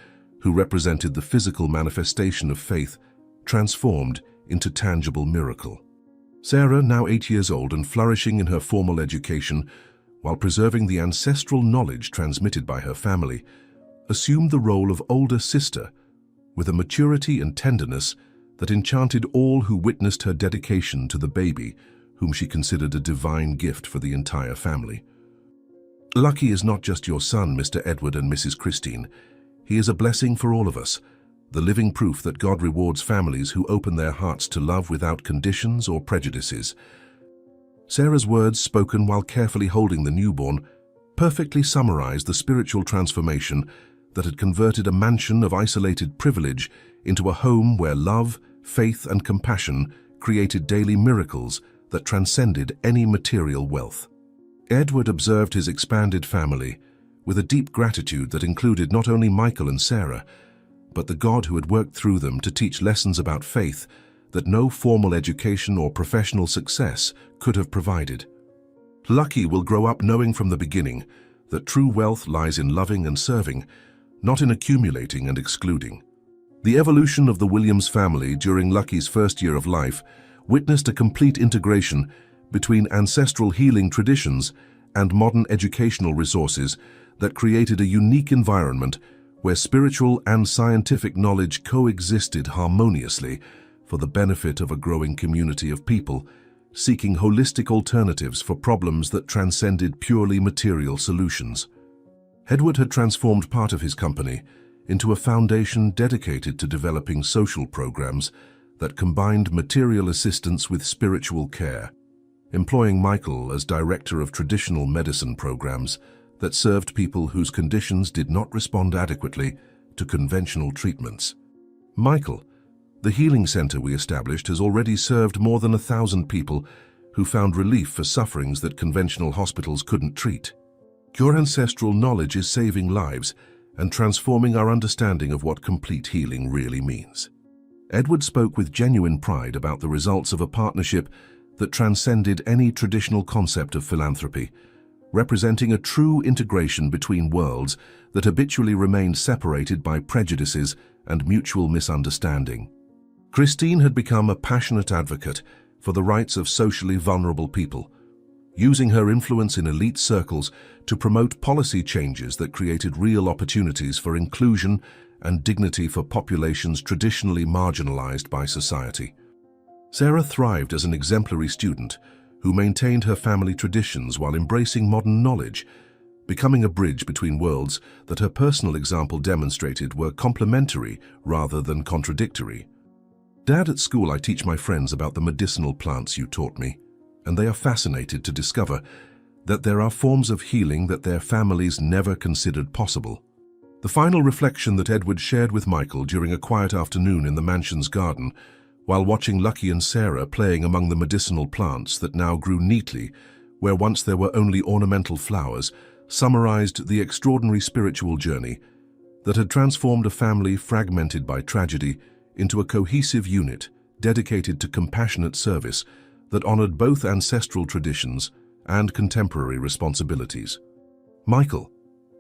who represented the physical manifestation of faith transformed into tangible miracle. Sarah, now 8 years old and flourishing in her formal education while preserving the ancestral knowledge transmitted by her family, assumed the role of older sister with a maturity and tenderness that enchanted all who witnessed her dedication to the baby, whom she considered a divine gift for the entire family. Lucky is not just your son, Mr. Edward and Mrs. Christine. He is a blessing for all of us, the living proof that God rewards families who open their hearts to love without conditions or prejudices. Sarah's words, spoken while carefully holding the newborn, perfectly summarized the spiritual transformation that had converted a mansion of isolated privilege into a home where love, faith, and compassion created daily miracles that transcended any material wealth. Edward observed his expanded family with a deep gratitude that included not only Michael and Sarah, but the God who had worked through them to teach lessons about faith that no formal education or professional success could have provided. Lucky will grow up knowing from the beginning that true wealth lies in loving and serving, not in accumulating and excluding. The evolution of the Williams family during Lucky's first year of life witnessed a complete integration between ancestral healing traditions and modern educational resources that created a unique environment where spiritual and scientific knowledge coexisted harmoniously for the benefit of a growing community of people seeking holistic alternatives for problems that transcended purely material solutions. Edward had transformed part of his company into a foundation dedicated to developing social programs that combined material assistance with spiritual care, employing Michael as director of traditional medicine programs that served people whose conditions did not respond adequately to conventional treatments. Michael, the healing center we established, has already served more than 1,000 people who found relief for sufferings that conventional hospitals couldn't treat. Your ancestral knowledge is saving lives and transforming our understanding of what complete healing really means. Edward spoke with genuine pride about the results of a partnership that transcended any traditional concept of philanthropy, representing a true integration between worlds that habitually remained separated by prejudices and mutual misunderstanding. Christine had become a passionate advocate for the rights of socially vulnerable people, using her influence in elite circles to promote policy changes that created real opportunities for inclusion and dignity for populations traditionally marginalized by society. Sarah thrived as an exemplary student who maintained her family traditions while embracing modern knowledge, becoming a bridge between worlds that her personal example demonstrated were complementary rather than contradictory. Dad, at school I teach my friends about the medicinal plants you taught me, and they are fascinated to discover that there are forms of healing that their families never considered possible. The final reflection that Edward shared with Michael during a quiet afternoon in the mansion's garden, while watching Lucky and Sarah playing among the medicinal plants that now grew neatly where once there were only ornamental flowers, summarized the extraordinary spiritual journey that had transformed a family fragmented by tragedy into a cohesive unit dedicated to compassionate service that honored both ancestral traditions and contemporary responsibilities. Michael,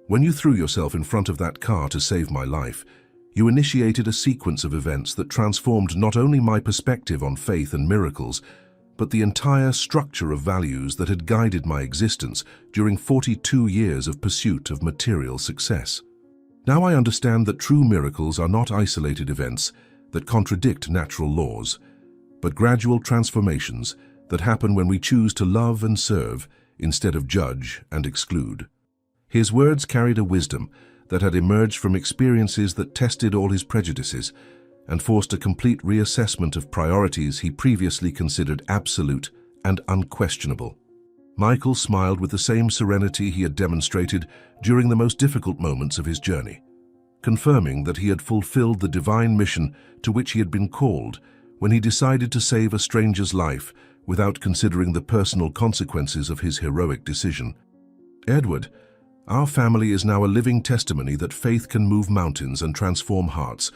when you threw yourself in front of that car to save my life, you initiated a sequence of events that transformed not only my perspective on faith and miracles, but the entire structure of values that had guided my existence during 42 years of pursuit of material success. Now I understand that true miracles are not isolated events that contradict natural laws, but gradual transformations that happen when we choose to love and serve instead of judge and exclude. His words carried a wisdom that had emerged from experiences that tested all his prejudices and forced a complete reassessment of priorities he previously considered absolute and unquestionable. Michael smiled with the same serenity he had demonstrated during the most difficult moments of his journey, confirming that he had fulfilled the divine mission to which he had been called when he decided to save a stranger's life without considering the personal consequences of his heroic decision. Edward, our family is now a living testimony that faith can move mountains and transform hearts,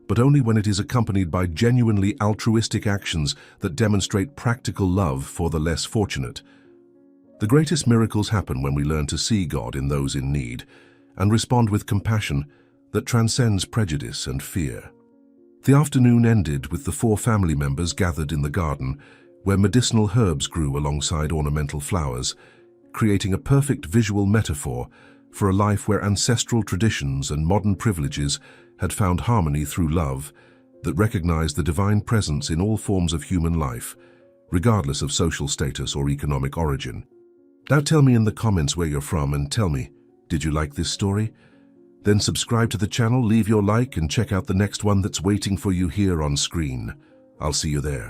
but only when it is accompanied by genuinely altruistic actions that demonstrate practical love for the less fortunate. The greatest miracles happen when we learn to see God in those in need and respond with compassion that transcends prejudice and fear. The afternoon ended with the 4 family members gathered in the garden, where medicinal herbs grew alongside ornamental flowers, creating a perfect visual metaphor for a life where ancestral traditions and modern privileges had found harmony through love that recognized the divine presence in all forms of human life, regardless of social status or economic origin. Now tell me in the comments where you're from and tell me, did you like this story? Then subscribe to the channel, leave your like, and check out the next one that's waiting for you here on screen. I'll see you there.